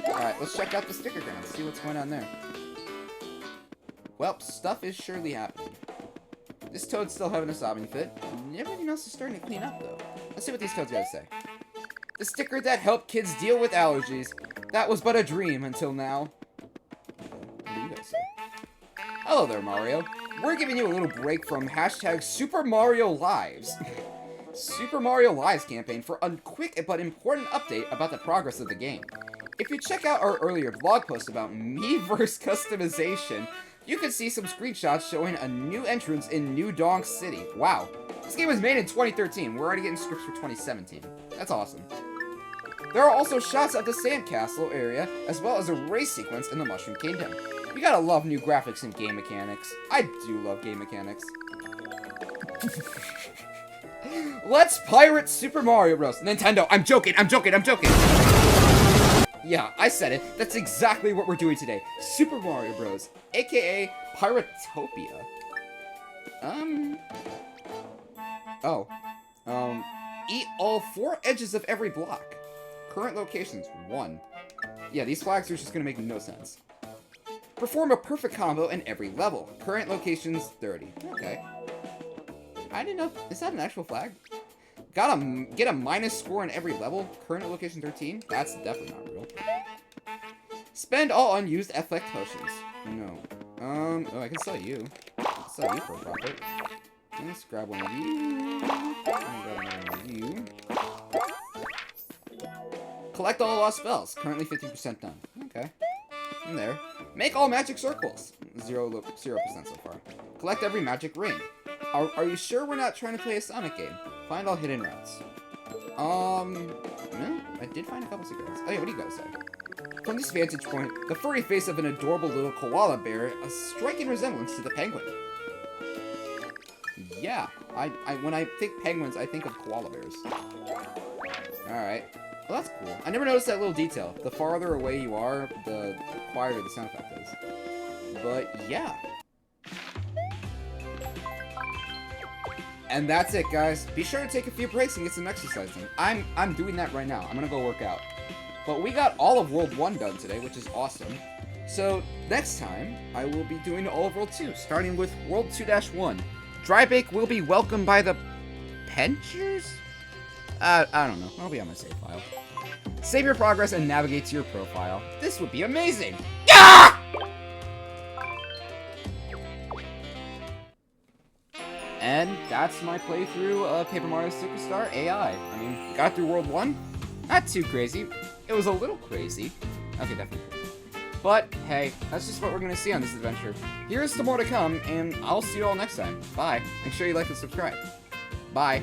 Alright, let's check out the sticker ground, see what's going on there. Well, stuff is surely happening. This Toad's still having a sobbing fit. Everything else is starting to clean up, though. Let's see what these Toads gotta say. The sticker that helped kids deal with allergies. That was but a dream until now. What do you guys say? Hello there, Mario. We're giving you a little break from hashtag Super Mario Lives. Super Mario Lives campaign for a quick but important update about the progress of the game. If you check out our earlier blog post about Miiverse customization, you can see some screenshots showing a new entrance in New Donk City. Wow. This game was made in 2013. We're already getting scripts for 2017. That's awesome. There are also shots of the Sandcastle area, as well as a race sequence in the Mushroom Kingdom. You gotta love new graphics and game mechanics. I do love game mechanics. Let's pirate Super Mario Bros. Nintendo, I'm joking. Yeah, I said it. That's exactly what we're doing today. Super Mario Bros. AKA Piratopia. Eat all 4 edges of every block. Current locations, 1. Yeah, these flags are just gonna make no sense. Perform a perfect combo in every level. Current locations, 30. Okay. I didn't know. Is that an actual flag? Gotta get a minus score in every level. Current location 13. That's definitely not real. Spend all unused effect potions. No. Oh, I can sell you. I'll sell you for a profit. Let's grab one of you. Grab one of you. Collect all lost spells. Currently 50% done. Okay. In there. Make all magic circles. 0% so far. Collect every magic ring. Are you sure we're not trying to play a Sonic game? Find all hidden routes. No, I did find a couple secrets. Oh yeah, what do you guys say? From this vantage point, the furry face of an adorable little koala bear, a striking resemblance to the penguin. Yeah, when I think penguins, I think of koala bears. Alright. Well, that's cool. I never noticed that little detail. The farther away you are, the quieter the sound effect is. But yeah. And that's it, guys. Be sure to take a few breaks and get some exercise in. I'm doing that right now. I'm gonna go work out. But we got all of World 1 done today, which is awesome. So, next time, I will be doing all of World 2, starting with World 2-1. Drybake will be welcomed by the Penchers? I don't know. I'll be on my save file. Save your progress and navigate to your profile. This would be amazing! Ah! And that's my playthrough of Paper Mario Superstar AI. I mean, got through World 1. Not too crazy. It was a little crazy. Okay, definitely crazy. But, hey, that's just what we're gonna see on this adventure. Here's some more to come, and I'll see you all next time. Bye. Make sure you like and subscribe. Bye.